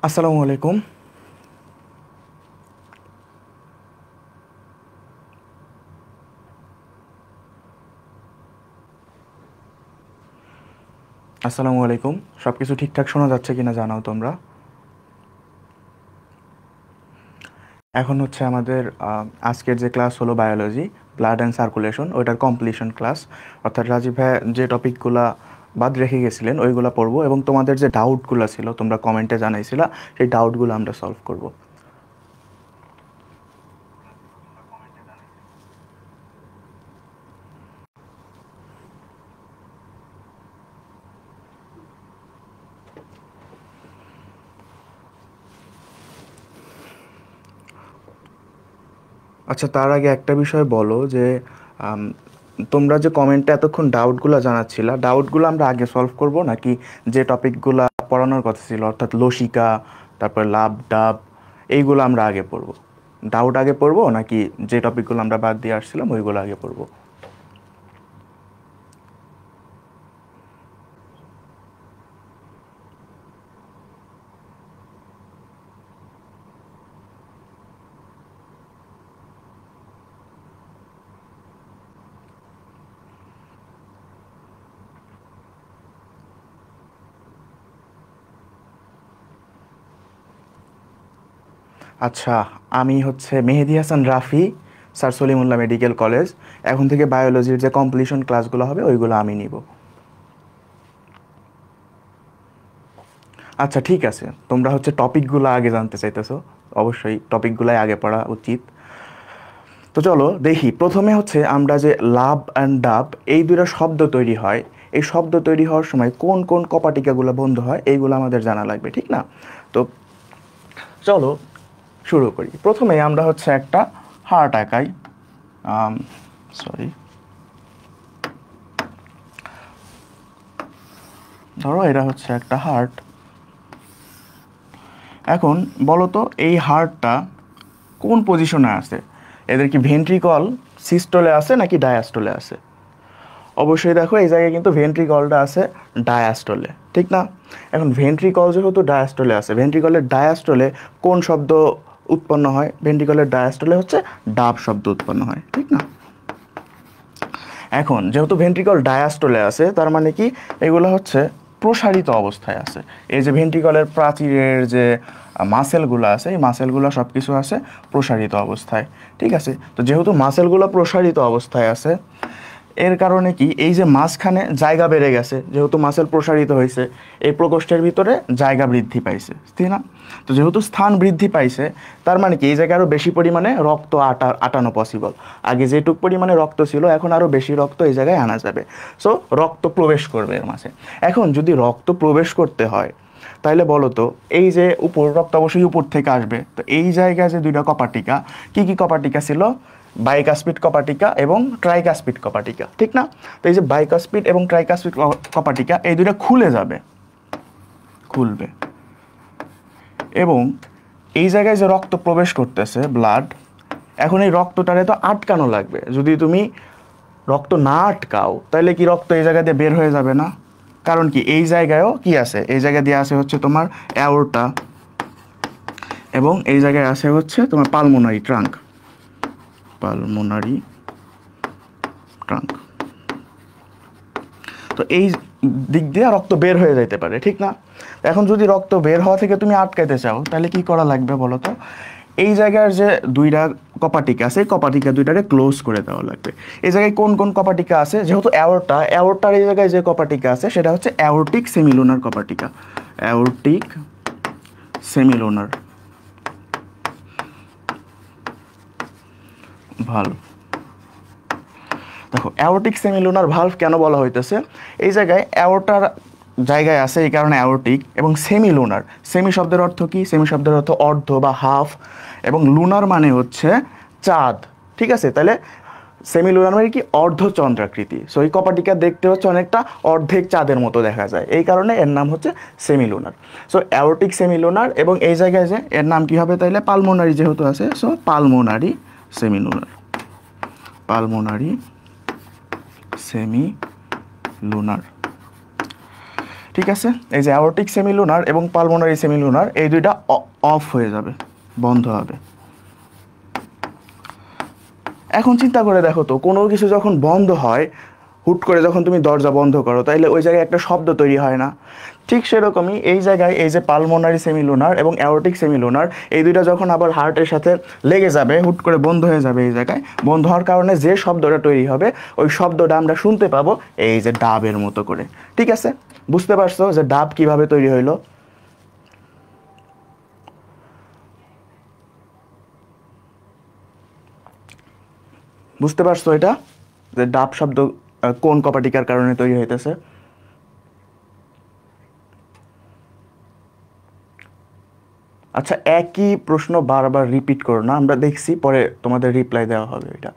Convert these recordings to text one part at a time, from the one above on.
আসসালামু আলাইকুম। আসসালামু আলাইকুম। সব কিছু ঠিকঠাক শোনা যাচ্ছে কিনা জানাও তোমরা। এখন হচ্ছে আমাদের আজকের যে ক্লাস হলো বায়োলজি, ব্লাড অ্যান্ড সার্কুলেশন, ওইটার কমপ্লিশন ক্লাস। অর্থাৎ রাজীব ভাই যে টপিকগুলা বাদ রেখে গেছিলেন ওইগুলা পড়বো, এবং তোমাদের যে ডাউটগুলো ছিল তোমরা কমেন্টে জানাইছিলা, সেই ডাউটগুলো আমরা সলভ করব। আচ্ছা, তার আগে একটা বিষয় বলো যে আম, তোমরা যে কমেন্টে এতক্ষণ ডাউটগুলো জানাচ্ছিলা, ডাউটগুলো আমরা আগে সলভ করব নাকি যে টপিকগুলো পড়ানোর কথা ছিল, অর্থাৎ লসিকা, তারপর লাভ ডাব, এইগুলো আমরা আগে পড়বো? ডাউট আগে পড়বো নাকি যে টপিকগুলো আমরা বাদ দিয়ে আসছিলাম ওইগুলো আগে পড়বো? আচ্ছা, আমি হচ্ছে Mehedi Hasan Rafi, sir Salimullah medical college. এখন থেকে বায়োলজির যে কমপ্লিশন ক্লাসগুলো হবে ওইগুলো আমি নিব। আচ্ছা ঠিক আছে, তোমরা হচ্ছে টপিকগুলো আগে জানতে চাইতেছো। অবশ্যই টপিকগুলাই আগে পড়া উচিত। তো চলো দেখি, প্রথমে হচ্ছে আমরা যে লাভ অ্যান্ড ডাব, এই দুটো শব্দ তৈরি হয়, এই শব্দ তৈরি হওয়ার সময় কোন কোন কপাটিকাগুলো বন্ধ হয় এইগুলো আমাদের জানা লাগবে, ঠিক না? তো চলো শুরু করি। প্রথমে আমরা হচ্ছে একটা হার্ট আঁকাই। সরি, ধরো এটা হচ্ছে একটা হার্ট। এখন বলো তো এই হার্টটা কোন পজিশনে আছে? এদের কি ভেন্ট্রিকল সিস্টোলে আছে নাকি ডায়াস্টোলে আছে? অবশ্যই দেখো এই জায়গায় কিন্তু ভেন্ট্রিকলটা আছে ডায়াস্টোলে, ঠিক না? এখন ভেন্ট্রিকল যেহেতু ডায়াস্টোলে আছে, ভেন্ট্রিকলের ডায়াস্টোলে কোন শব্দ উৎপন্ন হয়? ভেন্ট্রিকলের ডায়াস্টোলে হচ্ছে ডাব শব্দ উৎপন্ন হয়, ঠিক না? এখন যেহেতু ভেন্ট্রিকল ডায়াস্টোলে আছে, তার মানে কি এগুলো হচ্ছে প্রসারিত অবস্থায় আছে। এই যে ভেন্ট্রিকলের প্রাচীরের যে মাসেলগুলো আছে, এই মাসেলগুলো সব কিছু আছে প্রসারিত অবস্থায়, ঠিক আছে? তো যেহেতু মাসেলগুলো প্রসারিত অবস্থায় আছে, এর কারণে কি এই যে মাঝখানে জায়গা বেড়ে গেছে, যেহেতু মাসেল প্রসারিত হয়েছে, এই প্রকোষ্ঠের ভিতরে জায়গা বৃদ্ধি পাইছে, ঠিক না? তো যেহেতু স্থান বৃদ্ধি পাইছে, তার মানে কি এই জায়গায় আরও বেশি পরিমাণে রক্ত আটানো পসিবল। আগে যেটুক পরিমাণে রক্ত ছিল, এখন আরও বেশি রক্ত এই জায়গায় আনা যাবে। সো রক্ত প্রবেশ করবে এর মাঝে। এখন যদি রক্ত প্রবেশ করতে হয়, তাহলে বলো তো, এই যে উপর রক্ত অবশ্যই উপর থেকে আসবে, তো এই জায়গায় যে দুইটা কপাটিকা, কি কি কপাটিকা ছিল? বাইকাসপিড কপাটিকা এবং ট্রাইকাসপিড কপাটিকা, ঠিক না? তো এই যে বাইকাসপিড এবং ট্রাইকাসপিড কপাটিকা, এই দুইটা খুলে যাবে, খুলবে। এবং এই জায়গায় যে রক্ত প্রবেশ করতেছে, ব্লাড, এখন এই রক্তটারে তো আটকানো লাগবে। যদি তুমি রক্ত না আটকাও, তাহলে কি রক্ত এই জায়গা দিয়ে বের হয়ে যাবে না? কারণ কি এই জায়গায়ও কি আছে? এই জায়গা দিয়ে আছে হচ্ছে তোমার অ্যাওর্টা, এবং এই জায়গায় আছে হচ্ছে তোমার পালমোনারি ট্রাঙ্ক, পালমোনারি ট্রাঙ্ক। তো এই দিক দিয়ে রক্ত বের হয়ে যাইতে পারে, ঠিক না? এখন যদি রক্ত বের হওয়া থেকে তুমি আটকাইতে চাও, তাহলে কি করা লাগবে বলো তো? এই জায়গার যে দুইটা কপাটিকা আছে, এই কপাটিকা দুইটারে ক্লোজ করে দেওয়া লাগবে। এই জায়গায় কোন কোন কপাটিকা আছে? যেহেতু অ্যাওর্টার এই জায়গায় যে কপাটিকা আছে সেটা হচ্ছে অ্যাওর্টিক সেমিলুনার কপাটিকা, অ্যাওর্টিক সেমিলুনার ভালভ। দেখো, অ্যাওর্টিক সেমিলুনার ভালভ কেন বলা হইতেছে? এই জায়গায় অ্যাওর্টার জায়গায় আছে, এই কারণে অ্যাওর্টিক। এবং সেমিলুনার, সেমি শব্দের অর্থ কি? সেমি শব্দের অর্থ অর্ধ বা হাফ, এবং লুনার মানে হচ্ছে চাঁদ, ঠিক আছে? তাহলে সেমিলুনার মানে কি? অর্ধচন্দ্রাকৃতি। সো এই কপাটিকা দেখতে হচ্ছে অনেকটা অর্ধেক চাঁদের মতো দেখা যায়, এই কারণে এর নাম হচ্ছে সেমিলুনার। সো অ্যাওর্টিক সেমিলুনার, এবং এই জায়গায় যে এর নাম কি হবে তাইলে? পালমোনারি যেহেতু আছে, so pulmonary semilunar, pulmonary semi lunar. ঠিক আছে, এই যে অ্যাওর্টিক সেমিলুনার এবং পালমোনারি সেমিলুনার এই দুইটা অফ হয়ে যাবে, বন্ধ হবে। এখন চিন্তা করে দেখো তো, কোনো কিছু যখন বন্ধ হয়, হুট করে যখন তুমি দরজা বন্ধ করো, তাইলে ওই জায়গায় একটা শব্দ তৈরি হয় না? ঠিক সেরকমই এই জায়গায় এই যে পালমোনারি সেমিলুনার এবং অ্যাওর্টিক সেমিলুনার এই দুইটা যখন আবার হার্টের সাথে লেগে যাবে, হুট করে বন্ধ হয়ে যাবে, এই জায়গায় বন্ধ হওয়ার কারণে যে শব্দটা তৈরি হবে ওই শব্দটা আমরা শুনতে পাবো এই যে ডাবের মতো করে। ঠিক আছে, বুঝতে পারছো যে ডাব কিভাবে তৈরি হইলো? বুঝতে পারছো এটা, যে ডাব শব্দ কোন কপাটিকার কারণে তৈরি হইতেছে? আচ্ছা, একই প্রশ্ন বারবার রিপিট করো না, আমরা দেখছি, পরে তোমাদের রিপ্লাই দেওয়া হবে। এটা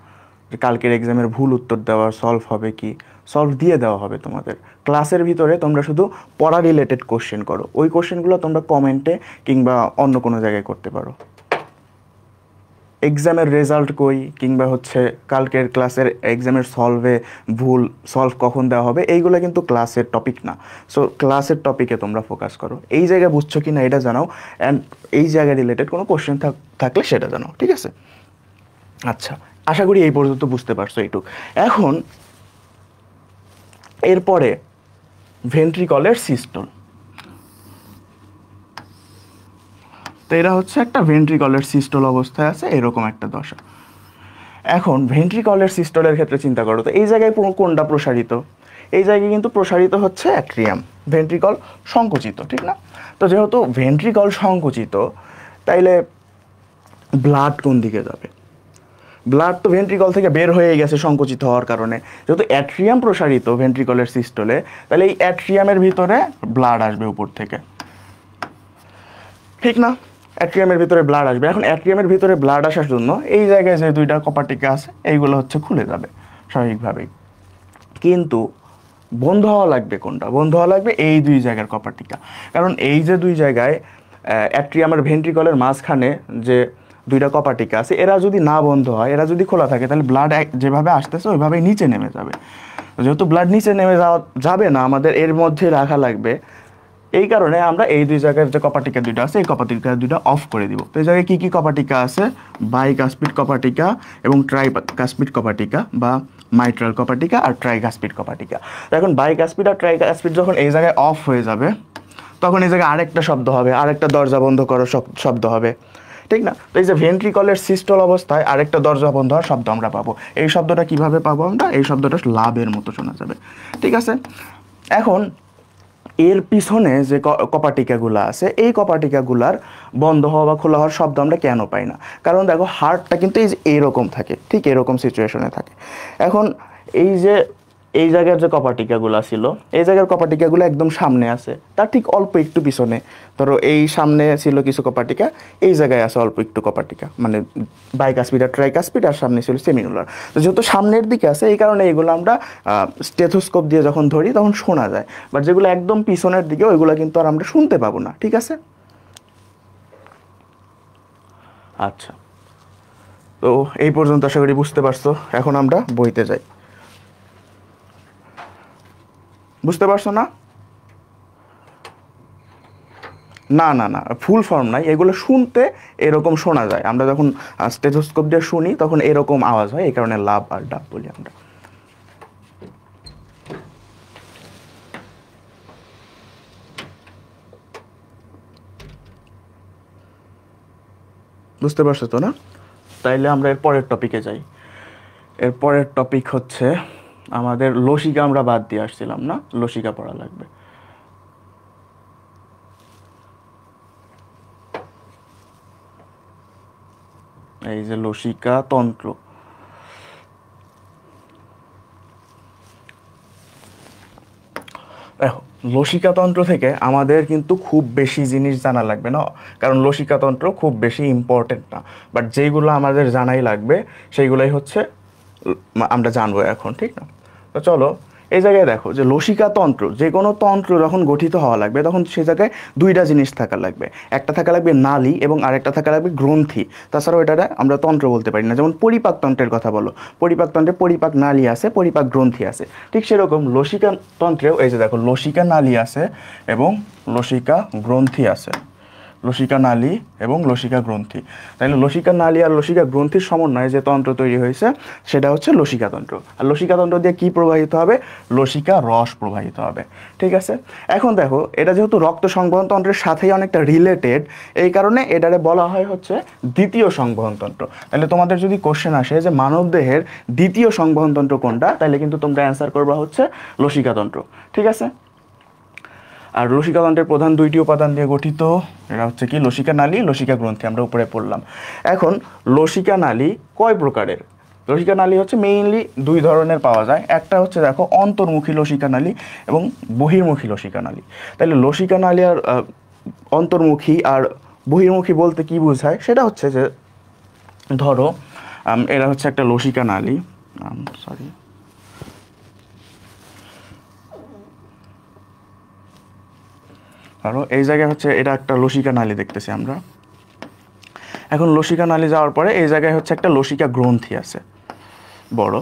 যে কালকের এক্সামের ভুল উত্তর দেওয়ার সলভ হবে কি, সলভ দিয়ে দেওয়া হবে তোমাদের। ক্লাসের ভিতরে তোমরা শুধু পড়া রিলেটেড কোশ্চেন করো, ওই কোশ্চেনগুলো তোমরা কমেন্টে কিংবা অন্য কোনো জায়গায় করতে পারো। এক্সামের রেজাল্ট কই, কিংবা হচ্ছে কালকের ক্লাসের এক্সামের ভুল সলভ কখন দেওয়া হবে, এইগুলো কিন্তু ক্লাসের টপিক না। সো ক্লাসের টপিকে তোমরা ফোকাস করো। এই জায়গায় বুঝছো কি না এটা জানাও, অ্যান্ড এই জায়গায় রিলেটেড কোনো কোশ্চেন থাকলে সেটা জানাও। ঠিক আছে, আচ্ছা, আশা করি এই পর্যন্ত বুঝতে পারছো এইটুক। এখন এরপরে ভেন্ট্রিকলের সিস্টল। তো এরা হচ্ছে একটা ভেন্ট্রিকলের সিস্টল অবস্থায় আছে, এরকম একটা দশা। এখন ভেন্ট্রিকলের সিস্টলের ক্ষেত্রে চিন্তা করো তো, এই জায়গায় কোনটা প্রসারিত? এই জায়গায় কিন্তু প্রসারিত হচ্ছে অ্যাট্রিয়াম, ভেন্ট্রিকল সংকুচিত, ঠিক না? তো যেহেতু ভেন্ট্রিকল সংকুচিত, তাইলে ব্লাড কোন দিকে যাবে? ব্লাড তো ভেন্ট্রিকল থেকে বের হয়ে গেছে সংকুচিত হওয়ার কারণে। যেহেতু অ্যাট্রিয়াম প্রসারিত ভেন্ট্রিকলের সিস্টলে, তাহলে এই অ্যাট্রিয়ামের ভিতরে ব্লাড আসবে উপর থেকে, ঠিক না? অ্যাট্রিয়ামের ভিতরে ব্লাড আসবে। এখন অ্যাট্রিয়ামের ভিতরে ব্লাড আসার জন্য এই জায়গায় যে দুইটা কপাটিকা আছে এইগুলো হচ্ছে খুলে যাবে স্বাভাবিকভাবেই, কিন্তু বন্ধ হওয়া লাগবে কোনটা? বন্ধ হওয়া লাগবে এই দুই জায়গার কপাটিকা। কারণ এই যে দুই জায়গায় অ্যাট্রিয়ামের ভেন্ট্রিকলের মাঝখানে যে দুইটা কপাটিকা আছে, এরা যদি না বন্ধ হয়, এরা যদি খোলা থাকে, তাহলে ব্লাড যেভাবে আসতেছে ওইভাবেই নিচে নেমে যাবে। যেহেতু ব্লাড নিচে নেমে যাবে না, আমাদের এর মধ্যে রাখা লাগবে। এই কারণে আমরা এই দুই জায়গার যে কপাটিকা দুইটা আছে, এই কপাটিকা দুইটা অফ করে দিব। তো এই জায়গায় কী কী কপাটিকা আছে? বাইকাস্পিড কপাটিকা এবং ট্রাইকাস্পিড কপাটিকা, বা মাইট্রাল কপাটিকা আর ট্রাইকাস্পিড কপাটিকা। এখন বাইকাস্পিড আর ট্রাইকাস্পিড যখন এই জায়গায় অফ হয়ে যাবে, তখন এই জায়গায় আরেকটা শব্দ হবে, আরেকটা দরজা বন্ধ করার শব্দ হবে, ঠিক না? তো এই যে ভেন্ট্রিকলের সিস্টল অবস্থায় আরেকটা দরজা বন্ধ হওয়ার শব্দ আমরা পাবো। এই শব্দটা কিভাবে পাবো আমরা? এই শব্দটা লাভের মতো শোনা যাবে, ঠিক আছে? এখন এর পিছনে যে কপাটিকাগুলো আছে, এই কপাটিকাগুলার বন্ধ হওয়া বা খোলা হওয়ার শব্দ আমরা কেন পাই না? কারণ দেখো, হার্টটা কিন্তু এই যে এরকম থাকে, ঠিক এরকম সিচুয়েশনে থাকে। এখন এই যে এই জায়গার যে কপাটিকাগুলো ছিল, এই জায়গার কপাটিকাগুলো একদম সামনে আছে, তার ঠিক অল্প একটু পিছনে। ধরো এই সামনে ছিল কিছু কপাটিকা, এই জায়গায় আছে অল্প একটু কপাটিকা, মানে বাইকাস্পিড আর ট্রাইকাস্পিড, আর সামনে ছিল সেমিনুলার। তো যেহেতু সামনের দিকে আছে, এই কারণে এইগুলো আমরা স্টেথোস্কোপ দিয়ে যখন ধরি তখন শোনা যায়। বাট যেগুলো একদম পিছনের দিকে, ওইগুলো কিন্তু আর আমরা শুনতে পাবো না, ঠিক আছে? আচ্ছা, তো এই পর্যন্ত আশা করি বুঝতে পারছো। এখন আমরা বইতে যাই। বুঝতে পারছো না? না না না, ফুল ফর্ম নাই, এগুলো শুনতে এরকম শোনা যায়। আমরা যখন স্টেথোস্কোপ দিয়ে শুনি তখন এরকম আওয়াজ হয়, এই কারণে লাভ আর ডাব বলি আমরা। বুঝতে পারছো তো না? তাইলে আমরা এর পরের টপিকে যাই। এর পরের টপিক হচ্ছে আমাদের লসিকা, আমরা বাদ দিয়ে আসছিলাম না, লসিকা পড়া লাগবে। এই যে লসিকা তন্ত্র, দেখো লসিকাতন্ত্র থেকে আমাদের কিন্তু খুব বেশি জিনিস জানা লাগবে না, কারণ লসিকাতন্ত্র খুব বেশি ইম্পর্টেন্ট না। বাট যেইগুলো আমাদের জানাই লাগবে সেইগুলোই হচ্ছে আমরা জানবো এখন, ঠিক না? তো চলো এই জায়গায় দেখো যে লসিকা তন্ত্র, যে কোনো তন্ত্র যখন গঠিত হওয়া লাগবে তখন সে জায়গায় দুইটা জিনিস থাকা লাগবে, একটা থাকা লাগবে নালী এবং আরেকটা থাকা লাগবে গ্রন্থি, তাছাড়াও এটা আমরা তন্ত্র বলতে পারি না। যেমন পরিপাক তন্ত্রের কথা বলো, পরিপাক তন্ত্রে পরিপাক নালী আছে, পরিপাক গ্রন্থি আছে, ঠিক সেরকম লসিকা তন্ত্রেও এই যে দেখো লসিকা নালী আছে এবং লসিকা গ্রন্থি আছে, লসিকা নালী এবং লসিকা গ্রন্থি। তাহলে লসিকা নালী আর লসিকা গ্রন্থির সমন্বয়ে যে তন্ত্র তৈরি হয়েছে সেটা হচ্ছে লসিকা তন্ত্র। আর লসিকা তন্ত্র দিয়ে কি প্রবাহিত হবে? লসিকা রস প্রবাহিত হবে, ঠিক আছে। এখন দেখো এটা যেহেতু রক্ত সংবহন তন্ত্রের সাথেই অনেকটা রিলেটেড, এই কারণে এটারে বলা হয় হচ্ছে দ্বিতীয় সংবহন তন্ত্র। তাহলে তোমাদের যদি কোশ্চেন আসে যে মানবদেহের দ্বিতীয় সংবহন তন্ত্র কোনটা, তাহলে কিন্তু তোমরা অ্যান্সার করবা হচ্ছে লসিকা তন্ত্র, ঠিক আছে। আর লসিকা তন্ত্রের প্রধান দুইটি উপাদান দিয়ে গঠিত, এরা হচ্ছে কি লসিকা নালী, লসিকা গ্রন্থি, আমরা উপরে পড়লাম। এখন লসিকা নালী কয় প্রকারের? লসিকা নালী হচ্ছে মেইনলি দুই ধরনের পাওয়া যায়, একটা হচ্ছে দেখো অন্তর্মুখী লসিকা নালী এবং বহির্মুখী লসিকা নালী। তাহলে লসিকা নালী আর অন্তর্মুখী আর বহির্মুখী বলতে কি বোঝায়? সেটা হচ্ছে যে ধরো এরা হচ্ছে একটা লসিকা নালী, সরি ধরো এই জায়গায় হচ্ছে এটা একটা লসিকা নালী দেখতেছি আমরা। এখন লসিকা নালী যাওয়ার পরে এই জায়গায় হচ্ছে একটা লসিকা গ্রন্থি আছে বড়,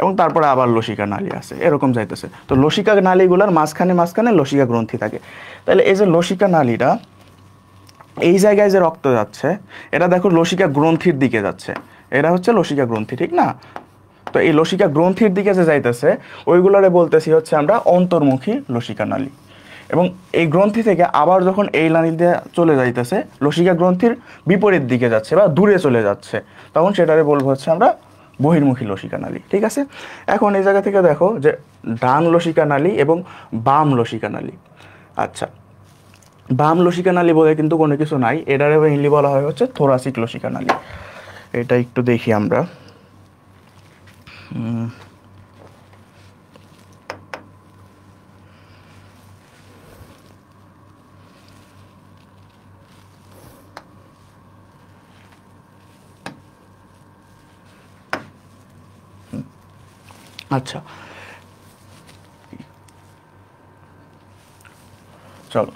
এবং তারপরে আবার লসিকা নালী আছে, এরকম যাইতেছে। তো লসিকা নালীগুলোর মাঝখানে মাঝখানে লসিকা গ্রন্থি থাকে। তাহলে এই যে লসিকা নালীটা, এই জায়গায় যে রক্ত যাচ্ছে এটা দেখো লসিকা গ্রন্থির দিকে যাচ্ছে, এটা হচ্ছে লসিকা গ্রন্থি, ঠিক না? তো এই লসিকা গ্রন্থির দিকে যে যাইতেছে ওইগুলোরে বলতেছি হচ্ছে আমরা অন্তর্মুখী লসিকা নালী। এবং এই গ্রন্থি থেকে আবার যখন এই নালীতে চলে যাইতেছে লসিকা গ্রন্থির বিপরীত দিকে যাচ্ছে বা দূরে চলে যাচ্ছে, তখন সেটারে বলবো হচ্ছে আমরা বহির্মুখী লসিকা নালী, ঠিক আছে। এখন এই জায়গা থেকে দেখো যে ডান লসিকা নালী এবং বাম লসিকা নালী। আচ্ছা, বাম লসিকা নালী বলে কিন্তু কোনো কিছু নাই, এটারে মেইনলি বলা হয় হচ্ছে থোরাসিক লসিকা নালী। এটা একটু দেখি আমরা। আচ্ছা চলো,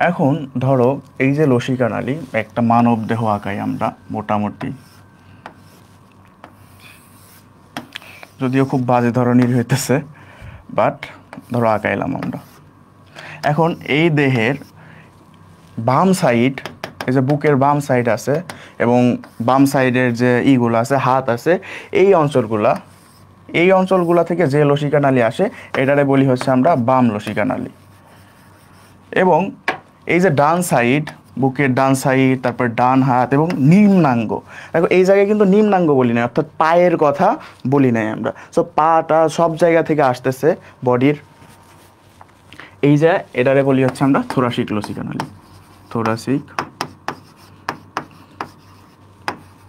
এখন ধরো এই যে লসিকা নালী একটা মানব দেহ আঁকাই আমরা মোটামুটি, যদিও খুব বাজে ধরনের হইতেছে, বাট ধরো আঁকাইলাম আমরা। এখন এই দেহের বাম সাইড, এই যে বুকের বাম সাইড আছে এবং বাম সাইডের যে ইগুলো আছে, হাত আছে, এই অঞ্চলগুলা থেকে যে লসিকা নালী আসে এটারে বলি হচ্ছে আমরা বাম লসিকা নালী। এবং এই যে ডান সাইড, বুকের ডান সাইড, তারপর ডান হাত এবং নিম্নাঙ্গ, দেখো এই জায়গায় কিন্তু নিম্নাঙ্গ বলি না, অর্থাৎ পায়ের কথা বলি নাই আমরা। সো পাটা সব জায়গা থেকে আসতেছে বডির, এই যে এটারে বলি হচ্ছে আমরা থোরাসিক লসিকা নালী, থোরাসিক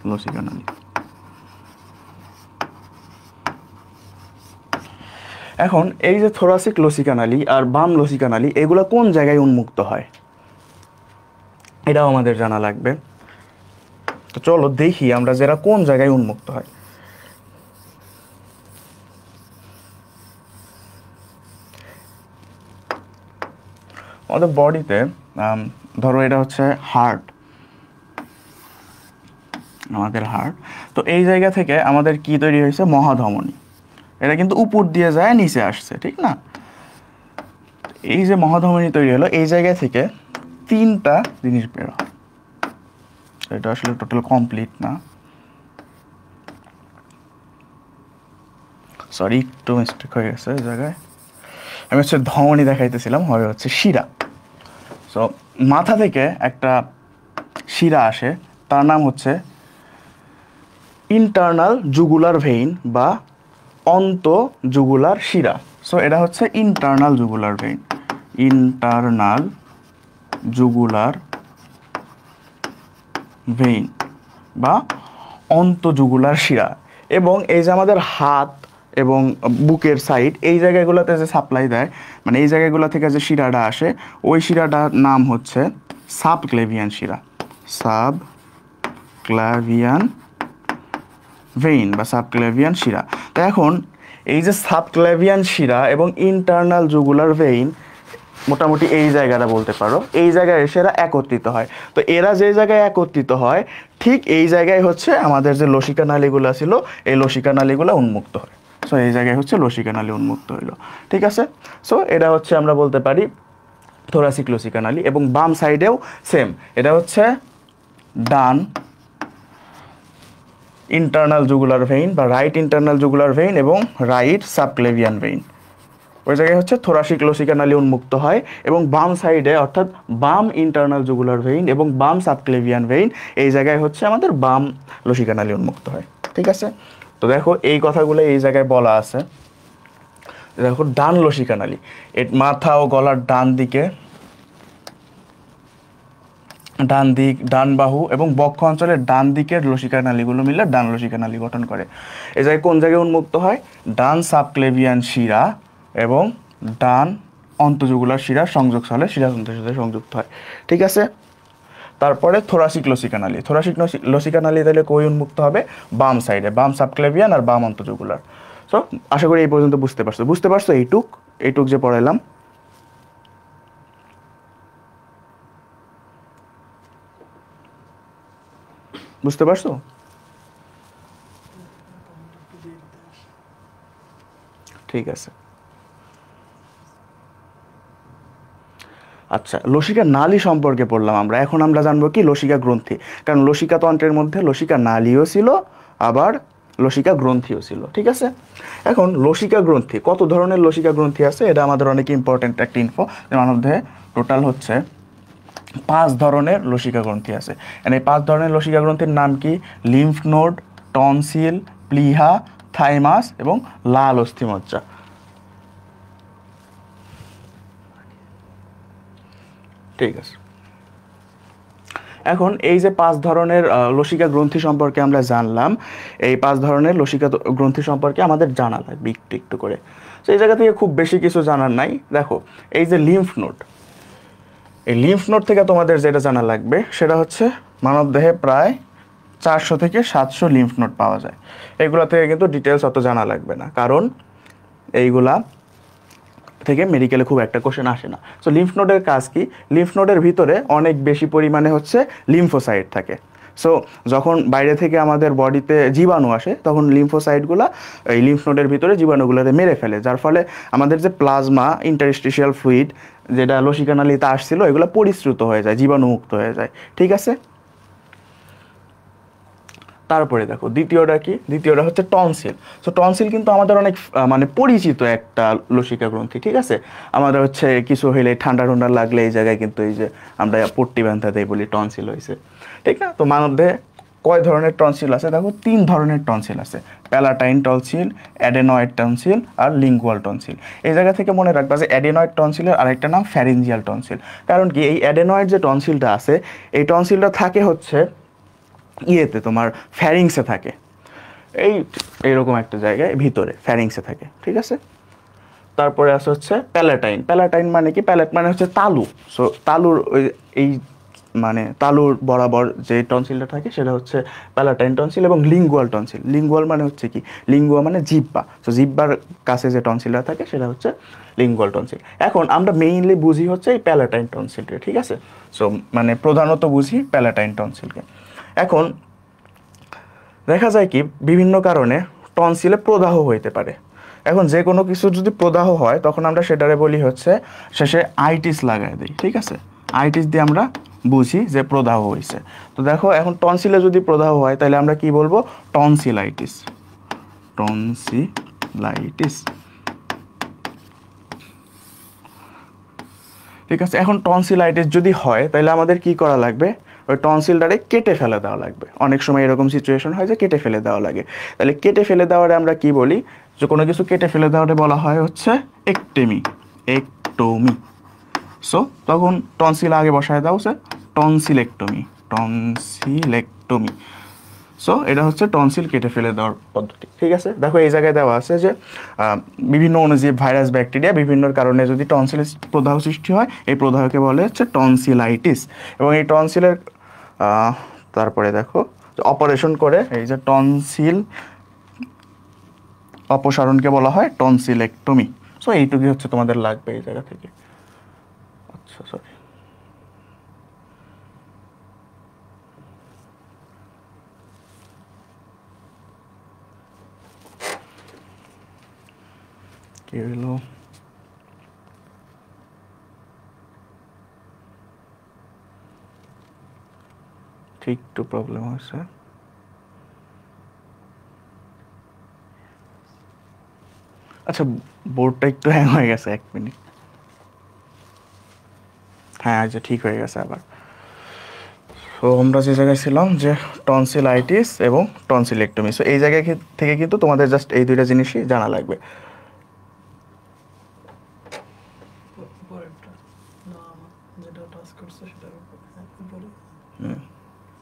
লসিকা নালী। এখন এই যে থোরাসিক লসিকা নালী আর বাম লসিকা নালী এগুলো কোন জায়গায় উন্মুক্ত হয় এটাও আমাদের জানা লাগবে। তো চলো দেখি আমরা যেটা কোন জায়গায় উন্মুক্ত হয়। আমাদের বডিতে ধরো এটা হচ্ছে হার্ট, আমাদের হার্ট। তো এই জায়গা থেকে আমাদের কি তৈরি হয়েছে? মহাধমনী। এটা কিন্তু উপর দিয়ে যায় নিচে আসছে, ঠিক না? এই যে মহাধমনী তৈরি হলো, এই জায়গা থেকে তিনটা জিনিস বের হয়। এটা আসলে টোটাল কমপ্লিট না, সরি একটু মিস্টেক হয়ে গেছে এই জায়গায়। আমি হচ্ছে ধমনী দেখাইতেছিলাম, হবে হচ্ছে শিরা। সো মাথা থেকে একটা শিরা আসে, তার নাম হচ্ছে ইন্টারনাল জুগুলার ভেইন বা অন্তঃজুগুলার শিরা। সো এটা হচ্ছে internal jugular vein, internal jugular vein বা অন্তঃজুগুলার শিরা। এবং এই যে আমাদের হাত এবং বুকের সাইড, এই জায়গাগুলোতে যে সাপ্লাই দেয়, মানে এই জায়গাগুলো থেকে যে শিরাটা আসে, ওই শিরাটার নাম হচ্ছে সাবক্লেভিয়ান শিরা, সাবক্লেভিয়ান ভেইন বা সাবক্লেভিয়ান শিরা। তো এখন এই যে সাবক্লেভিয়ান শিরা এবং ইন্টারনাল জুগুলার ভেইন, মোটামুটি এই জায়গাটা বলতে পারো, এই জায়গায় এসে এরা একত্রিত হয়। তো এরা যে জায়গায় একত্রিত হয় ঠিক এই জায়গায় হচ্ছে আমাদের যে লসিকা নালীগুলো ছিল এই লসিকা নালীগুলো উন্মুক্ত হয়। সো এই জায়গায় হচ্ছে লসিকা নালী উন্মুক্ত হইলো, ঠিক আছে। সো এটা হচ্ছে আমরা বলতে পারি থোরাসিক লসিকা নালী। এবং বাম সাইডেও সেম, এটা হচ্ছে ডান ইন্টারনাল জুগুলার ভেইন বা রাইট ইন্টারনাল জুগুলার ভেইন এবং রাইট সাবক্লেভিয়ান ভেইন। ওই জায়গায় হচ্ছে থোরাসিক লসিকা নালী উন্মুক্ত হয় এবং বাম সাইডে অর্থাৎ বাম ইন্টারনাল জুগুলার ভেইন এবং বাম সাবক্লেভিয়ান ভেইন, এই জায়গায় হচ্ছে আমাদের বাম লসিকা নালী উন্মুক্ত হয়, ঠিক আছে। তো দেখো এই কথাগুলো এই জায়গায় বলা আছে। দেখো ডান লসিকা নালী, মাথা ও গলার ডান দিকে, ডান দিক, ডান বাহু এবং বক্ষ অঞ্চলের ডান দিকের লসিকা নালীগুলো মিলে ডান লসিকা নালী গঠন করে। এই জায়গায় কোন জায়গায় উন্মুক্ত হয়? ডান সাবক্লেভিয়ান শিরা এবং ডান অন্তঃজুগুলার শিরার সংযোগস্থলে শিরাতন্ত্রের সাথে সংযুক্ত হয়, ঠিক আছে। তারপরে থোরাসিক লসিকা নালী, থোরাসিক লসিকা নালী তাহলে কই উন্মুক্ত হবে? বাম সাইডে, বাম সাবক্লেভিয়ান আর বাম অন্তঃজুগুলার। সো আশা করি এই পর্যন্ত বুঝতে পারছো এইটুক যে পড়াইলাম। বুঝতে পারছো? ঠিক আছে। আচ্ছা, লসিকা নালী সম্পর্কে পড়লাম আমরা। এখন আমরা জানবো কি লসিকা গ্রন্থি, কারণ লসিকা তন্ত্রের মধ্যে লসিকা নালীও ছিল আবার লসিকা গ্রন্থিও ছিল, ঠিক আছে। এখন লসিকা গ্রন্থি, কত ধরনের লসিকা গ্রন্থি আছে এটা আমাদের অনেক ইম্পর্টেন্ট একটা ইনফো। মানবদেহে টোটাল হচ্ছে 5 ধরনের লসিকা গ্রন্থি আছে। এই 5 ধরনের লসিকা গ্রন্থির নাম কি? লিম্ফ নোড, টনসিল, প্লিহা, থাইমাস এবং লাল অস্থিমজ্জা। ঠিক আছে। এখন এই যে 5 ধরনের লসিকা গ্রন্থি সম্পর্কে আমরা জানলাম, এই 5 ধরনের লসিকা গ্রন্থি সম্পর্কে আমাদের জানা লাগবে একটু একটু করে। তো এই জায়গা থেকে খুব বেশি কিছু জানার নাই। দেখো এই যে লিম্ফ নোড, এই লিম্ফ নোড থেকে তোমাদের যেটা জানা লাগবে সেটা হচ্ছে মানবদেহে প্রায় 400 থেকে 700 লিম্ফ নোড পাওয়া যায়। এগুলো থেকে কিন্তু ডিটেলস অত জানা লাগবে না, কারণ এইগুলা থেকে মেডিকেলে খুব একটা কোশ্চেন আসে না। সো লিম্ফ নোডের কাজ কি? লিম্ফ নোডের ভিতরে অনেক বেশি পরিমাণে হচ্ছে লিম্ফোসাইট থাকে। সো যখন বাইরে থেকে আমাদের বডিতে জীবাণু আসে তখন লিম্ফোসাইটগুলো এই লিম্ফ নোডের ভিতরে জীবাণুগুলোকে মেরে ফেলে, যার ফলে আমাদের যে প্লাজমা ইন্টারস্টিশিয়াল ফ্লুইড যেটা লসিকা নালীতে আসছিল এগুলো পরিশ্রুত হয়ে যায়, জীবাণুমুক্ত হয়ে যায়, ঠিক আছে। তারপরে দেখো দ্বিতীয়টা কি? দ্বিতীয়টা হচ্ছে টনসিল। সো টনসিল কিন্তু আমাদের অনেক মানে পরিচিত একটা লসিকা গ্রন্থি, ঠিক আছে। আমাদের হচ্ছে কিছু হইলে ঠান্ডা ঠান্ডা লাগলে এই জায়গায় কিন্তু এই যে আমরা পট্টি বাঁধা দেই বলি টনসিল হয়েছে, ঠিক না? তো মানবদেহে কয় ধরনের টনসিল আছে? দেখো 3 ধরনের টনসিল আছে, প্যালাটাইন টনসিল, অ্যাডেনয়েড টনসিল আর লিঙ্গুয়াল টনসিল। এই জায়গা থেকে মনে রাখবা যে অ্যাডেনয়েড টনসিলের আরেকটা নাম ফ্যারিঞ্জিয়াল টনসিল। কারণ কি এই অ্যাডেনয়েড যে টনসিলটা আছে এই টনসিলটা থাকে হচ্ছে ইয়েতে তোমার ফ্যারিংসে থাকে, এইরকম একটা জায়গায় ভিতরে ফ্যারিংসে থাকে, ঠিক আছে। তারপরে আছে হচ্ছে প্যালাটাইন। প্যালাটাইন মানে কি? প্যালেট মানে হচ্ছে তালু। সো তালুর ওই এই মানে তালুর বরাবর যে টনসিলটা থাকে সেটা হচ্ছে প্যালাটাইন টনসিল। এবং লিঙ্গুয়াল টনসিল, লিঙ্গুয়াল মানে হচ্ছে কি? লিঙ্গুয়া মানে জিহ্বা। সো জিহ্বার কাছে যে টনসিলটা থাকে সেটা হচ্ছে লিঙ্গুয়াল টনসিল। এখন আমরা মেইনলি বুঝি হচ্ছে এই প্যালাটাইন টনসিলকে, ঠিক আছে। সো মানে প্রধানত বুঝি প্যালাটাইন টনসিলকে। এখন দেখা যায় কি বিভিন্ন কারণে টনসিলে প্রদাহ হইতে পারে। এখন যে কোনো কিছু যদি প্রদাহ হয় তখন আমরা সেটারে বলি হচ্ছে শেষে আইটিস লাগাই দিই, ঠিক আছে। আইটিস দিয়ে আমরা বুঝি যে প্রদাহ হয়েছে। তো দেখো এখন টনসিলে যদি প্রদাহ হয় তাহলে আমরা কি বলবো? টনসিলাইটিস, টনসিলাইটিস, ঠিক আছে। এখন টনসিলাইটিস যদি হয় তাহলে আমাদের কি করা লাগবে? ওই টনসিলটারে কেটে ফেলে দেওয়া লাগবে। অনেক সময় এরকম সিচুয়েশন হয় যে কেটে ফেলে দেওয়া লাগে। তাহলে কেটে ফেলে দেওয়ারে আমরা কি বলি? যে কোনো কিছু কেটে ফেলে দেওয়ারে বলা হয় হচ্ছে একটোমি। সো তখন টনসিল আগে বসায় দাও সে টনসিলেক্টমি। সো এটা হচ্ছে টনসিল কেটে ফেলে দেওয়ার পদ্ধতি, ঠিক আছে। দেখো এই জায়গায় দেওয়া আছে যে বিভিন্ন অণুজীব, ভাইরাস, ব্যাকটেরিয়া বিভিন্ন কারণে যদি টনসিলের প্রদাহ সৃষ্টি হয় এই প্রদাহকে বলে হচ্ছে টনসিলাইটিস। এবং এই টনসিলের তারপরে দেখো অপারেশন করে এই যে টনসিল অপসারণকে বলা হয় টনসিলেক্টমি। সো এইটুকুই হচ্ছে তোমাদের লাগবে এই জায়গা থেকে। আচ্ছা সরি, কি হলো, ঠিক একটু প্রবলেম হয়েছে। আচ্ছা বোর্ডটা একটু হ্যাং হয়ে গেছে, 1 মিনিট। হ্যাঁ আচ্ছা ঠিক হয়ে গেছে আবার। তো আমরা যে জায়গায় ছিলাম যে টনসিলাইটিস এবং টনসিলেক্টমি, সো এই জায়গায় থেকে কিন্তু তোমাদের জাস্ট এই দুইটা জিনিসই জানা লাগবে।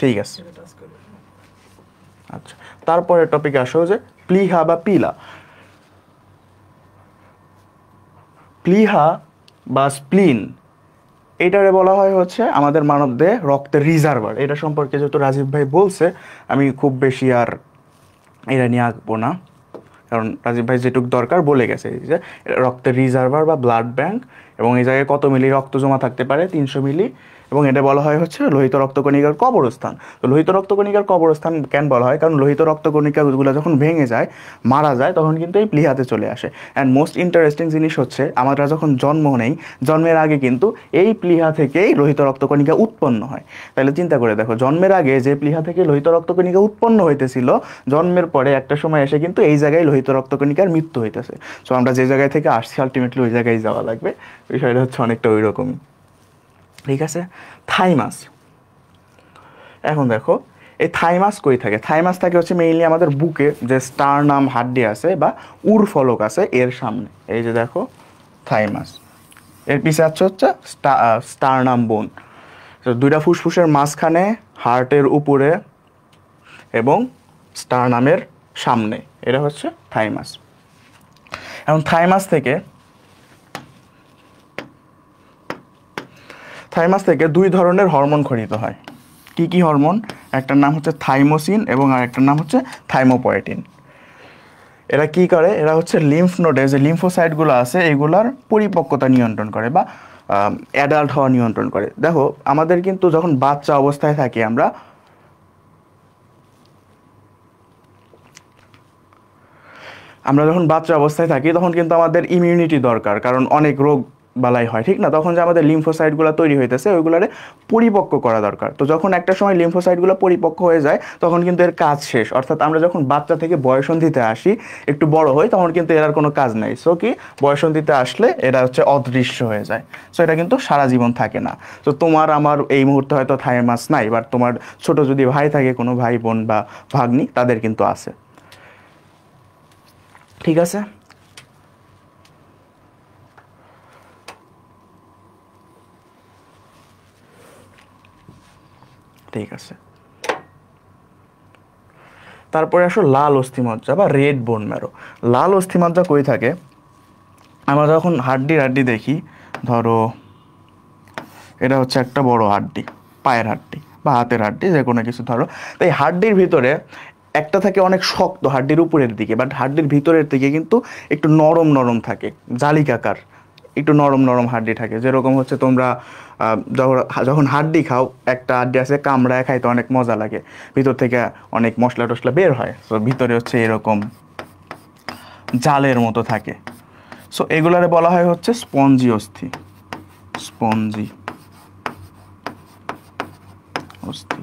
ঠিক আছে, আচ্ছা তারপরে টপিকে আসো যে প্লিহা বা পিলা। প্লিহা বা স্প্লিন, এটারে বলা হয় হচ্ছে আমাদের মানবদেহে রক্তের রিজার্ভার। এটা সম্পর্কে যেহেতু রাজীব ভাই বলছে, আমি খুব বেশি আর এটা নিয়ে আঁকবো না, কারণ রাজীব ভাই যেটুকু দরকার বলে গেছে যে রক্তের রিজার্ভার বা ব্লাড ব্যাংক, এবং এই জায়গায় কত মিলি রক্ত জমা থাকতে পারে, 300 মিলি, এবং এটা বলা হয় হচ্ছে লোহিত রক্তকণিকার কবরস্থান। তো লোহিত রক্তকণিকার কবরস্থান কেন বলা হয়, কারণ লোহিত রক্তকণিকাগুলো যখন ভেঙে যায়, মারা যায়, তখন কিন্তু এই প্লিহাতে চলে আসে। অ্যান্ড মোস্ট ইন্টারেস্টিং জিনিস হচ্ছে আমরা যখন জন্ম নেই, জন্মের আগে কিন্তু এই প্লিহা থেকেই লোহিত রক্তকণিকা উৎপন্ন হয়। তাহলে চিন্তা করে দেখো, জন্মের আগে যে প্লিহা থেকে লোহিত রক্তকণিকা উৎপন্ন হইতেছিল, জন্মের পরে একটা সময় এসে কিন্তু এই জায়গায় লোহিত রক্তকণিকার মৃত্যু হইতেছে। সো আমরা যে জায়গায় থেকে আসছি আলটিমেটলি ওই জায়গায় যাওয়া লাগবে। বিষয়টা হচ্ছে অনেকটা ওই রকমই। ঠিক আছে, থাইমাস। এখন দেখো এই থাইমাস কই থাকে? থাইমাস থাকে হচ্ছে মেইনলি আমাদের বুকে যে স্টারনাম হাড্ডি আছে বা উর ফলক আছে এর সামনে। এই যে দেখো থাইমাস, এর পিছে আছে হচ্ছে স্টারনাম বোন। তো দুইটা ফুসফুসের মাঝখানে, হার্টের উপরে এবং স্টারনামের সামনে, এটা হচ্ছে থাইমাস। এখন থাইমাস থেকে 2 ধরনের হরমোন খরিত হয়। কি কি হরমোন? একটার নাম হচ্ছে থাইমোসিন এবং আরেকটার নাম হচ্ছে থাইমোপয়েটিন। এরা কি করে? এরা হচ্ছে লিম্ফ নোডে যে লিম্ফোসাইটগুলো আছে এগুলার পরিপক্কতা নিয়ন্ত্রণ করে বা অ্যাডাল্ট হওয়া নিয়ন্ত্রণ করে। দেখো আমাদের কিন্তু যখন বাচ্চা অবস্থায় থাকি আমরা যখন বাচ্চা অবস্থায় থাকি তখন কিন্তু আমাদের ইমিউনিটি দরকার, কারণ অনেক রোগ বালাই হয়, ঠিক না? তখন যে আমাদের লিম্ফোসাইটগুলো তৈরি হইতেছে ওইগুলারে পরিপক্ক করা দরকার। তো যখন একটা সময় লিম্ফোসাইটগুলো পরিপক্ক হয়ে যায় তখন কিন্তু এর কাজ শেষ। অর্থাৎ আমরা যখন বাচ্চা থেকে বয়সন্ধিতে আসি, একটু বড় হই, তখন কিন্তু এর আর কোনো কাজ নাই। সো কি, বয়সন্ধিতে আসলে এরা হচ্ছে অদৃশ্য হয়ে যায়। সো এটা কিন্তু সারা জীবন থাকে না। তো তোমার আমার এই মুহূর্তে হয়তো থাইমাস নাই, বাট তোমার ছোট যদি ভাই থাকে, কোনো ভাই বোন বা ভাগ্নি, তাদের কিন্তু আছে। ঠিক আছে, ঠিক আছে। তারপরে আসো লাল অস্থিমজ্জা বা রেড বোন ম্যারো। লাল অস্থিমজ্জা কই থাকে? আমরা যখন হাড্ডি দেখি, ধরো এটা হচ্ছে একটা বড় হাড্ডি, পায়ের হাড্ডি বা হাতের হাড্ডি, যে কোনো কিছু ধরো। তো এই হাড্ডির ভিতরে একটা থাকে অনেক শক্ত হাড্ডির উপরের দিকে, বাট হাড্ডির ভিতরের দিকে কিন্তু একটু নরম নরম থাকে, জালিকাকার, একটু নরম নরম হাড্ডি থাকে। যেরকম হচ্ছে তোমরা যখন যখন হাড্ডি খাও, একটা হাড্ডি আছে কামড়ায় খাইতে অনেক মজা লাগে, ভিতর থেকে অনেক মশলা টশলা বের হয়, তো ভিতরে হচ্ছে এরকম জালের মতো থাকে। সো এগুলারে বলা হয় হচ্ছে স্পঞ্জি অস্থি, স্পঞ্জি অস্থি।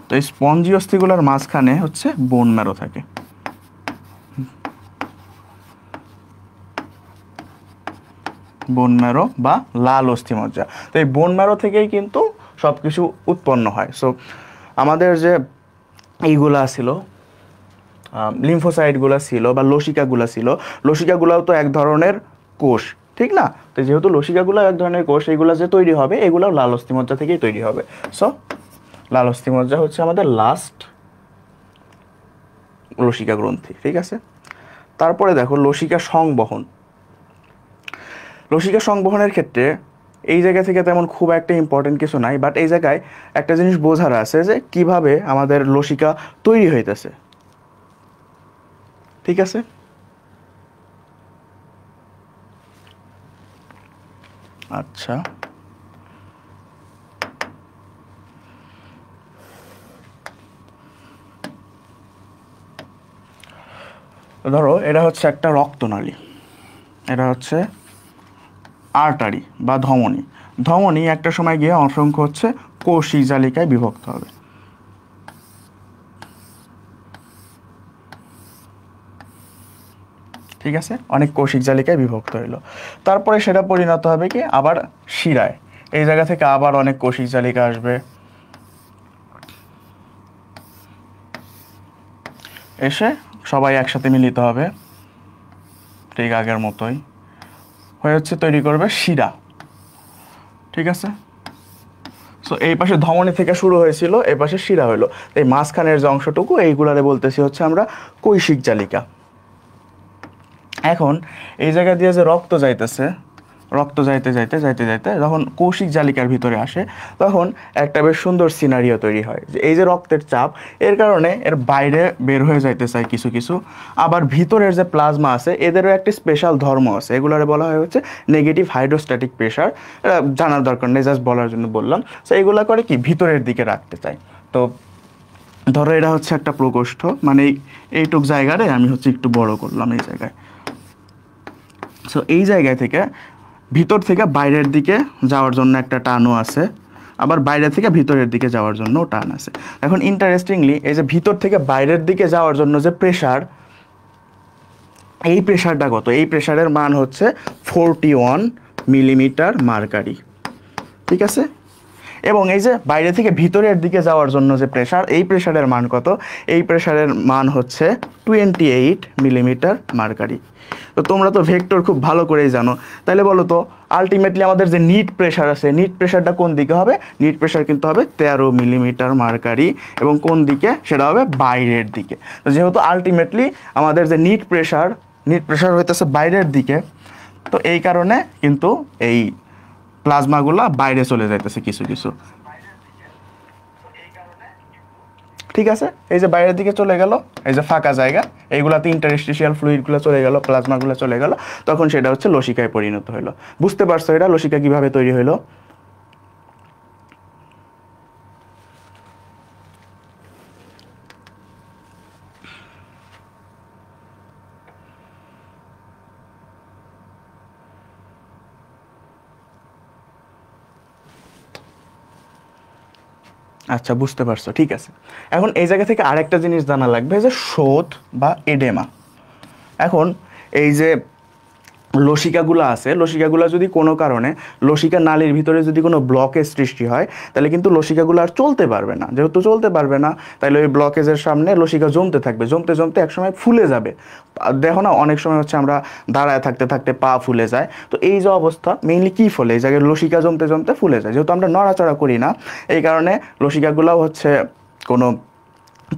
তো এই স্পঞ্জি অস্থিগুলোর মাঝখানে হচ্ছে বোন ম্যারো থাকে। বোন ম্যারো বা লাল অস্থিমজ্জা। তো এই বোন ম্যারো থেকেই কিন্তু সব কিছু উৎপন্ন হয়। সো আমাদের যে এইগুলা ছিল, লিম্ফোসাইটগুলো ছিল বা লসিকাগুলো ছিল, লসিকাগুলাও তো এক ধরনের কোষ, ঠিক না? তো যেহেতু লসিকাগুলো এক ধরনের কোষ, এইগুলা যে তৈরি হবে এগুলাও লাল অস্থিমজ্জা থেকেই তৈরি হবে। সো লাল অস্থিমজ্জা হচ্ছে আমাদের লাস্ট লসিকা গ্রন্থি। ঠিক আছে, তারপরে দেখো লসিকা সংবহন। লসিকা সংবহনের ক্ষেত্রে এই জায়গা থেকে তেমন খুব একটা ইম্পর্টেন্ট কিছু নাই, বাট এই জায়গায় একটা জিনিস বোঝার আছে যে কিভাবে আমাদের লসিকা তৈরি হইতেছে। ঠিক আছে? আচ্ছা, ধরো এটা হচ্ছে একটা রক্তনালী, এটা হচ্ছে আর্টারি বা ধমনী। ধমনী একটা সময় গিয়ে অসংখ্য হচ্ছে কৌশিক জালিকায় বিভক্ত হবে। ঠিক আছে, অনেক কৌশিক জালিকায় বিভক্ত হইলো। তারপরে সেটা পরিণত হবে কি আবার শিরায়। এই জায়গা থেকে আবার অনেক কৌশিক জালিকা আসবে, এসে সবাই একসাথে মিলিত হবে ঠিক আগের মতোই, হয়ে হচ্ছে তৈরি করবে শিরা। ঠিক আছে, সো এই পাশে ধমনী থেকে শুরু হয়েছিল, এই পাশে শিরা হইলো। এই মাঝখানের যে অংশটুকু এইগুলারে বলতেছি হচ্ছে আমরা কৈশিক জালিকা। এখন এই জায়গা দিয়ে যে রক্ত যাইতেছে, রক্ত যাইতে যাইতে যাইতে যাইতে যখন কৌশিক জালিকার ভিতরে আসে, তখন একটা বেশ সুন্দর সিনারিও তৈরি হয় যে এই যে রক্তের চাপ, এর কারণে এর বাইরে বের হয়ে যাইতে চায় কিছু কিছু। আবার ভিতরের যে প্লাজমা আছে এদেরও একটি স্পেশাল ধর্ম আছে, এগুলোরে বলা হয় হচ্ছে নেগেটিভ হাইড্রোস্ট্যাটিক প্রেশার। জানার দরকার নেই, জাস্ট বলার জন্য বললাম। সো এগুলো করে কি ভিতরের দিকে রাখতে চাই। তো ধরো এটা হচ্ছে একটা প্রকোষ্ঠ, মানে এইটুক জায়গারে আমি হচ্ছে একটু বড় করলাম এই জায়গায়। সো এই জায়গায় থেকে ভিতর থেকে বাইরের দিকে যাওয়ার জন্য একটা টানও আছে, আবার বাইরে থেকে ভিতরের দিকে যাওয়ার জন্য টান আছে। এখন ইন্টারেস্টিংলি এই যে ভিতর থেকে বাইরের দিকে যাওয়ার জন্য যে প্রেশার, এই প্রেশারটা কত? এই প্রেশারের মান হচ্ছে 41 মিলিমিটার মার্কারি। ঠিক আছে, এবং এই যে বাইরে থেকে ভিতরের দিকে যাওয়ার জন্য যে প্রেশার, এই প্রেশারের মান কত? এই প্রেশারের মান হচ্ছে 28 মিলিমিটার মার্কারি। তো তোমরা তো ভেক্টর খুব ভালো করেই জানো, তাহলে বলো তো আলটিমেটলি আমাদের যে নিট প্রেশার আছে, নিট প্রেশারটা কোন দিকে হবে? নিট প্রেশার কিন্তু হবে 13 মিলিমিটার মার্কারি, এবং কোন দিকে? সেটা হবে বাইরের দিকে। তো যেহেতু আলটিমেটলি আমাদের যে নিট প্রেশার হইতেছে বাইরের দিকে, তো এই কারণে কিন্তু এই প্লাজমাগুলা বাইরে চলে যাইতেছে কিছু কিছু। ঠিক আছে, এই যে বাইরের দিকে চলে গেল, এই যে ফাঁকা জায়গা, এইগুলাতে ইন্টারস্টিশিয়াল ফ্লুইডগুলো চলে গেল, প্লাজমাগুলো চলে গেল, তখন সেটা হচ্ছে লসিকায় পরিণত হলো। বুঝতে পারছো এটা লসিকা কিভাবে তৈরি হলো? আচ্ছা, বুঝতে পারছো, ঠিক আছে। এখন এই জায়গা থেকে আরেকটা জিনিস জানা লাগবে যে শোথ বা এডেমা। এখন এই যে লসিকাগুলো আছে, লসিকাগুলো যদি কোনো কারণে লসিকা নালীর ভিতরে যদি কোনো ব্লকেজ সৃষ্টি হয়, তাহলে কিন্তু লসিকাগুলো আর চলতে পারবে না। যেহেতু চলতে পারবে না, তাহলে ওই ব্লকেজের সামনে লসিকা জমতে থাকবে, জমতে জমতে একসময় ফুলে যাবে। দেখো না, অনেক সময় হচ্ছে আমরা দাঁড়ায় থাকতে থাকতে পা ফুলে যায়। তো এই যে অবস্থা মেইনলি কী ফলে? এই জায়গায় লসিকা জমতে জমতে ফুলে যায়। যেহেতু আমরা নড়াচড়া করি না, এই কারণে লসিকাগুলোও হচ্ছে কোনো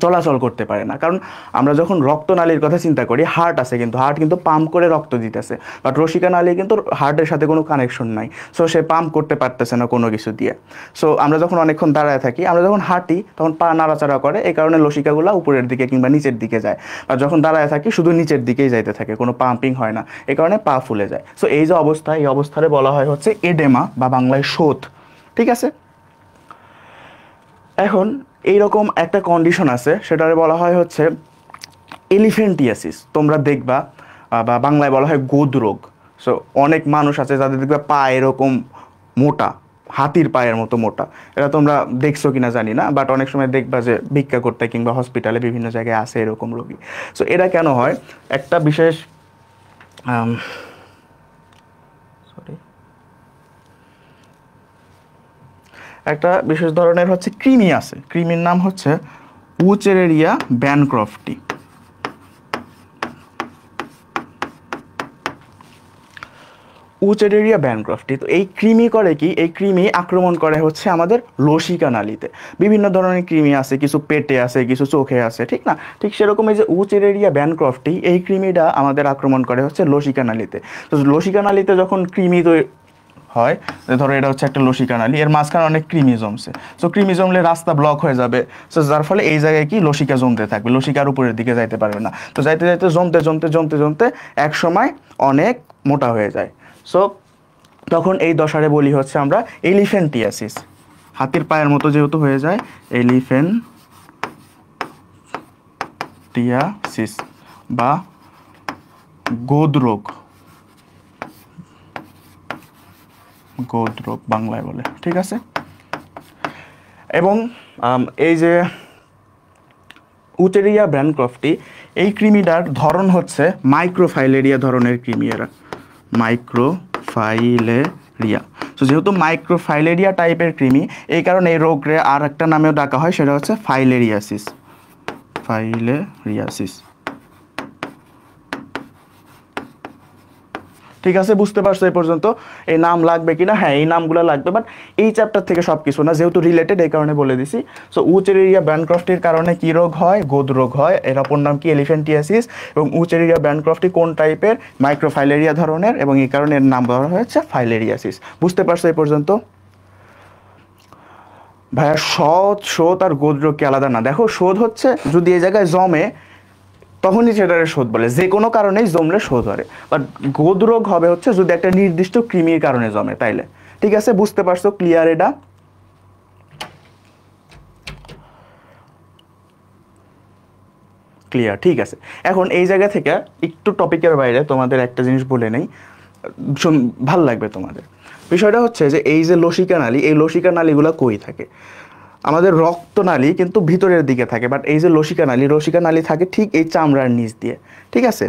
চলাচল করতে পারে না। কারণ আমরা যখন রক্তনালীর কথা চিন্তা করি, হার্ট আছে, কিন্তু হার্ট কিন্তু পাম্প করে রক্ত দিতেছে, বাট রসিকা নালী কিন্তু হার্টের সাথে কোনো কানেকশন নাই। সো সে পাম্প করতে পারতেছে না কোনো কিছু দিয়ে। সো আমরা যখন অনেকক্ষণ দাঁড়ায় থাকি, আমরা যখন হাঁটি তখন পা নাড়াচাড়া করে, এই কারণে লসিকাগুলো উপরের দিকে কিংবা নিচের দিকে যায়। আর যখন দাঁড়ায় থাকি শুধু নিচের দিকেই যাইতে থাকে, কোনো পাম্পিং হয় না, এই কারণে পা ফুলে যায়। সো এই যে অবস্থা, এই অবস্থারে বলা হয় হচ্ছে এডেমা বা বাংলায় শোথ। ঠিক আছে, এখন এইরকম একটা কন্ডিশন আছে, সেটারে বলা হয় হচ্ছে এলিফ্যান্টিয়াসিস। তোমরা দেখবা, বা বাংলায় বলা হয় গোদরোগ। সো অনেক মানুষ আছে যাদের দেখবা পা এরকম মোটা, হাতির পায়ের মতো মোটা। এটা তোমরা দেখছো কিনা জানি না, বাট অনেক সময় দেখবা যে ভিক্ষা করতে কিংবা হসপিটালে বিভিন্ন জায়গায় আছে এরকম রোগী। সো এরা কেন হয়? একটা বিশেষ সরি একটা বিশেষ ধরনের হচ্ছে কৃমি আছে, কৃমির নাম হচ্ছে উচেরেরিয়া ব্যানক্রফটি। উচেরেরিয়া ব্যানক্রফটি। তো এই কৃমি করে কি? এই কৃমি আক্রমণ করে হচ্ছে আমাদের লসিকা নালীতে। বিভিন্ন ধরনের কৃমি আছে, কিছু পেটে আছে, কিছু চোখে আছে, ঠিক না? ঠিক সেরকম এই যে উচেরেরিয়া ব্যানক্রফটি, এই কৃমিটা আমাদের আক্রমণ করে হচ্ছে লসিকা নালীতে। তো লসিকা নালীতে যখন কৃমি হয়, ধরো এটা হচ্ছে একটা লসিকা নালী, এর মাঝখানে অনেক কৃমি জমছে, সো কৃমি জমলে রাস্তা ব্লক হয়ে যাবে, সো যার ফলে এই জায়গায় কি লসিকা জমতে থাকবে, লসিকার উপরের দিকে যাইতে পারবে না, তো যাইতে যাইতে জমতে জমতে জমতে জমতে এক সময় অনেক মোটা হয়ে যায়। সো তখন এই দশারে বলি হচ্ছে আমরা এলিফ্যান্টিয়াসিস, হাতির পায়ের মতো যেহেতু হয়ে যায়, এলিফ্যান্টিয়াসিস বা গোদ রোগ, গোদ রোগ বাংলায় বলে, ঠিক আছে। এবং এই যে উচেরিয়া ব্যানক্রফটি, এই কৃমিটার ধরন হচ্ছে মাইক্রোফাইলেরিয়া ধরনের কৃমি, এরা মাইক্রোফাইলেরিয়া। তো যেহেতু মাইক্রোফাইলেরিয়া টাইপের কৃমি, এই কারণে এই রোগরে আর একটা নামেও ডাকা হয়, সেটা হচ্ছে ফাইলেরিয়াসিস, ফাইলেরিয়াসিস। ঠিক আছে, বুঝতে পারছো এই পর্যন্ত? এই নাম লাগবে কিনা? হ্যাঁ, এই নামগুলো লাগবে, বাট এই চ্যাপ্টার থেকে সব কিছু না, যেহেতু রিলেটেড এই কারণে বলে দিছি। সো উচেরিয়া ব্যানক্রফটির কারণে কি রোগ হয়? গোদ রোগ হয়। এর অপর নাম কি? এলিফ্যান্টিয়াসিস। এবং উচেরিয়া ব্যানক্রফটি কোন টাইপের? মাইক্রোফাইলেরিয়া ধরনের, এবং এই কারণে এর নাম দেওয়া হয়েছে ফাইলেরিয়াসিস। বুঝতে পারছো এই পর্যন্ত? ভাইয়া শোধ আর গোদ রোগ কি আলাদা? না, দেখো শোধ হচ্ছে যদি এই জায়গায় জমে তখনই সেটারে শোধ বলে, যে কোনো কারণেই জমলে শোধ হয়। বাট গোদ রোগ হবে হচ্ছে যদি একটা নির্দিষ্ট কৃমির কারণে জমে, তাইলে। ঠিক আছে, বুঝতে পারছো? ক্লিয়ার এটা? ক্লিয়ার, ঠিক আছে। এখন এই জায়গা থেকে একটু টপিকের বাইরে তোমাদের একটা জিনিস বলে নেই, ভাল লাগবে তোমাদের। বিষয়টা হচ্ছে যে এই যে লসিকা নালী, এই লসিকা নালীগুলো কই থাকে? আমাদের রক্তনালী কিন্তু ভিতরের দিকে থাকে, বাট এই যে লসিকা নালী থাকে ঠিক এই চামড়ার নিচ দিয়ে, ঠিক আছে।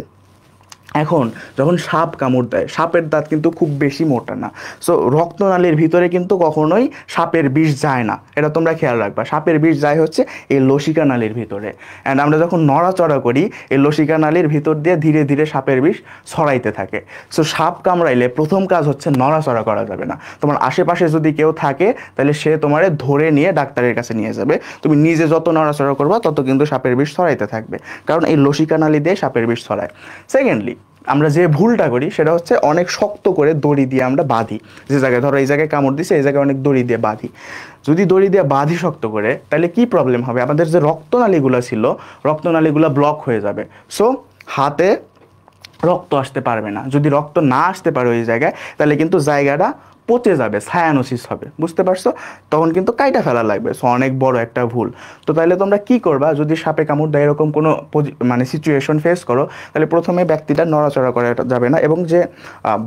এখন যখন সাপ কামড় দেয়, সাপের দাঁত কিন্তু খুব বেশি মোটা না, সো রক্তনালীর ভিতরে কিন্তু কখনোই সাপের বিষ যায় না, এটা তোমরা খেয়াল রাখবা। সাপের বিষ যায় হচ্ছে এই লসিকা নালীর ভিতরে, অ্যান্ড আমরা যখন নড়াচড়া করি এই লসিকা নালীর ভিতর দিয়ে ধীরে ধীরে সাপের বিষ ছড়াইতে থাকে। সো সাপ কামড়াইলে প্রথম কাজ হচ্ছে নড়াচড়া করা যাবে না। তোমার আশেপাশে যদি কেউ থাকে তাহলে সে তোমারে ধরে নিয়ে ডাক্তারের কাছে নিয়ে যাবে। তুমি নিজে যত নড়াচড়া করবা তত কিন্তু সাপের বিষ ছড়াইতে থাকবে, কারণ এই লসিকা নালী দিয়ে সাপের বিষ ছড়ায়। সেকেন্ডলি, আমরা যে ভুলটা করি সেটা হচ্ছে অনেক শক্ত করে দড়ি দিয়ে আমরা বাঁধি, যে জায়গায় ধরো এই জায়গায় কামড় দিছে এই জায়গায় অনেক দড়ি দিয়ে বাঁধি। যদি দড়ি দিয়ে বাঁধি শক্ত করে, তাহলে কি প্রবলেম হবে? আমাদের যে রক্তনালীগুলো ছিল, রক্তনালীগুলো ব্লক হয়ে যাবে, সো হাতে রক্ত আসতে পারবে না। যদি রক্ত না আসতে পারে ওই জায়গায়, তাহলে কিন্তু জায়গাটা পচে যাবে, সায়ানোসিস হবে। বুঝতে পারছো? তখন কিন্তু কাইটা ফেলা লাগবে, সো অনেক বড় একটা ভুল। তো তাহলে তোমরা কি করবা? যদি সাপে কামড় দেয় এরকম কোনো মানে সিচুয়েশন ফেস করো, তাহলে প্রথমে ব্যক্তিটা নড়াচড়া করা যাবে না, এবং যে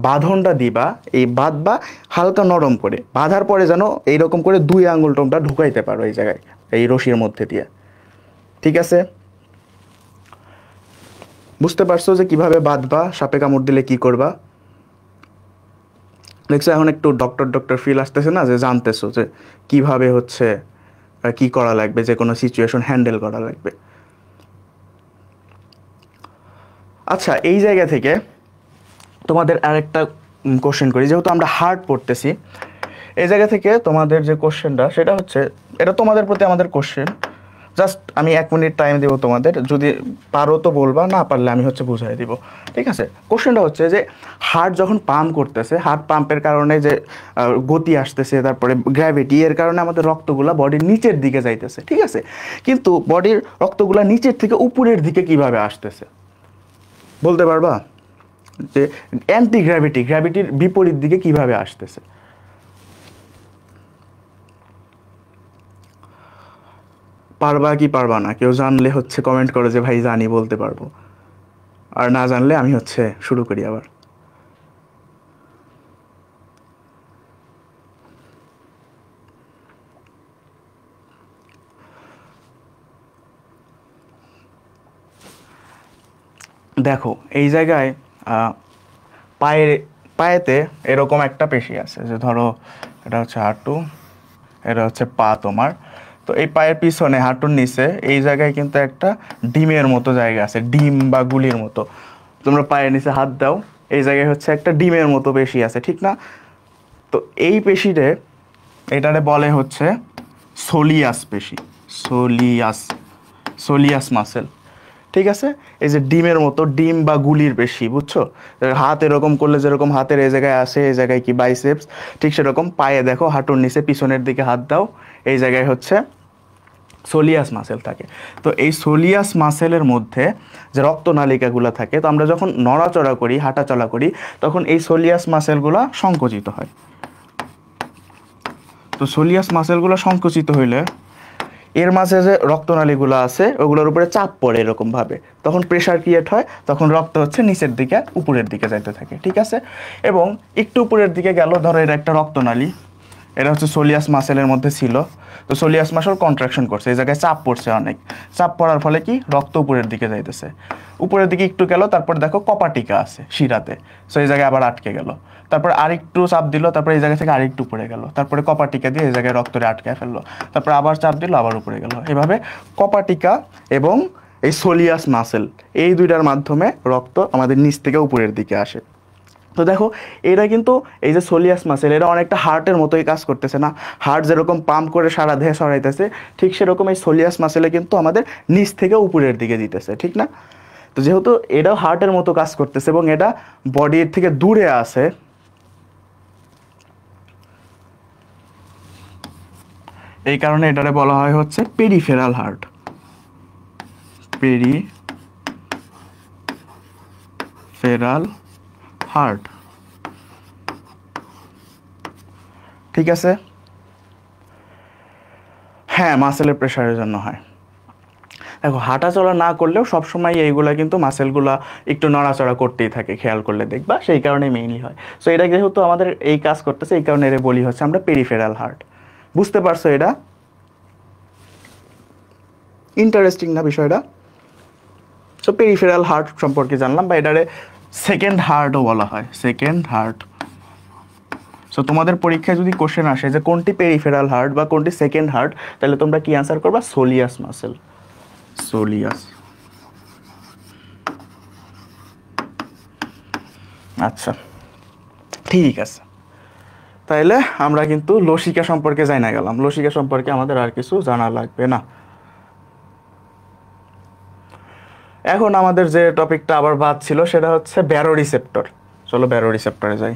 বাঁধনটা দিবা, এই বাঁধবা হালকা নরম করে, বাঁধার পরে যেন এইরকম করে 2 আঙুল তোমরা ঢুকাইতে পারো এই জায়গায়, এই রশির মধ্যে দিয়ে। ঠিক আছে, বুঝতে পারছো যে কিভাবে বাঁধবা, সাপে কামড় দিলে কি করবা? দেখছো এখন একটু ডক্টর ফিল আসতেছে না, যে জানতেছো যে কিভাবে হচ্ছে কি করা লাগবে, যে কোনো সিচুয়েশন হ্যান্ডেল করা লাগবে। আচ্ছা, এই জায়গা থেকে তোমাদের আরেকটা কোশ্চেন করি, যেহেতু আমরা হার্ট পড়তেছি, এই জায়গা থেকে তোমাদের যে কোশ্চেনটা সেটা হচ্ছে, এটা তোমাদের প্রতি আমাদের কোশ্চেন, জাস্ট আমি 1 মিনিট টাইম দেবো তোমাদের, যদি পারো তো বলবা, না পারলে আমি হচ্ছে বুঝাই দিব। ঠিক আছে, কোশ্চেনটা হচ্ছে যে হার্ট যখন পাম্প করতেছে, হার্ট পাম্পের কারণে যে গতি আসতেছে, তারপরে গ্র্যাভিটি, এর কারণে আমাদের রক্তগুলা বডির নিচের দিকে যাইতেছে, ঠিক আছে। কিন্তু বডির রক্তগুলা নিচের থেকে উপরের দিকে কিভাবে আসতেছে বলতে পারবা? যে অ্যান্টি গ্র্যাভিটির বিপরীত দিকে কিভাবে আসতেছে? পারবা কি পারবা না? কেউ জানলে হচ্ছে কমেন্ট করো যে ভাই জানি, বলতে পারবো। আর না জানলে আমি হচ্ছে শুরু করি আবার। দেখো এই জায়গায় পায়েতে এরকম একটা পেশি আছে, যে ধরো এটা হচ্ছে হাঁটু, এটা হচ্ছে পা তোমার। তো এই পায়ের পিছনে হাঁটুর নিচে এই জায়গায় কিন্তু একটা ডিমের মতো জায়গা আছে, ডিম বা গুলির মতো। তোমরা পায়ের নিচে হাত দাও, এই জায়গায় হচ্ছে একটা ডিমের মতো পেশি আছে, ঠিক না? তো এই পেশিতে, এটারে বলে হচ্ছে সোলিয়াস পেশি, সোলিয়াস মাসেল। ঠিক আছে, এই যে ডিমের মতো, ডিম বা গুলির পেশি, বুঝছো? হাত এরকম করলে যেরকম হাতের এই জায়গায় আসে, এই জায়গায় কি বাইসেপস, ঠিক সেরকম পায়ে দেখো হাঁটুর নিচে পিছনের দিকে হাত দাও, এই জায়গায় হচ্ছে সোলিয়াস মাসেল থাকে। তো এই সোলিয়াস মাসেলের মধ্যে যে রক্তনালিকাগুলো থাকে, তো আমরা যখন নড়াচড়া করি, হাঁটাচলা করি, তখন এই সোলিয়াস মাসেলগুলো সংকুচিত হয়। তো সোলিয়াস মাসেলগুলো সংকুচিত হইলে এর মাঝে যে রক্তনালীগুলো আছে ওগুলোর উপরে চাপ পড়ে এরকমভাবে, তখন প্রেশার ক্রিয়েট হয়, তখন রক্ত হচ্ছে নিচের দিকে উপরের দিকে যাইতে থাকে, ঠিক আছে? এবং একটু উপরের দিকে গেল, ধরো এটা একটা রক্তনালী, এটা হচ্ছে সোলিয়াস মাসেলের মধ্যে ছিল, তো সোলিয়াস মাসেল কন্ট্রাকশন করছে, এই জায়গায় চাপ পড়ছে অনেক, চাপ পড়ার ফলে কি রক্ত উপরের দিকে যাইতেছে, উপরের দিকে একটু গেল, তারপর দেখো কপাটিকা আছে শিরাতে, সো এই জায়গায় আবার আটকে গেল, তারপর আরেকটু চাপ দিল, তারপর এই জায়গা থেকে আরেকটু উপরে গেল, তারপরে কপাটিকা দিয়ে এই জায়গায় রক্তরে আটকে ফেললো, তারপর আবার চাপ দিল, আবার উপরে গেল, এভাবে কপাটিকা এবং এই সোলিয়াস মাসেল এই দুইটার মাধ্যমে রক্ত আমাদের নিচ থেকে উপরের দিকে আসে। তো দেখো এরা কিন্তু, এই যে সোলিয়াস মাসেল, এরা অনেকটা হার্টের মতোই কাজ করতেছে না? হার্ট যেরকম পাম্প করে সারা দেহে সরাইতেছে, ঠিক সেরকম এই সোলিয়াস মাসেলে কিন্তু আমাদের নিচ থেকে উপরের দিকে দিতেছে, ঠিক না? তো যেহেতু এটাও হার্টের মতো কাজ করতেছে এবং এটা বডির থেকে দূরে আছে, এই কারণে এটারে বলা হয় হচ্ছে পেরিফেরাল হার্ট, পেরিফেরাল হার্ট, ঠিক আছে? হ্যাঁ, মাসেলের প্রেশারের জন্য হয়। দেখো হাঁটাচলা না করলেও সবসময় এইগুলা কিন্তু মাসেলগুলা একটু নড়াচড়া করতেই থাকে, খেয়াল করলে দেখবা, সেই কারণে মেইনলি হয়। সো এটা যেহেতু আমাদের এই কাজ করতেছে, এই কারণে এর বলি হচ্ছে আমরা পেরিফেরাল হার্ট। বুঝতে পারছো? এটা ইন্টারেস্টিং না বিষয়টা? সো পেরিফেরাল হার্ট সম্পর্কে জানলাম, বা এটারে সেকেন্ড হার্টও বলা হয়, সেকেন্ড হার্ট। সো তোমাদের পরীক্ষায় যদি কোশ্চেন আসে যে কোনটি পেরিফেরাল হার্ট বা কোনটি সেকেন্ড হার্ট, তাহলে তোমরা কি অ্যান্সার করবা? Soleus muscle, soleus. আচ্ছা, ঠিক আছে, তাইলে আমরা কিন্তু লসিকা সম্পর্কে জানা গেলাম, লসিকা সম্পর্কে আমাদের আর কিছু জানা লাগবে না। এখন আমাদের যে টপিকটা আবার বাদ ছিল সেটা হচ্ছে ব্যারো রিসেপ্টর। চলো ব্যারো রিসেপ্টরে যাই।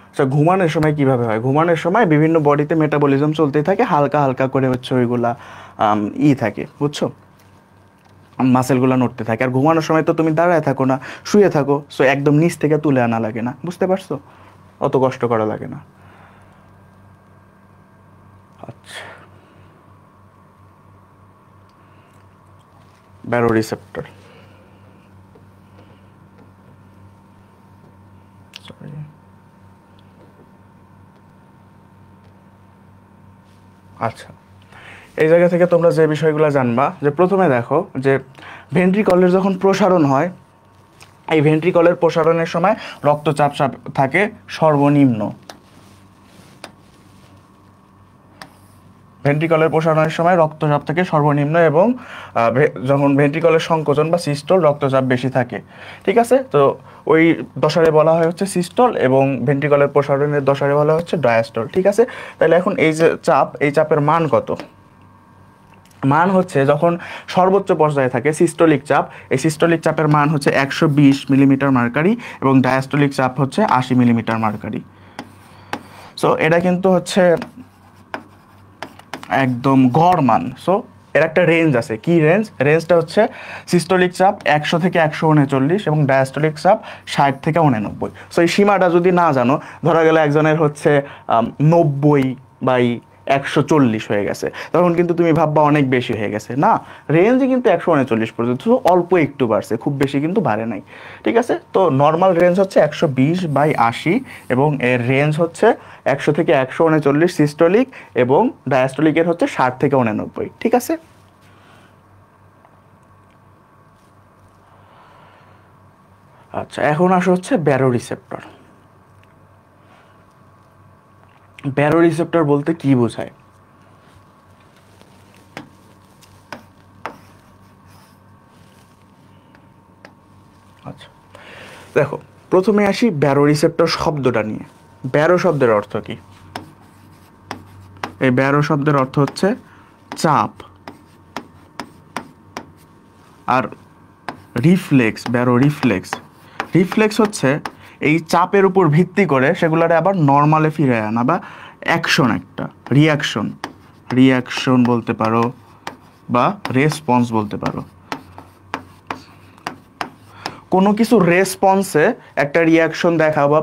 আচ্ছা, ঘুমানোর সময় কিভাবে হয়? ঘুমানোর সময় বিভিন্ন বডিতে মেটাবলিজম চলতেই থাকে, হালকা হালকা করে হচ্ছে ওইগুলা থাকে, বুঝছো? মাসেলগুলো নড়তে থাকে। আর ঘুমানোর সময় তো তুমি দাঁড়ায় থাকো না, শুয়ে থাকো, সো একদম নিচ থেকে তুলে আনা লাগে না, বুঝতে পারছো? অত কষ্ট করা লাগে না। আচ্ছা, ব্যারো রিসেপ্টর, সরি। আচ্ছা, এই জায়গা থেকে তোমরা যে বিষয়গুলো জানবা, যে প্রথমে দেখো যে ভেন্ট্রিকলের যখন প্রসারণ হয়, এই ভেন্ট্রিকলের প্রসারণের সময় রক্তচাপ থাকে সর্বনিম্ন। ভেন্ট্রিকলের প্রসারণের সময় রক্তচাপ থাকে সর্বনিম্ন, এবং যখন ভেন্ট্রিকলের সংকোচন বা সিস্টল, রক্তচাপ বেশি থাকে, ঠিক আছে? তো ওই দশারে বলা হয় হচ্ছে সিস্টল, এবং ভেন্ট্রিকলের প্রসারণের দশারে বলা হচ্ছে ডায়াস্টল, ঠিক আছে? তাহলে এখন এই যে চাপ, এই চাপের মান কত? মান হচ্ছে যখন সর্বোচ্চ পর্যায়ে থাকে সিস্টোলিক চাপ, এই সিস্টোলিক চাপের মান হচ্ছে 120 মিলিমিটার মার্কারি, এবং ডায়াস্টোলিক চাপ হচ্ছে 80 মিলিমিটার মার্কারি। সো এটা কিন্তু হচ্ছে একদম গড় মান। সো এর একটা রেঞ্জ আছে, কি রেঞ্জ? রেঞ্জটা হচ্ছে সিস্টোলিক চাপ 100 থেকে 139 এবং ডায়াস্টোলিক চাপ 60 থেকে 89। সো এই সীমাটা যদি না জানো, ধরা গেলে একজনের হচ্ছে 90/140 হয়ে গেছে, তখন কিন্তু তুমি ভাববা অনেক বেশি হয়ে গেছে। না, রেঞ্জে কিন্তু 139 পর্যন্ত, অল্প একটু বাড়ছে, খুব বেশি কিন্তু বাড়ে নাই, ঠিক আছে? তো নর্মাল রেঞ্জ হচ্ছে 120/80, এবং এর রেঞ্জ হচ্ছে 100 থেকে 139 সিস্টোলিক, এবং ডায়াস্টোলিকের হচ্ছে 60 থেকে 89, ঠিক আছে? আচ্ছা, এখন আসো হচ্ছে ব্যারো রিসেপ্টর। ব্যারো রিসেপ্টর বলতে কি বোঝায়? দেখো প্রথমে আসি ব্যারোরিসেপ্টর শব্দটা নিয়ে। ব্যারো শব্দের অর্থ কি? এই ব্যারো শব্দের অর্থ হচ্ছে চাপ, আর রিফ্লেক্স, ব্যারো রিফ্লেক্স, রিফ্লেক্স হচ্ছে এই চাপের উপর ভিত্তি করে সেগুলোরে আবার নর্মালে ফিরে আনা, বা অ্যাকশন, একটা রিয়াকশন, রিয়াকশন বলতে পারো বা রেসপন্স বলতে পারো। কোনো কিছু রেসপন্সে একটা রিয়াকশন দেখা বা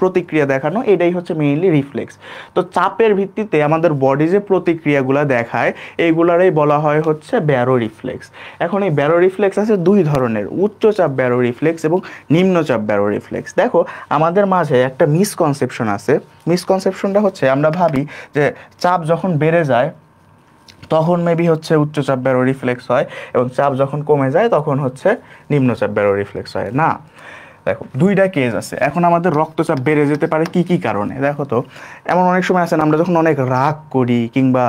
প্রতিক্রিয়া দেখানো, এটাই হচ্ছে মেইনলি রিফ্লেক্স। তো চাপের ভিত্তিতে আমাদের বডি যে প্রতিক্রিয়াগুলো দেখায় এইগুলারই বলা হয় হচ্ছে ব্যারো রিফ্লেক্স। এখন এই ব্যারো রিফ্লেক্স আছে দুই ধরনের, উচ্চচাপ ব্যারো রিফ্লেক্স এবং নিম্নচাপ ব্যারো রিফ্লেক্স। দেখো আমাদের মাঝে একটা মিসকনসেপশন আছে, মিসকনসেপশনটা হচ্ছে আমরা ভাবি যে চাপ যখন বেড়ে যায় তখন মেবি হচ্ছে উচ্চচাপ ব্যারো রিফ্লেক্স হয়, এবং চাপ যখন কমে যায় তখন হচ্ছে নিম্নচাপ ব্যারো রিফ্লেক্স হয়। না, দেখো দুইটা কেস আছে। এখন আমাদের রক্তচাপ বেড়ে যেতে পারে কি কি কারণে? দেখো তো এমন অনেক সময় আছে না, আমরা যখন অনেক রাগ করি কিংবা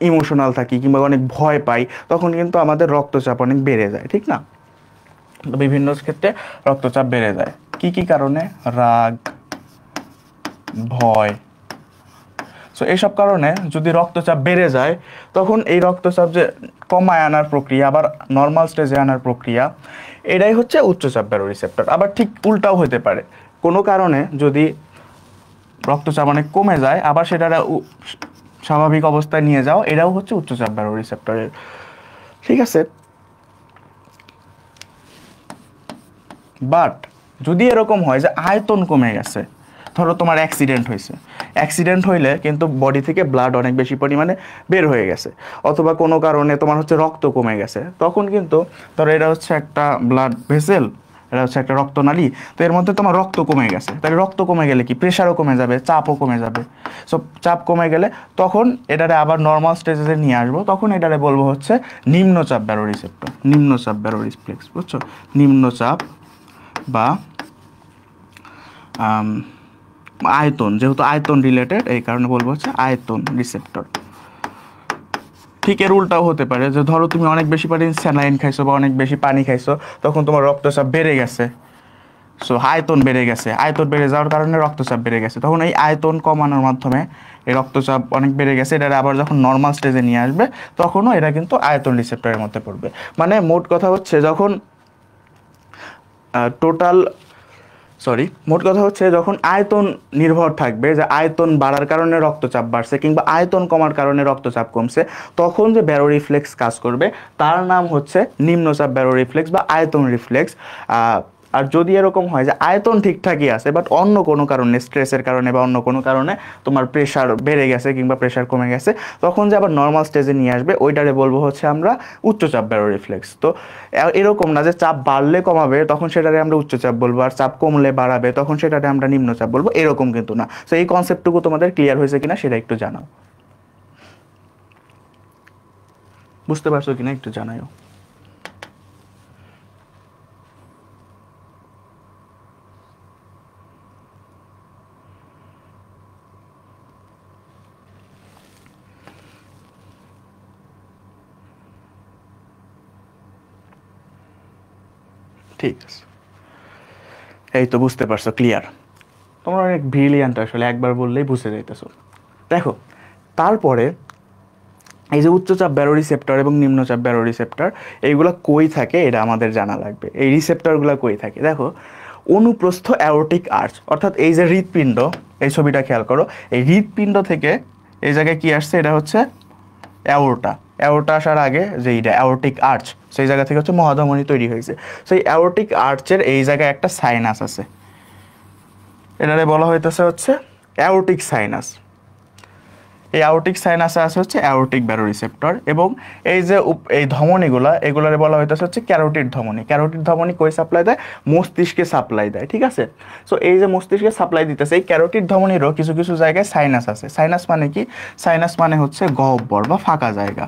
ইমোশনাল থাকি কিংবা অনেক ভয় পাই, তখন কিন্তু আমাদের রক্তচাপ অনেক বেড়ে যায়, ঠিক না? তো বিভিন্ন ক্ষেত্রে রক্তচাপ বেড়ে যায় কি কি কারণে? রাগ, ভয়। সো এইসব কারণে যদি রক্তচাপ বেড়ে যায় তখন এই রক্তচাপ যে কমায় আনার প্রক্রিয়া, আবার নর্মাল স্টেজে আনার প্রক্রিয়া, এটাই হচ্ছে উচ্চচাপ ব্যারো রিসেপ্টর। আবার ঠিক উল্টাও হতে পারে, কোনো কারণে যদি রক্তচাপ অনেক কমে যায় আবার সেটা স্বাভাবিক অবস্থায় নিয়ে যাও, এটাও হচ্ছে উচ্চচাপ ব্যারো রিসেপ্টরের, ঠিক আছে? বাট যদি এরকম হয় যে আয়তন কমে গেছে, ধরো তোমার অ্যাক্সিডেন্ট হয়েছে, অ্যাক্সিডেন্ট হইলে কিন্তু বডি থেকে ব্লাড অনেক বেশি পরিমাণে বের হয়ে গেছে, অথবা কোনো কারণে তোমার হচ্ছে রক্ত কমে গেছে, তখন কিন্তু ধরো এটা হচ্ছে একটা ব্লাড ভেসেল, এটা হচ্ছে একটা রক্তনালী, তো এর মধ্যে তোমার রক্ত কমে গেছে, তাহলে রক্ত কমে গেলে কি প্রেশারও কমে যাবে, চাপও কমে যাবে। সো চাপ কমে গেলে তখন এটারে আবার নর্মাল স্টেজে নিয়ে আসবো, তখন এটারে বলবো হচ্ছে নিম্নচাপ ব্যারো রিসেপ্টর, নিম্নচাপ ব্যারো রিফ্লেক্স, বুঝছো? নিম্নচাপ বা আয়তন, যেহেতু আয়তন রিলেটেড এই কারণে বলবো হচ্ছে আয়তন রিসেপ্টর। ঠিক এর উল্টাও হতে পারে, যে ধরো তুমি অনেক বেশি পরিমাণ স্যালাইন খাইছো বা অনেক বেশি পানি খাইছো, তখন তোমার রক্তচাপ বেড়ে গেছে, সো আয়তন বেড়ে গেছে, আয়তন বেড়ে যাওয়ার কারণে রক্তচাপ বেড়ে গেছে, তখন এই আয়তন কমানোর মাধ্যমে এই রক্তচাপ অনেক বেড়ে গেছে, এটা আবার যখন নর্মাল স্টেজে নিয়ে আসবে তখনও এটা কিন্তু আয়তন রিসেপ্টরের মধ্যে পড়বে। মানে মোট কথা হচ্ছে যখন মোট কথা হচ্ছে যখন আয়তন নির্ভর থাকবে, যে আয়তন বাড়ার কারণে রক্তচাপ বাড়ছে কিংবা আয়তন কমার কারণে রক্তচাপ কমছে, তখন যে ব্যারো রিফ্লেক্স কাজ করবে তার নাম হচ্ছে নিম্নচাপ ব্যারো রিফ্লেক্স বা আয়তন রিফ্লেক্স। আর যদি এরকম হয় যে আয়তন ঠিকঠাকই আছে বাট অন্য কোনো কারণে, স্ট্রেসের কারণে বা অন্য কোনো কারণে তোমার প্রেশার বেড়ে গেছে কিংবা প্রেশার কমে গেছে, তখন যে আবার নর্মাল স্টেজে নিয়ে আসবে ওইটারে বলবো হচ্ছে আমরা উচ্চচাপ ব্যারো রিফ্লেক্স। তো এরকম না যে চাপ বাড়লে কমাবে তখন সেটারে আমরা উচ্চচাপ বলবো, আর চাপ কমলে বাড়াবে তখন সেটারে আমরা নিম্নচাপ বলবো, এরকম কিন্তু না। তো এই কনসেপ্টটুকু তোমাদের ক্লিয়ার হয়েছে কিনা সেটা একটু জানাও, বুঝতে পারছো কিনা একটু জানাও। ঠিক আছে, এই তো বুঝতে পারছো, ক্লিয়ার। তোমরা অনেক ব্রিলিয়ান্ট আসলে, একবার বললেই বুঝে যাইতেছো। দেখো তারপরে এই যে উচ্চচাপ ব্যারো রিসেপ্টর এবং নিম্নচাপ ব্যারো রিসেপ্টর এইগুলো কই থাকে এটা আমাদের জানা লাগবে। এই রিসেপ্টরগুলো কই থাকে? দেখো অনুপ্রস্থ অ্যাওর্টিক আর্চ, অর্থাৎ এই যে হৃৎপিণ্ড, এই ছবিটা খেয়াল করো, এই হৃৎপিণ্ড থেকে এই জায়গায় কি আসছে, এটা হচ্ছে অ্যাওর্টা। অ্যাওর্টা আসার আগে যে এইটা অ্যাওর্টিক আর্চ, সেই জায়গা থেকে হচ্ছে মহাধমনী তৈরি হয়েছে। সেই অ্যাওর্টিক আর্চের এই জায়গায় একটা সাইনাস আছে, এটারে বলা হইতেছে হচ্ছে অ্যাওর্টিক সাইনাস। এই অ্যাওর্টিক সাইনাসে আছে হচ্ছে অ্যাওর্টিক ব্যারো রিসেপ্টর, এবং এই যে এই ধমনীগুলা এগুলারে বলা হইতেছে হচ্ছে ক্যারোটিড ধমনী। ক্যারোটিড ধমনী কই সাপ্লাই দেয়? মস্তিষ্কে সাপ্লাই দেয়, ঠিক আছে? সো এই যে মস্তিষ্কে সাপ্লাই দিতেছে, এই ক্যারোটিড ধমনীরও কিছু কিছু জায়গায় সাইনাস আছে। সাইনাস মানে কি? সাইনাস মানে হচ্ছে গহ্বর বা ফাঁকা জায়গা।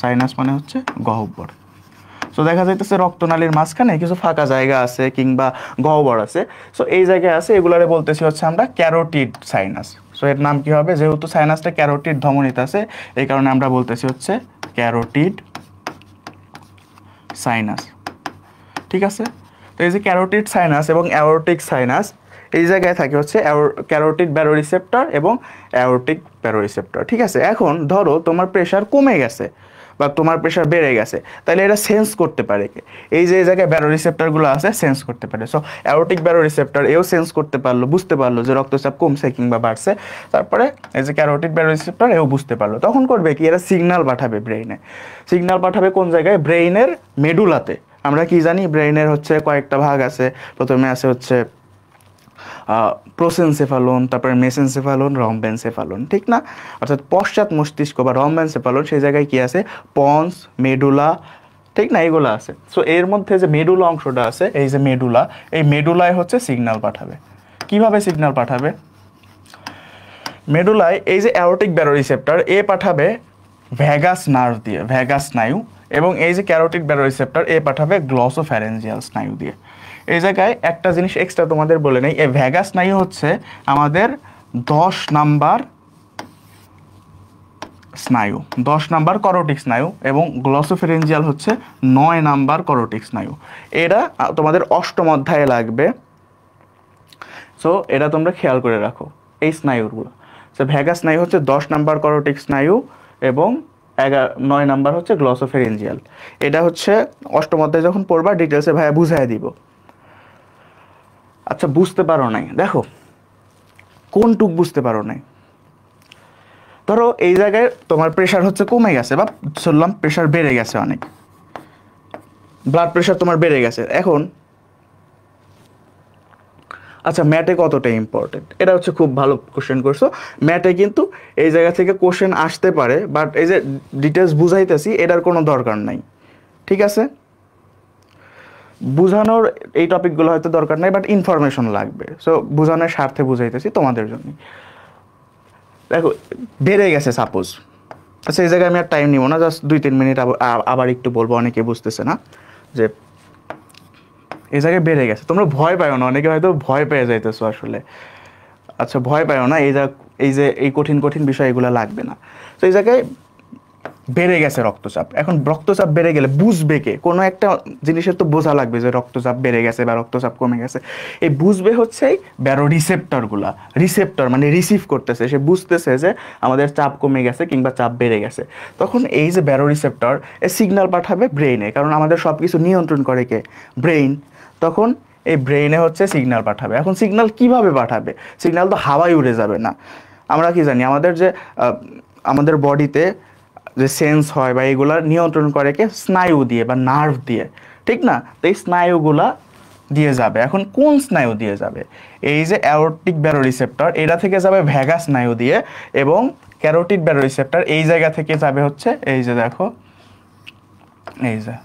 সাইনাস মানে হচ্ছে গহ্বর। সো দেখা যাইতেছে রক্তনালীর মাঝখানে কিছু ফাঁকা জায়গা আছে কিংবা গহ্বর আছে, সো এই জায়গায় আছে, এগুলারে বলতেছি হচ্ছে আমরা ক্যারোটিড সাইনাস। সো এর নাম কি হবে? যেহেতু সাইনাসটা ক্যারোটিড ধমনীতে আছে এই কারণে আমরা বলতেছি হচ্ছে ক্যারোটিড সাইনাস, ঠিক আছে? তো এই যে ক্যারোটিড সাইনাস এবং অ্যাওরটিক সাইনাস, এই জায়গায় থাকে হচ্ছে ক্যারোটিড ব্যারোরিসেপ্টর এবং অ্যাওরটিক ব্যারোরিসেপ্টর। ঠিক আছে, এখন ধরো তোমার প্রেশার কমে গেছে বা তোমার প্রেশার বেড়ে গেছে, তাহলে এটা সেন্স করতে পারে কে? এই যে এই জায়গায় ব্যারোরিসেপ্টরগুলো আছে সেন্স করতে পারে। সো অ্যাওরটিক ব্যারোরিসেপ্টর এও সেন্স করতে পারলো, বুঝতে পারলো যে রক্তচাপ কমছে কিংবা বাড়ছে। তারপরে এই যে ক্যারোটিড ব্যারোরিসেপ্টর এও বুঝতে পারলো, তখন করবে কি, এরা সিগন্যাল পাঠাবে ব্রেইনে। সিগন্যাল পাঠাবে কোন জায়গায়? ব্রেইনের মেডুলাতে। আমরা কি জানি, ব্রেইনের হচ্ছে কয়েকটা ভাগ আছে। প্রথমে আছে হচ্ছে প্রোসেনসেফালন, তারপরে মেসেনসেফালন, রম্বেনসেফালন, ঠিক না? অর্থাৎ পশ্চাৎ মস্তিষ্ক বা রম্বেনসেফালন, সেই জায়গায় কি আছে? পন্স, মেডুলা, ঠিক না, এগুলো আছে। সো এর মধ্যে যে মেডুলা অংশটা আছে, এই যে মেডুলা, এই মেডুলায় হচ্ছে সিগন্যাল পাঠাবে। কিভাবে সিগন্যাল পাঠাবে? মেডুলায় এই যে অ্যাওরটিক ব্যারোরিসেপ্টর এ পাঠাবে ভ্যাগাস নার্ভ দিয়ে, ভ্যাগাস স্নায়ু, এবং এই যে ক্যারোটিড ব্যারোরিসেপ্টর এ পাঠাবে গ্লসোফ্যারেঞ্জিয়াল স্নায়ু দিয়ে। এই জায়গায় একটা জিনিস এক্সট্রা তোমাদের বলে নেই, এই ভ্যাগাস স্নায়ু হচ্ছে আমাদের 10 নাম্বার স্নায়ু, 10 নাম্বার করোটিক স্নায়ু, এবং গ্লসোফ্যারেঞ্জিয়াল হচ্ছে 9 নাম্বার করোটিক স্নায়ু। এরা তোমাদের অষ্টম অধ্যায়ে লাগবে। সো এটা তোমরা খেয়াল করে রাখো এই স্নায়ুগুলো। সো ভ্যাগাস স্নায়ু হচ্ছে 10 নাম্বার করোটিক স্নায়ু এবং 9 নাম্বার হচ্ছে গ্লসোফ্যারেঞ্জিয়াল। এটা হচ্ছে অষ্টম অধ্যায়ে যখন পড়বা ডিটেলসে ভাইয়া বুঝাই দিব। আচ্ছা, বুঝতে পারো নাই, দেখো কোনটুক বুঝতে পারো নাই। ধরো এই জায়গায় তোমার প্রেশার হচ্ছে কমে গেছে, বা শুনলাম প্রেশার বেড়ে গেছে অনেক, ব্লাড প্রেশার তোমার বেড়ে গেছে। এখন আচ্ছা, ম্যাটে কতটা ইম্পর্টেন্ট, এটা হচ্ছে খুব ভালো কোশ্চেন করছো। ম্যাটে কিন্তু এই জায়গা থেকে কোশ্চেন আসতে পারে, বাট এই যে ডিটেলস বুঝাইতেছি এটার কোনো দরকার নাই, ঠিক আছে? বুঝানোর এই টপিকগুলো হয়তো দরকার নাই, বাট ইনফরমেশন লাগবে। সো বুঝানোর স্বার্থে বুঝাইতেছি তোমাদের জন্য। দেখো বেড়ে গেছে সাপোজ, আচ্ছা এই জায়গায় আমি আর টাইম নিব না, জাস্ট 2-3 মিনিট আবার একটু বলবো, অনেকে বুঝতেছে না যে এই জায়গায় বেড়ে গেছে। তোমরা ভয় পাও না, অনেকে হয়তো ভয় পেয়ে যাইতেছো আসলে। আচ্ছা ভয় পাও না, এই যে এই কঠিন কঠিন বিষয় এগুলো লাগবে না। তো এই জায়গায় বেড়ে গেছে রক্তচাপ। এখন রক্তচাপ বেড়ে গেলে বুঝবে কে? কোনো একটা জিনিসের তো বোঝা লাগবে যে রক্তচাপ বেড়ে গেছে বা রক্তচাপ কমে গেছে। এই বুঝবে হচ্ছে এই ব্যারো রিসেপ্টরগুলা। রিসেপ্টর মানে রিসিভ করতেছে, সে বুঝতেছে যে আমাদের চাপ কমে গেছে কিংবা চাপ বেড়ে গেছে। তখন এই যে ব্যারো রিসেপ্টর এ সিগন্যাল পাঠাবে ব্রেইনে, কারণ আমাদের সব কিছু নিয়ন্ত্রণ করে কে? ব্রেইন। তখন এই ব্রেইনে হচ্ছে সিগন্যাল পাঠাবে। এখন সিগন্যাল কিভাবে পাঠাবে? সিগন্যাল তো হাওয়ায় উড়ে যাবে না। আমরা কি জানি, আমাদের যে আমাদের বডিতে যে সেন্স হয় বা এগুলা নিয়ন্ত্রণ করে কে? স্নায়ু দিয়ে বা নার্ভ দিয়ে, ঠিক না? তো এই স্নায়ুগুলা দিয়ে যাবে। এখন কোন স্নায়ু দিয়ে যাবে? এই যে অ্যাওরটিক ব্যারোরিসেপ্টর এটা থেকে যাবে ভ্যাগাস স্নায়ু দিয়ে, এবং ক্যারোটিড ব্যারোরিসেপ্টর এই জায়গা থেকে যাবে হচ্ছে এই যে দেখো, এই যে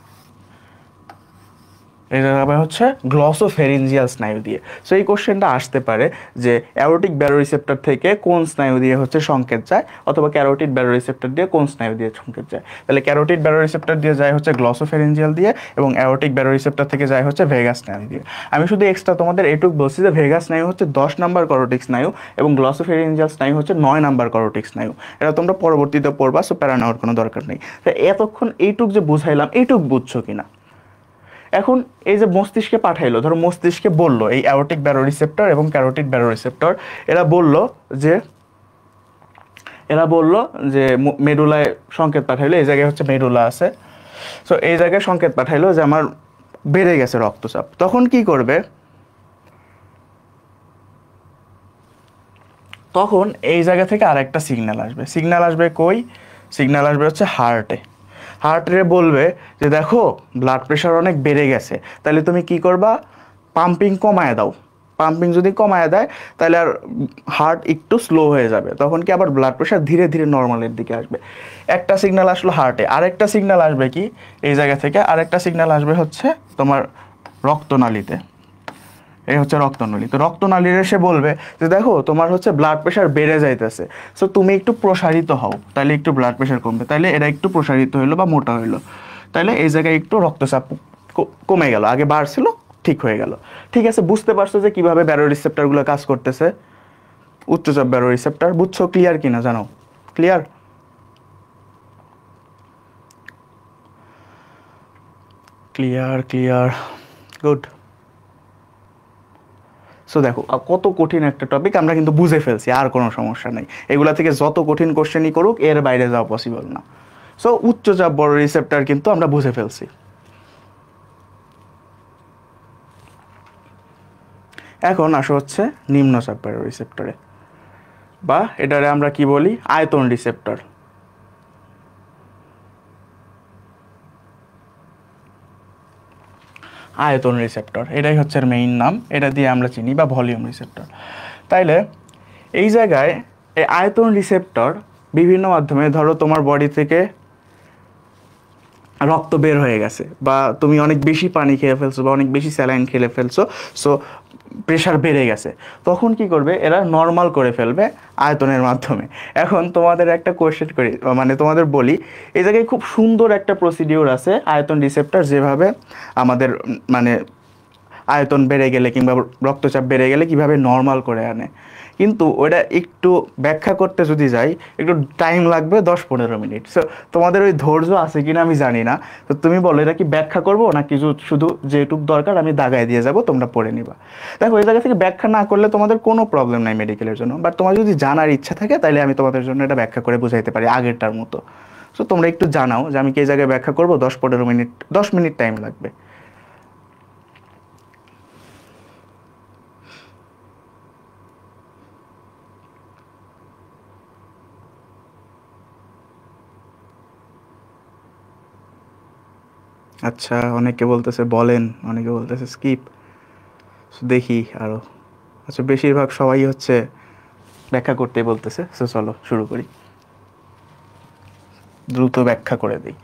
এটা যাবে হচ্ছে গ্লসোফেরিঞ্জিয়াল স্নায়ু দিয়ে। সো এই কোশ্চেনটা আসতে পারে যে অ্যাওরটিক ব্যারোরিসেপ্টর থেকে কোন স্নায়ু দিয়ে হচ্ছে সংকেত যায়, অথবা ক্যারোটিড ব্যারোরিসেপ্টর দিয়ে কোন স্নায়ু দিয়ে সংকেত যায়। তাহলে ক্যারোটিড ব্যারোরিসেপ্টর দিয়ে যায় হচ্ছে গ্লসোফেরিঞ্জিয়াল দিয়ে, এবং অ্যাওরটিক ব্যারোরিসেপ্টর থেকে যায় হচ্ছে ভেগাস স্নায়ু দিয়ে। আমি শুধু এক্সট্রা তোমাদের এটুক বলছি যে ভেগাস স্নায়ু হচ্ছে 10 নাম্বার করোটিক স্নায়ু, এবং গ্লসোফেরিঞ্জিয়াল স্নায়ু হচ্ছে 9 নাম্বার করোটিক স্নায়ু। এটা তোমরা পরবর্তীতে পড়বা, সো প্যারা নেওয়ার কোনো দরকার নেই। তো এতক্ষণ এইটুক যে বুঝাইলাম, এইটুক বুঝছো কিনা? এখন এই যে মস্তিষ্কে পাঠাইলো, ধরো মস্তিষ্কে বললো এই অ্যাওরটিক ব্যারোরিসেপ্টর এবং ক্যারোটিড ব্যারোরিসেপ্টর এরা বললো যে মেডুলায় সংকেত পাঠাইলো, এই জায়গায় হচ্ছে মেডুলা আছে। সো এই জায়গায় সংকেত পাঠাইলো যে আমার বেড়ে গেছে রক্তচাপ। তখন কি করবে? তখন এই জায়গা থেকে আরেকটা সিগন্যাল আসবে। সিগন্যাল আসবে কই? সিগন্যাল আসবে হচ্ছে হার্টে। হার্টে বলবে যে দেখো ব্লাড প্রেশার অনেক বেড়ে গেছে, তাহলে তুমি কি করবা? পাম্পিং কমায় দাও। পাম্পিং যদি কমায় দেয় তাহলে আর হার্ট একটু স্লো হয়ে যাবে, তখন কি আবার ব্লাড প্রেশার ধীরে ধীরে নর্মালের দিকে আসবে। একটা সিগন্যাল আসলো হার্টে। আরেকটা সিগন্যাল আসবে কি? এই জায়গা থেকে আরেকটা সিগন্যাল আসবে হচ্ছে তোমার রক্তনালীতে। এই হচ্ছে রক্তনালী। তো রক্তনালীর এসে বলবে যে দেখো তোমার হচ্ছে ব্লাড প্রেশার বেড়ে যাইতেছে, সো তুমি একটু প্রসারিত হও, তাহলে একটু ব্লাড প্রেশার কমবে। তাহলে এটা একটু প্রসারিত হইলো বা মোটা হইলো, তাহলে এই জায়গায় একটু রক্তচাপ কমে গেল, আগে বাড়ছিল ঠিক হয়ে গেল। ঠিক আছে, বুঝতে পারছো যে কিভাবে ব্যারো রিসেপ্টরগুলো কাজ করতেছে? উচ্চচাপ ব্যারো রিসেপ্টর বুঝছো? ক্লিয়ার কিনা জানো? Clear? Clear, clear, good. So দেখো কত কঠিন একটা টপিক, আমরা কিন্তু বুঝে ফেলছি, আর কোনো সমস্যা নেই। এগুলা থেকে যত কঠিন কোশ্চেনই করুক এর বাইরে যাওয়া পসিবল না। সো উচ্চচাপ বড় রিসেপ্টর কিন্তু আমরা বুঝে ফেলছি। এখন আসো হচ্ছে নিম্নচাপ বায়ু রিসেপ্টরে, বা এটারে আমরা কি বলি, আয়তন রিসেপ্টর। আয়তন রিসেপ্টর এটাই হচ্ছে মেইন নাম, এটা দিয়ে আমরা চিনি, বা ভলিউম রিসেপ্টর। তাইলে এই জায়গায় এই আয়তন রিসেপ্টর বিভিন্ন মাধ্যমে, ধরো তোমার বডি থেকে রক্ত বের হয়ে গেছে, বা তুমি অনেক বেশি পানি খেয়ে ফেলছো, বা অনেক বেশি স্যালাইন খেলে ফেলছো, সো প্রেশার বেড়ে গেছে, তখন কি করবে এরা, নর্মাল করে ফেলবে আয়তনের মাধ্যমে। এখন তোমাদের একটা কোয়েশ্চেন করি, মানে তোমাদের বলি, এই জায়গায় খুব সুন্দর একটা প্রসিডিউর আছে আয়তন রিসেপ্টর যেভাবে আমাদের মানে আয়তন বেড়ে গেলে কিংবা রক্তচাপ বেড়ে গেলে কিভাবে নর্মাল করে আনে, কিন্তু ওটা একটু ব্যাখ্যা করতে যদি যাই একটু টাইম লাগবে 10-15 মিনিট। সো তোমাদের ওই ধৈর্য আছে কিনা আমি জানি না। তো তুমি বলো এটা কি ব্যাখ্যা করবো না কিছু, শুধু যেটুকু দরকার আমি দাগায় দিয়ে যাব, তোমরা পড়ে নিবা। দেখো এই জায়গা থেকে ব্যাখ্যা না করলে তোমাদের কোনো প্রবলেম নাই মেডিকেলের জন্য, বাট তোমার যদি জানার ইচ্ছা থাকে তাহলে আমি তোমাদের জন্য এটা ব্যাখ্যা করে বুঝাইতে পারি আগেরটার মতো। সো তোমরা একটু জানাও যে আমি কি এই জায়গায় ব্যাখ্যা করবো, 10-15 মিনিট, 10 মিনিট টাইম লাগবে। আচ্ছা, অনেকে বলতেছে বলেন, অনেকে বলতেছে স্কিপ, দেখি আরো। আচ্ছা, বেশিরভাগ সবাই হচ্ছে ব্যাখ্যা করতে বলতেছে। সো চলো শুরু করি, দ্রুত ব্যাখ্যা করে দিই।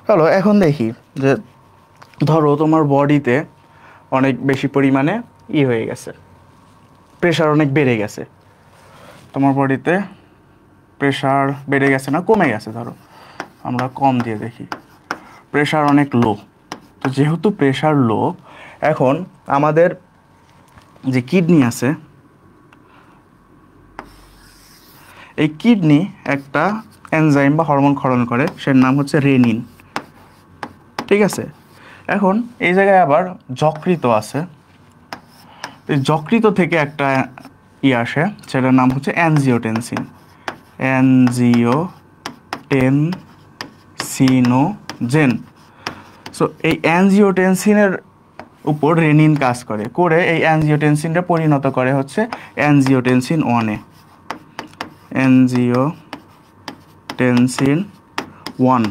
চলো এখন দেখি যে ধরো তোমার বডিতে অনেক বেশি পরিমাণে হয়ে গেছে, প্রেশার অনেক বেড়ে গেছে, তোমার বডিতে প্রেশার বেড়ে গেছে না কমে গেছে, ধরো আমরা কম দিয়ে দেখি, প্রেশার অনেক লো। তো যেহেতু প্রেশার লো, এখন আমাদের যে কিডনি আছে, এই কিডনি একটা এনজাইম বা হরমোন ক্ষরণ করে, সের নাম হচ্ছে রেনিন, ঠিক আছে। এখন এই জায়গায় আবার যকৃত আছে, এই যকৃত থেকে একটা আসে, সেটার নাম হচ্ছে অ্যানজিওটেনসিন, অ্যানজিওটেনসিনোজেন। সো এই অ্যানজিওটেনসিনের উপর রেনিন কাজ করে, করে এই অ্যানজিওটেনসিনটা পরিণত করে হচ্ছে অ্যানজিওটেনসিন 1-এ, অ্যানজিওটেনসিন 1।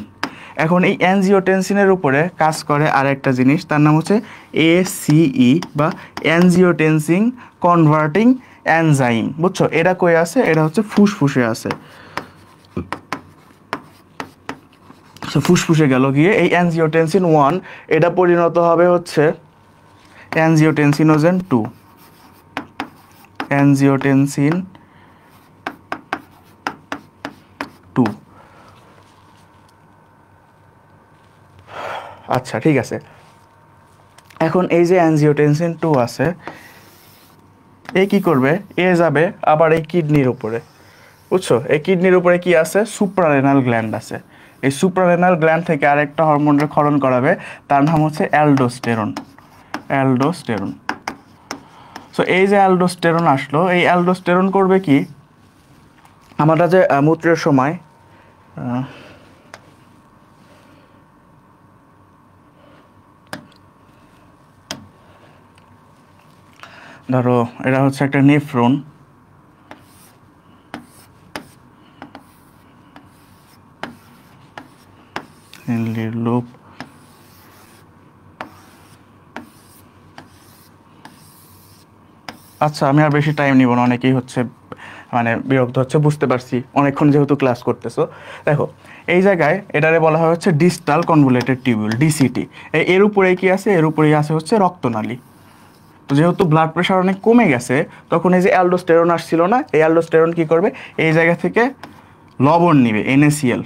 এখন এই অ্যানজিওটেনসিনের উপরে কাজ করে আরেকটা জিনিস, তার নাম হচ্ছে ACE বা অ্যানজিওটেনসিন কনভার্টিং এনজাইম। বুঝছো, এটা কই আছে? এটা হচ্ছে ফুসফুসে আছে। ফুসফুসে গেল গিয়ে এই অ্যানজিওটেনসিন 1 এটা পরিণত হবে হচ্ছে অ্যানজিওটেনসিনোজেন 2, অ্যানজিওটেনসিন 2। আচ্ছা ঠিক আছে, এখন এই যে অ্যানজিওটেনসিন 2 আছে, এ কি করবে, এ যাবে আবার এই কিডনির উপরে। বুঝছো, এই কিডনির উপরে কি আছে, সুপ্রারেনাল গ্ল্যান্ড আছে। এই সুপ্রারেনাল গ্ল্যান্ড থেকে আরেকটা হরমোনের ক্ষরণ করাবে, তার নাম হচ্ছে অ্যালডোস্টেরন, অ্যালডোস্টেরন। সো এই যে অ্যালডোস্টেরন আসলো, এই অ্যালডোস্টেরন করবে কি, আমরা যে মূত্রের সময় ধরো এটা হচ্ছে একটা নেফ্রন, লুপ, আচ্ছা আমি আর বেশি টাইম নিব না, অনেকেই হচ্ছে মানে বিরক্ত হচ্ছে, বুঝতে পারছি অনেকক্ষণ যেহেতু ক্লাস করতেছো। দেখো এই জায়গায় এটারে বলা হয় হচ্ছে ডিস্টাল কনভুলেটেড টিউবিউল, ডিসিটি। এর উপরে কি আছে, এর উপরেই আছে হচ্ছে রক্তনালী। তো যেহেতু ব্লাড প্রেশার অনেক কমে গেছে, তখন এই যে অ্যালডোস্টেরন আসছিল না, এই অ্যালডোস্টেরন কি করবে, এই জায়গা থেকে লবণ নিবে, NaCl,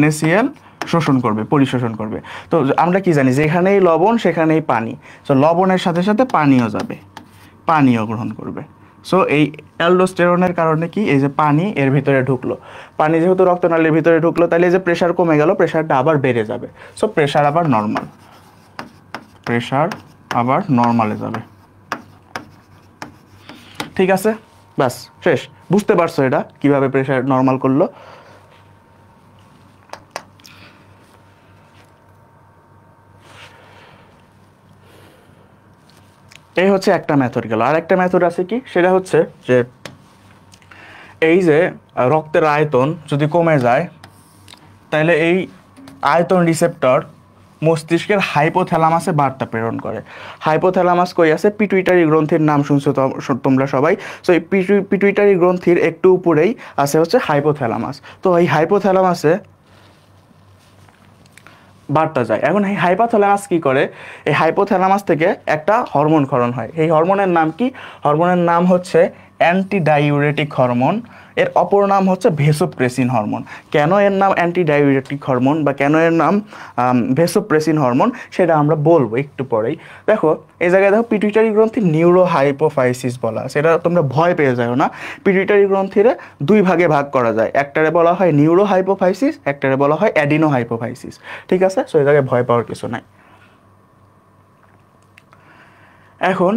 NaCl শোষণ করবে, পরিশোষণ করবে। তো আমরা কি জানি, যেখানেই লবণ সেখানেই পানি, তো লবণের সাথে সাথে পানিও যাবে, পানিও গ্রহণ করবে। সো এই অ্যালডোস্টেরনের কারণে কি, এই যে পানি এর ভিতরে ঢুকলো, পানি যেহেতু রক্তনালীর ভিতরে ঢুকলো, তাহলে এই যে প্রেশার কমে গেল, প্রেশারটা আবার বেড়ে যাবে। সো প্রেশার আবার নর্মাল, প্রেশার আবার নর্মালে যাবে। ঠিক আছে, বাস শেষ। বুঝতে পারছো এটা কিভাবে প্রেশার নর্মাল করলো? এই হচ্ছে একটা মেথড গেল। আর একটা মেথড আছে কি, সেটা হচ্ছে যে এই যে রক্তের আয়তন যদি কমে যায়, তাহলে এই আয়তন রিসেপ্টর মস্তিষ্কের হাইপোথ্যালামাসে বার্তা প্রেরণ করে। হাইপোথ্যালামাস কই আছে? পিটুইটারি গ্রন্থির নাম শুনছো তোমরা সবাই। সো এই পিটুইটারি গ্রন্থির একটু উপরেই আছে হচ্ছে হাইপোথ্যালামাস। তো এই হাইপোথ্যালামাসে বার্তা যায়। এখন এই হাইপোথ্যালামাস কি করে, এই হাইপোথ্যালামাস থেকে একটা হরমোন ক্ষরণ হয়। এই হরমোনের নাম কি? হরমোনের নাম হচ্ছে অ্যান্টিডাইউরেটিক হরমোন। এর অপর নাম হচ্ছে ভেসোপ্রেসিন হরমোন। কেন এর নাম অ্যান্টিডাইউরেটিক হরমোন বা কেন এর নাম ভেসোপ্রেসিন হরমোন, সেটা আমরা বলবো একটু পরেই। দেখো এই জায়গায় দেখো পিটুইটারি গ্রন্থি নিউরো হাইপোফাইসিস বলা আছে। এটা তোমরা ভয় পেয়ে যাও না। পিটুইটারি গ্রন্থিরে দুই ভাগে ভাগ করা যায়, একটারে বলা হয় নিউরো হাইপোফাইসিস, একটারে বলা হয় অ্যাডিনো হাইপোফাইসিস। ঠিক আছে, সো এই জায়গায় ভয় পাওয়ার কিছু নাই। এখন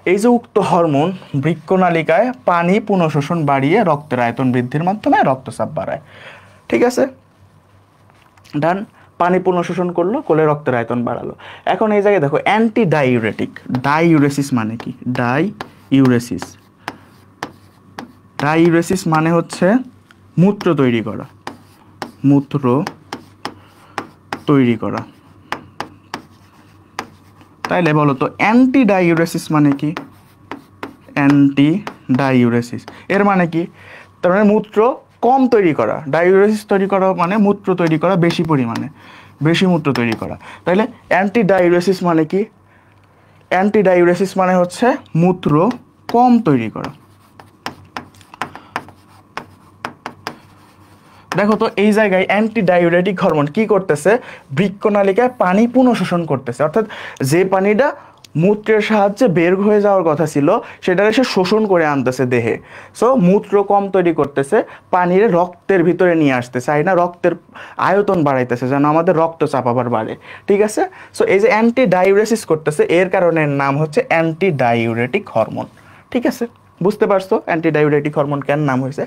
এই যে উক্ত হরমোন বৃক্কনালিকায় পানি পুনঃশোষণ বাড়িয়ে রক্তের আয়তন বৃদ্ধির মাধ্যমে রক্তচাপ বাড়ায়। ঠিক আছে, ডান। পানি পুনঃশোষণ করলো, কোলে রক্তের আয়তন বাড়ালো। এখন এই জায়গায় দেখো অ্যান্টি ডাইউরেটিক, ডাইউরেসিস মানে কি? ডাইউরেসিস, ডাইউরেসিস মানে হচ্ছে মূত্র তৈরি করা, মূত্র তৈরি করা। তাইলে বলো তো অ্যান্টি ডাইউরেসিস মানে কি? অ্যান্টি ডাইউরেসিস এর মানে কি? তার মানে মূত্র কম তৈরি করা। ডাইউরেসিস তৈরি করা মানে মূত্র তৈরি করা বেশি পরিমাণে, বেশি মূত্র তৈরি করা। তাইলে অ্যান্টি ডাইউরেসিস মানে কি? অ্যান্টি ডাইউরেসিস মানে হচ্ছে মূত্র কম তৈরি করা। দেখো তো এই জায়গায় অ্যান্টি ডাইউরেটিক হরমোন কি করতেছে? বৃক্কনালিকায় পানি পুনঃশোষণ করতেছে, অর্থাৎ যে পানিটা মূত্রের সাহায্যে বের হয়ে যাওয়ার কথা ছিল সেটা সে শোষণ করে আনতেছে দেহে। সো মূত্র কম তৈরি করতেছে, পানির রক্তের ভিতরে নিয়ে আসতেছে, তাই না? রক্তের আয়তন বাড়াইতেছে যেন আমাদের রক্তচাপ আবার বাড়ে। ঠিক আছে, সো এই যে অ্যান্টি ডাইউরেসিস করতেছে, এর কারণে নাম হচ্ছে অ্যান্টি ডাইউরেটিক হরমোন। ঠিক আছে, বুঝতে পারছো অ্যান্টি ডাইউরেটিক হরমোন কেন নাম হয়েছে?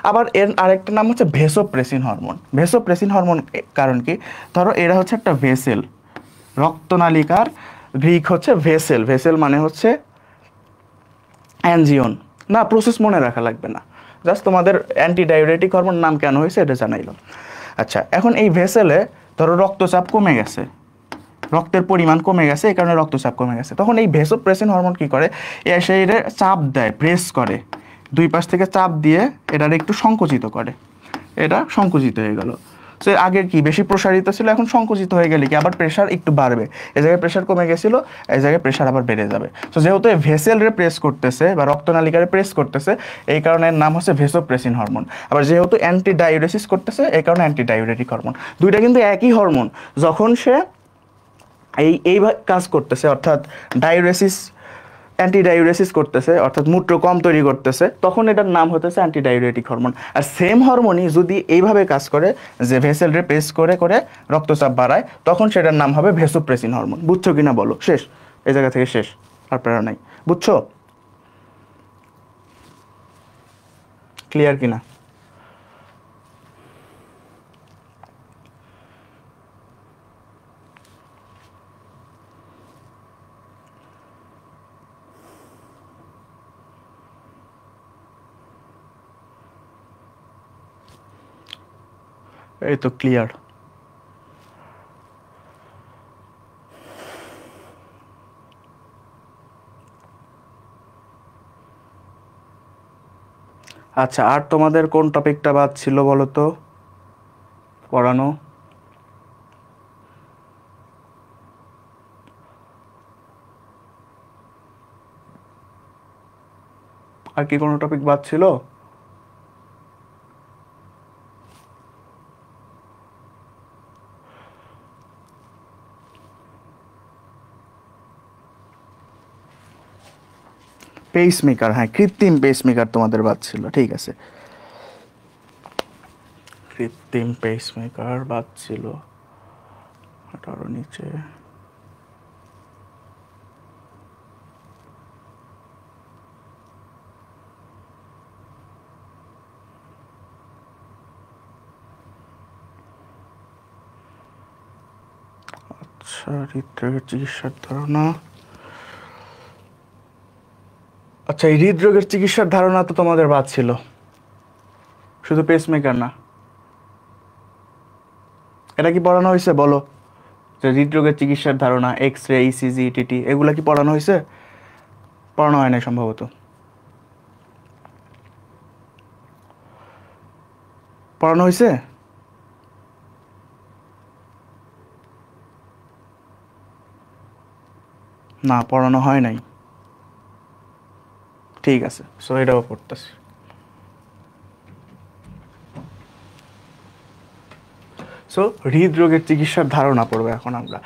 আবার এর আরেকটা নাম হচ্ছে ভেসোপ্রেসিন হরমোন। ভেসোপ্রেসিন হরমোন কারণ কি? ধরো এরা হচ্ছে একটা ভেসেল, রক্তনালিকার গ্রিক হচ্ছে ভেসেল, ভেসেল মানে হচ্ছে অ্যানজিওন। না প্রসেস মনে রাখা লাগবে না, জাস্ট তোমাদের অ্যান্টি ডাইউরেটিক হরমোন নাম কেন হয়েছে এটা জানাইলো। আচ্ছা, এখন এই ভেসেলে ধরো রক্তচাপ কমে গেছে, রক্তের পরিমাণ কমে গেছে, এই কারণে রক্তচাপ কমে গেছে। তখন এই ভেসোপ্রেসিন হরমোন কি করে? এসে এর চাপ দেয়, প্রেস করে, দুই পাশ থেকে চাপ দিয়ে এটার একটু সংকুচিত করে, এটা সংকুচিত হয়ে গেল। সে আগের কি বেশি প্রসারিত ছিল, এখন সংকুচিত হয়ে গেলে কি আবার প্রেশার একটু বাড়বে। এই জায়গায় প্রেশার কমে গেছিল, এই জায়গায় প্রেশার আবার বেড়ে যাবে। তো যেহেতু ভেসেল রে প্রেস করতেছে বা রক্তনালিকারে প্রেস করতেছে, এই কারণে এর নাম হচ্ছে ভেসোপ্রেসিন হরমোন। আবার যেহেতু অ্যান্টি ডাইউরেসিস করতেছে, এই কারণে অ্যান্টি ডাইউরেটিক হরমোন। দুইটা কিন্তু একই হরমোন। যখন সে এই কাজ করতেছে, অর্থাৎ ডাইউরেসিস, অ্যান্টি ডাইউরেসিস করতেছে, অর্থাৎ মূত্র কম তৈরি করতেছে, তখন এটার নাম হতেছে অ্যান্টি ডাইউরেটিক হরমোন। আর সেম হরমোনই যদি এইভাবে কাজ করে, যে ভেসেল রে প্রেস করে করে রক্তচাপ বাড়ায়, তখন সেটার নাম হবে ভেসোপ্রেসিন হরমোন। বুঝছো কিনা বলো? শেষ, এই জায়গা থেকে শেষ, আর প্যারা নাই। বুঝছো? ক্লিয়ার কিনা? এই তো ক্লিয়ার। আচ্ছা, আর তোমাদের কোন টপিকটা বাদ ছিল বলো তো পড়ানো? আর কি কোনো টপিক বাদ ছিল? পেসমেকার, হ্যাঁ কৃত্রিম পেসমেকার তোমাদের বাদ ছিল, ঠিক আছে, কৃত্রিম পেসমেকার বাদ ছিল, 18 নিচে। আচ্ছা, হৃদরোগের চিকিৎসার ধারণা, আচ্ছা এই হৃদরোগের চিকিৎসার ধারণা তো তোমাদের বাদ ছিল, শুধু পেসমেকার না, এটা কি পড়ানো হয়েছে বলো? যে হৃদরোগের চিকিৎসার ধারণা, এক্স রে, ইসিজি, টিটি, এগুলা কি পড়ানো হয়েছে? পড়ানো হয় নাই সম্ভবত, পড়ানো হয়েছে? না, পড়ানো হয় নাই, ঠিক আছে, সো এটাও পড়তেছি। সো হৃদরোগের চিকিৎসার ধারণা পড়বে এখন আমরা।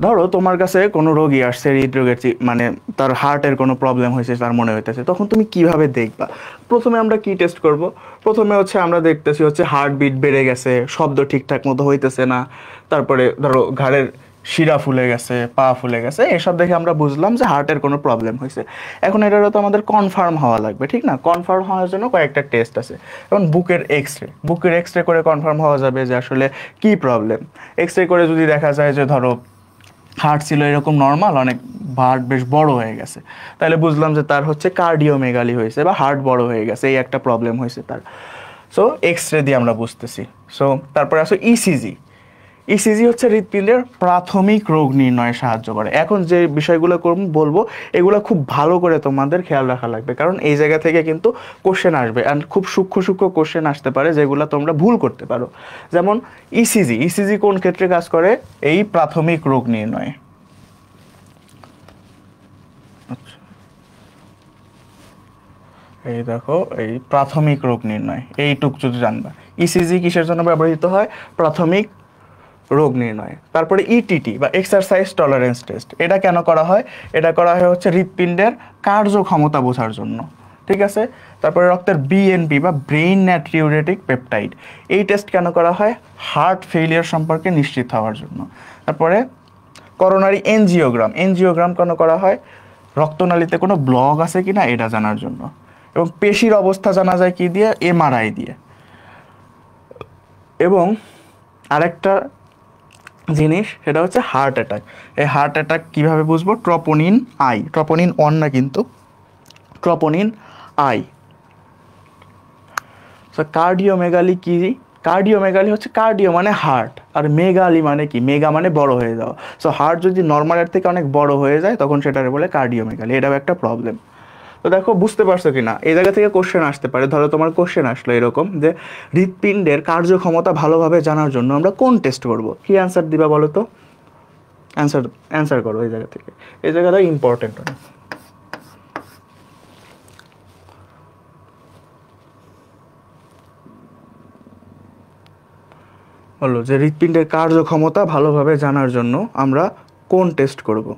ধরো তোমার কাছে কোনো রোগী আসছে হৃদরোগের মানে তার হার্টের কোনো প্রবলেম হয়েছে তার মনে হইতেছে, তখন তুমি কিভাবে দেখবা? প্রথমে আমরা কি টেস্ট করব? প্রথমে হচ্ছে আমরা দেখতেছি হচ্ছে হার্টবিট বেড়ে গেছে, শব্দ ঠিকঠাক মতো হইতেছে না, তারপরে ধরো ঘাড়ের শিরা ফুলে গেছে, পা ফুলে গেছে, এসব দেখে আমরা বুঝলাম যে হার্টের কোনো প্রবলেম হয়েছে। এখন এটারও তো আমাদের কনফার্ম হওয়া লাগবে, ঠিক না? কনফার্ম হওয়ার জন্য কয়েকটা টেস্ট আছে। এখন বুকের এক্স রে করে কনফার্ম হওয়া যাবে যে আসলে কি প্রবলেম। এক্স রে করে যদি দেখা যায় যে ধরো হার্ট ছিল এরকম নর্মাল, অনেক হার্ট বেশ বড় হয়ে গেছে, তাহলে বুঝলাম যে তার হচ্ছে কার্ডিওমেগালি হয়েছে বা হার্ট বড় হয়ে গেছে, এই একটা প্রবলেম হয়েছে তার। সো এক্স রে দিয়ে আমরা বুঝতেছি। সো তারপরে আসো ইসিজি। ইসিজি হচ্ছে হৃৎপিণ্ডের প্রাথমিক রোগ নির্ণয়ে সাহায্য করে। এখন যে বিষয়গুলো বলবো এগুলো খুব ভালো করে তোমাদের খেয়াল রাখা লাগবে, কারণ এই জায়গা থেকে কিন্তু কোশ্চেন আসবে, অ্যান্ড খুব সূক্ষ্ম সূক্ষ্ম কোশ্চেন আসতে পারে যেগুলো তোমরা ভুল করতে পারো। যেমন ইসিজি কোন ক্ষেত্রে কাজ করে? এই প্রাথমিক রোগ নির্ণয়ে। আচ্ছা, এই দেখো, এই প্রাথমিক রোগ নির্ণয়, এইটুক যদি জানবা। ইসিজি কিসের জন্য ব্যবহৃত হয়? প্রাথমিক রোগ নির্ণয়। তারপরে ইটিটি বা এক্সারসাইজ টলারেন্স টেস্ট, এটা কেন করা হয়? এটা করা হয় হচ্ছে হৃৎপিণ্ডের কার্যক্ষমতা বোঝার জন্য, ঠিক আছে। তারপরে রক্তের বিএনপি বা ব্রেইন নাট্রিউরেটিক পেপটাইড, এই টেস্ট কেন করা হয়? হার্ট ফেলিয়ার সম্পর্কে নিশ্চিত হওয়ার জন্য। তারপরে করোনারি এনজিওগ্রাম কেন করা হয়? রক্তনালীতে কোনো ব্লক আছে কিনা এটা জানার জন্য। এবং পেশির অবস্থা জানা যায় কি দিয়ে? এমআরআই দিয়ে। এবং আরেকটা জিনিস, সেটা হচ্ছে হার্ট অ্যাটাক। এই হার্ট অ্যাটাক কীভাবে বুঝবো? ট্রপোনিন 1 না কিন্তু, ট্রপোনিন আই। সো কার্ডিওমেগালি কি? কার্ডিওমেগালি হচ্ছে, কার্ডিও মানে হার্ট, আর মেগালি মানে কি? মেগা মানে বড় হয়ে যাওয়া। সো হার্ট যদি নর্মালের থেকে অনেক বড় হয়ে যায় তখন সেটারে বলে কার্ডিওমেগালি, এটাও একটা প্রবলেম। তো দেখো বুঝতে পারছো কি না? এই জায়গা থেকে কোশ্চেন আসতে পারে। ধরো তোমার কোশ্চেন আসলো এরকম যে হৃৎপিণ্ডের কার্যক্ষমতা ভালোভাবে জানার জন্য আমরা কোন টেস্ট করব? কি অ্যান্সার দিবা বলো তো? অ্যান্সার করো এই জায়গা থেকে, এই জায়গাটা ইম্পর্টেন্ট অনেক। বলো যে হৃৎপিণ্ডের কার্যক্ষমতা ভালোভাবে জানার জন্য আমরা কোন টেস্ট করব?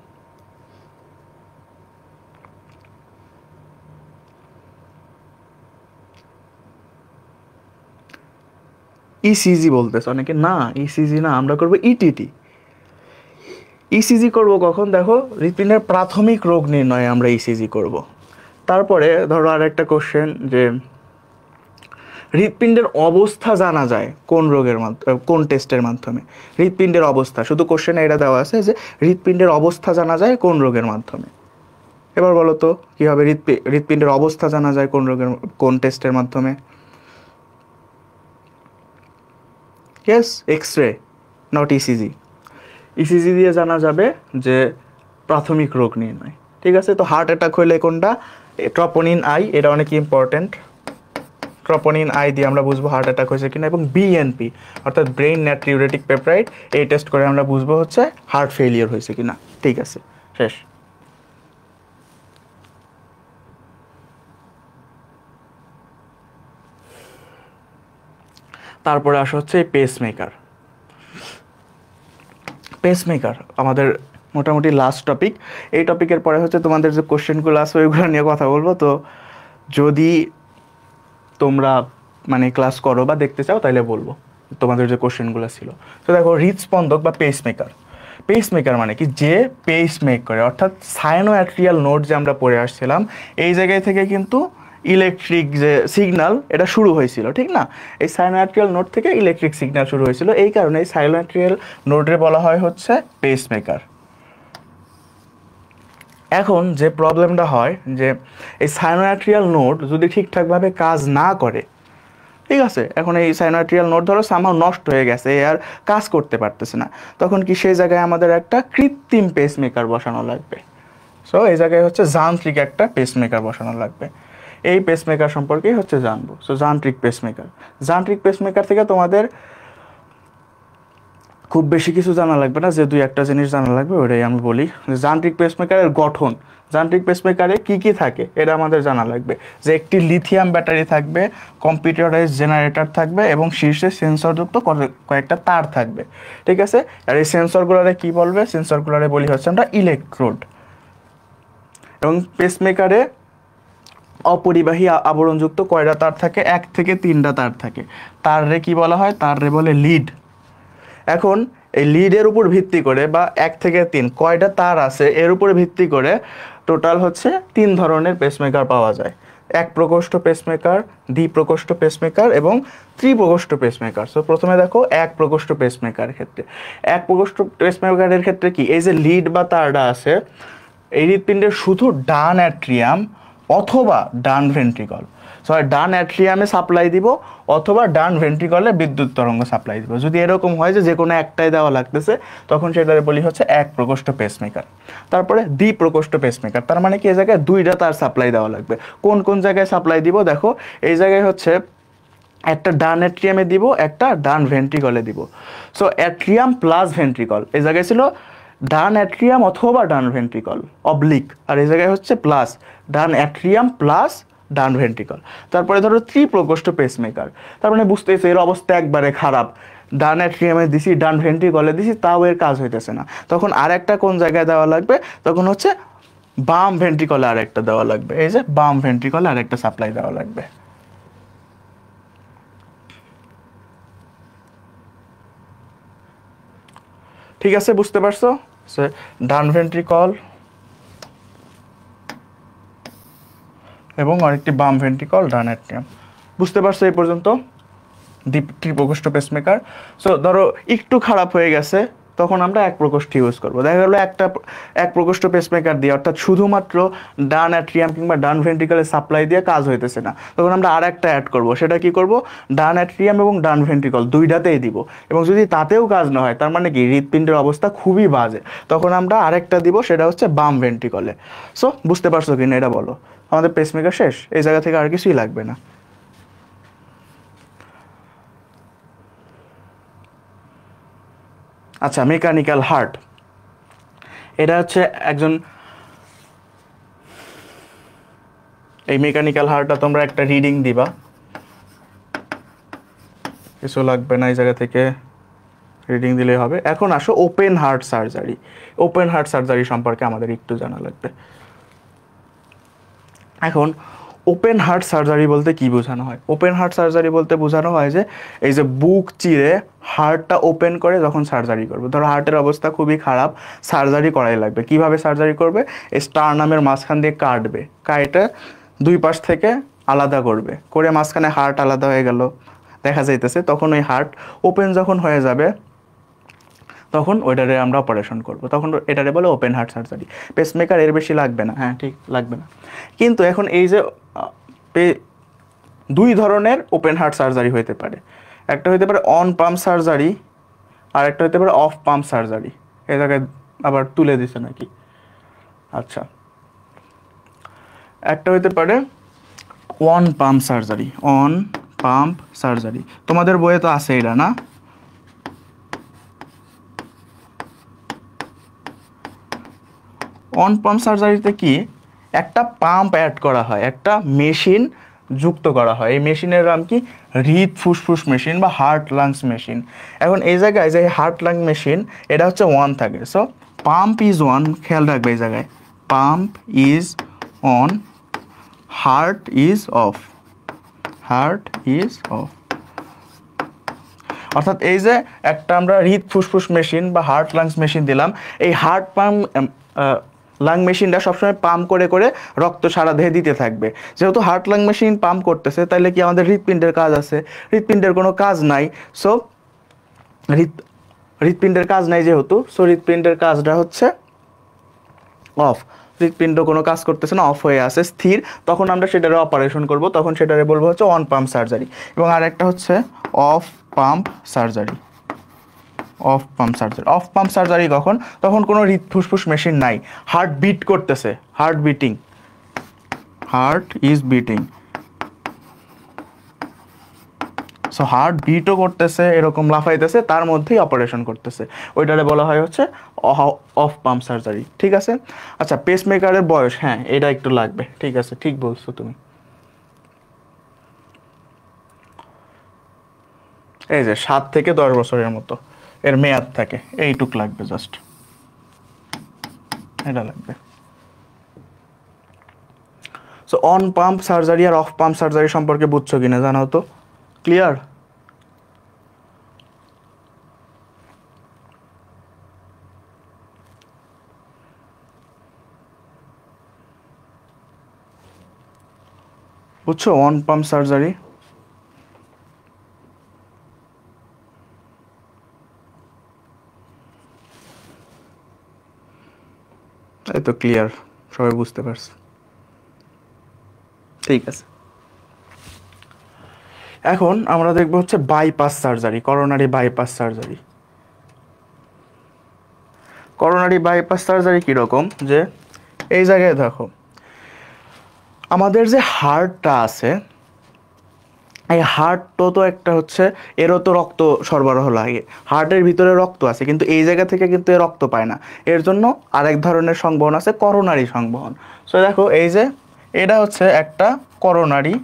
ইসিজি বলতেছে অনেকে, না ইসিজি না, আমরা করব ইটিটি। ইসিজি করব কখন? দেখো হৃৎপিণ্ডের প্রাথমিক রোগ নির্ণয়ে আমরা ইসিজি করব। তারপরে ধরো আর একটা কোশ্চেন যে হৃৎপিণ্ডের অবস্থা জানা যায় কোন রোগের মাধ্যমে, কোন টেস্টের মাধ্যমে? হৃৎপিণ্ডের অবস্থা, শুধু কোশ্চেনে এটা দেওয়া আছে যে হৃৎপিণ্ডের অবস্থা জানা যায় কোন রোগের মাধ্যমে। এবার বলো তো কি হবে? হৃৎপিণ্ডের অবস্থা জানা যায় কোন রোগের, কোন টেস্টের মাধ্যমে? Yes, X ray, not ECG. ECG দিয়ে জানা যাবে যে প্রাথমিক রোগ নির্ণয়, ঠিক আছে। তো হার্ট অ্যাটাক হলে কোনটা? ট্রপোনিন আই, এটা অনেক ইম্পর্টেন্ট। ট্রপোনিন আই দিয়ে আমরা বুঝবো হার্ট অ্যাটাক হয়েছে কিনা। এবং বিএনপি অর্থাৎ ব্রেইন নাট্রিউরেটিক পেপটাইড, এই টেস্ট করে আমরা বুঝবো হচ্ছে হার্ট ফেলিয়ার হয়েছে কিনা। ঠিক আছে, শেষ। তারপরে আসা হচ্ছে এই পেসমেকার। আমাদের মোটামুটি লাস্ট টপিক। এই টপিকের পরে হচ্ছে তোমাদের যে কোশ্চেনগুলো আছে ওইগুলো নিয়ে কথা বলবো। তো যদি তোমরা মানে ক্লাস করো বা দেখতে চাও তাহলে বলবো তোমাদের যে কোশ্চেনগুলো ছিল। তো দেখো, হৃদস্পন্দক বা পেসমেকার। পেসমেকার মানে কি, যে পেস মেক করে, অর্থাৎ সাইনোঅ্যাট্রিয়াল নোড যে আমরা পড়ে আসছিলাম, এই জায়গায় থেকে কিন্তু ইলেকট্রিক যে সিগন্যাল এটা শুরু হয়েছিল, ঠিক না? এই সাইনোঅ্যাট্রিয়াল নোড থেকে ইলেকট্রিক সিগন্যাল শুরু হয়েছিল, এই কারণে এই সাইনোঅ্যাট্রিয়াল নোডে বলা হয় হচ্ছে পেসমেকার। এখন যে প্রবলেমটা হয় যে এই সাইনোঅ্যাট্রিয়াল নোড যদি ঠিকঠাকভাবে কাজ না করে, ঠিক আছে, এখন এই সাইনোঅ্যাট্রিয়াল নোড ধরো সামহাও নষ্ট হয়ে গেছে, আর কাজ করতে পারতেছে না, তখন কি সেই জায়গায় আমাদের একটা কৃত্রিম পেসমেকার বসানো লাগবে। সো এই জায়গায় হচ্ছে যান্ত্রিক একটা পেসমেকার বসানো লাগবে। এই পেসমেকার সম্পর্কেই হচ্ছে জানবো। সো যান্ত্রিক পেসমেকার, যান্ত্রিক পেসমেকার থেকে তোমাদের খুব বেশি কিছু জানা লাগবে না, যে দুই একটা জিনিস জানা লাগবে ওটাই আমি বলি। যান্ত্রিক পেসমেকারের গঠন, যান্ত্রিক পেসমেকারে কি কি থাকে এটা আমাদের জানা লাগবে। যে একটি লিথিয়াম ব্যাটারি থাকবে, কম্পিউটারাইজ জেনারেটর থাকবে এবং শীর্ষে সেন্সরযুক্ত কয়েকটা তার থাকবে, ঠিক আছে। আর এই সেন্সরগুলোরে কি বলবে? সেন্সরগুলোরে বলি হচ্ছে আমরা ইলেকট্রোড। এবং পেসমেকারে অপরিবাহী আবরণযুক্ত কয়টা তার থাকে? 1 থেকে 3টা তার থাকে। তাররে কি বলা হয়? তাররে বলে লিড। এখন এই লিডের উপর ভিত্তি করে বা 1 থেকে 3 কয়টা তার আছে এর উপরে ভিত্তি করে টোটাল হচ্ছে 3 ধরনের পেসমেকার পাওয়া যায়। এক প্রকোষ্ঠ পেসমেকার, দ্বিপ্রকোষ্ঠ পেসমেকার এবং ত্রিপ্রকোষ্ঠ পেসমেকার। সো প্রথমে দেখো এক প্রকোষ্ঠ পেসমেকার ক্ষেত্রে, এক প্রকোষ্ঠ পেসমেকারের ক্ষেত্রে কি, এই যে লিড বা তারটা আছে, এই হৃৎপিণ্ডের শুধু ডান অ্যাট্রিয়াম অথবা ডান ভেন্ট্রিকল, ডান অ্যাট্রিয়ামে সাপ্লাই দিব অথবা ডান ভেন্ট্রিকলে বিদ্যুৎ তরঙ্গ সাপ্লাই দিব। যদি এরকম হয় যে কোনো একটাই দেওয়া লাগতেছে, তখন সেটারে বলি হচ্ছে এক প্রকোষ্ঠ পেসমেকার। তারপরে দ্বিপ্রকোষ্ঠ পেসমেকার, তার মানে কি এই জায়গায় দুইটা তার সাপ্লাই দেওয়া লাগবে। কোন কোন জায়গায় সাপ্লাই দিব? দেখো, এই জায়গায় হচ্ছে একটা ডান অ্যাট্রিয়ামে দিব, একটা ডান ভেন্ট্রিকলে দিব। সো অ্যাট্রিয়াম প্লাস ভেন্ট্রিকল, এই জায়গায় ছিল ডান অ্যাট্রিয়াম অথবা ডান ভেন্ট্রিকল অবলিক, আর এই জায়গায় হচ্ছে প্লাস ডান অ্যাট্রিয়াম প্লাস ডান ভেন্ট্রিকল। তারপরে ধরো ত্রিপ্রকোষ্ঠ পেসমেকার, তার মানে বুঝতেছে এর অবস্থা একবারে খারাপ, ডান অ্যাট্রিয়ামে দিছি, ডান ভেন্ট্রিকলে দিছি, তাও এর কাজ হইতেছে না, তখন আরেকটা কোন জায়গায় দেওয়া লাগবে? তখন হচ্ছে বাম ভেন্ট্রিকলে আরেকটা দেওয়া লাগবে। এই যে বাম ভেন্ট্রিকলে আরেকটা সাপ্লাই দেওয়া লাগবে। ঠিক আছে, বুঝতে পারছো? ডান ভেন্ট্রিকল এবং আরেকটি বাম ভেন্ট্রিকল, ডান অ্যাট্রিয়াম। বুঝতে পারছো এই পর্যন্ত? ত্রিপ্রকোষ্ঠ পেসমেকার। সো ধরো একটু খারাপ হয়ে গেছে, তখন আমরা এক প্রকোষ্ঠ ইউজ করবো। দেখা গেলো এক প্রকোষ্ঠ পেসমেকার দিয়ে, অর্থাৎ শুধুমাত্র ডান অ্যাট্রিয়াম কিংবা ডান ভেন্ট্রিকলে সাপ্লাই দিয়ে কাজ হইতেছে না, তখন আমরা আর একটা অ্যাড করবো। সেটা কি করব? ডান অ্যাট্রিয়াম এবং ডান ভেন্ট্রিকল দুইটাতেই দিব। এবং যদি তাতেও কাজ না হয়, তার মানে কি হৃৎপিণ্ডের অবস্থা খুবই বাজে, তখন আমরা আরেকটা দিব, সেটা হচ্ছে বাম ভেন্ট্রিকলে। সো বুঝতে পারছো কিনা এটা বলো? আমাদের পেসমেকার শেষ, এই জায়গা থেকে আর কিছুই লাগবে না। আচ্ছা, মেকানিক্যাল হার্ট, এটা হচ্ছে একজন, এই মেকানিক্যাল হার্টটা তোমরা একটা রিডিং দিবা, কিছু লাগবে না, এই জায়গা থেকে রিডিং দিলেই হবে। এখন আসো open heart surgery. Open heart surgery সম্পর্কে আমাদের একটু জানা লাগবে। এখন ওপেন হার্ট সার্জারি বলতে কি বোঝানো হয়? ওপেন হার্ট সার্জারি বলতে বোঝানো হয় যে এই যে বুক চিরে হার্টটা ওপেন করে যখন সার্জারি করবে, ধরো হার্টের অবস্থা খুবই খারাপ, সার্জারি করাই লাগবে। কিভাবে সার্জারি করবে? স্টারনামের মাঝখান দিয়ে কাটবে, কাটে দুই পাশ থেকে আলাদা করবে, করে মাঝখানে হার্ট আলাদা হয়ে গেল দেখা যাইতেছে, তখন ওই হার্ট ওপেন যখন হয়ে যাবে, তখন ওইটারে আমরা অপারেশন করব, তখন এটারে বলে ওপেন হার্ট সার্জারি। পেসমেকার এর বেশি লাগবে না, হ্যাঁ ঠিক লাগবে না। কিন্তু এখন এই যে দুই ধরনের ওপেন হার্ট সার্জারি হইতে পারে, একটা হইতে পারে অন পাম্প সার্জারি আর একটা হইতে পারে অফ পাম্প সার্জারি। এই জায়গায় আবার তুলে দিছে নাকি? আচ্ছা, একটা হইতে পারে on pump surgery, on pump surgery, তোমাদের বইয়ে তো আছে এটা না? অন পাম্প সার্জারিতে কি, একটা পাম্প অ্যাড করা হয়, একটা মেশিন যুক্ত করা হয়। এই মেশিনের নাম কি? হৃদ ফুসফুস মেশিন বা হার্ট লাংস মেশিন। এখন এই জায়গায় যে হার্ট লাং মেশিন, এটা হচ্ছে ওয়ান থাকে। সো পাম্প ইজ অন, খেয়াল রাখবে এই জায়গায়, pump is on, heart is of, heart is of. অর্থাৎ এই যে একটা আমরা হৃদ ফুসফুস মেশিন বা হার্ট লাংস মেশিন দিলাম, এই হার্ট পাম্প লাং মেশিনটা সবসময় পাম্প করে করে রক্ত সারা দেহে দিতে থাকবে। যেহেতু হার্ট লাং মেশিন পাম্প করতেছে, তাহলে কি আমাদের হৃৎপিণ্ডের কাজ আছে? হৃৎপিণ্ডের কোনো কাজ নাই। সো হৃৎপিণ্ডের কাজ নাই যেহেতু, সো হৃৎপিণ্ডের কাজটা হচ্ছে অফ। হৃৎপিণ্ড কোনো কাজ করতেছে না, অফ হয়ে আছে, স্থির। তখন আমরা সেটারে অপারেশন করব, তখন সেটারে বলবো হচ্ছে অন পাম্প সার্জারি। এবং আরেকটা হচ্ছে off pump surgery. Off pump surgery, off pump surgery কখন? তখন কোনো হৃদ ফুসফুস মেশিন নাই, হার্ট বিট করতেছে, heart beating, heart is beating. So heart বিটও করতেছে, এরকম লাফাইতেছে, তার মধ্যেই অপারেশন করতেছে, ওইটারে বলা হয় হচ্ছে অফ পাম্প সার্জারি। ঠিক আছে। আচ্ছা, পেসমেকারের বয়স, হ্যাঁ এটা একটু লাগবে, ঠিক আছে, ঠিক বলছো তুমি। এই যে 7 থেকে 10 বছরের মতো এর মেয়াদ থাকে, এইটুক লাগবে, জাস্ট এটা লাগবে। সো অন পাম্প সার্জারি আর অফ পাম্প সার্জারি সম্পর্কে বুঝছো কিনা জানাও তো, ক্লিয়ার? বুঝছো অন পাম্প সার্জারি? এই তো ক্লিয়ার, সবাই বুঝতে পারছে, ঠিক আছে। এখন আমরা দেখবো হচ্ছে bypass surgery, coronary bypass surgery. Coronary bypass surgery কীরকম, যে এই জায়গায় দেখো আমাদের যে হার্টটা আছে, এই হার্টও তো একটা হচ্ছে, এরও তো রক্ত সরবরাহ লাগে, হার্টের ভিতরে রক্ত আছে, কিন্তু এই জায়গা থেকে কিন্তু এ রক্ত পায় না। এর জন্য আরেক ধরনের সংবহন আছে, করোনারি সংবহন। সো দেখো এই যে এটা হচ্ছে একটা করোনারি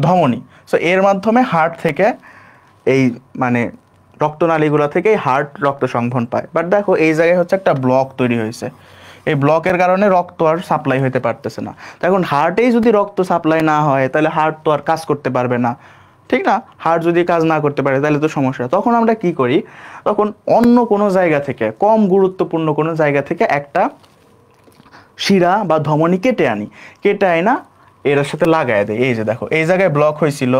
ধমনী। সো এর মাধ্যমে হার্ট থেকে এই মানে রক্তনালীগুলো থেকে হার্ট রক্ত সংবহন পায়। বাট দেখো এই জায়গায় হচ্ছে একটা ব্লক তৈরি হয়েছে, এই ব্লকের কারণে রক্ত আর সাপ্লাই হতে পারতেছে না। এখন হার্টেই যদি রক্ত সাপ্লাই না হয়, তাহলে হার্ট তো আর কাজ করতে পারবে না, ঠিক না? হার্ট যদি কাজ না করতে পারে তাহলে তো সমস্যা। তখন আমরা কি করি, তখন অন্য কোনো জায়গা থেকে, কম গুরুত্বপূর্ণ কোনো জায়গা থেকে একটা শিরা বা ধমনী কেটে আনি, কেটে আইনা এর সাথে লাগায় দেয়। এই যে দেখো এই জায়গায় ব্লক হয়েছিল,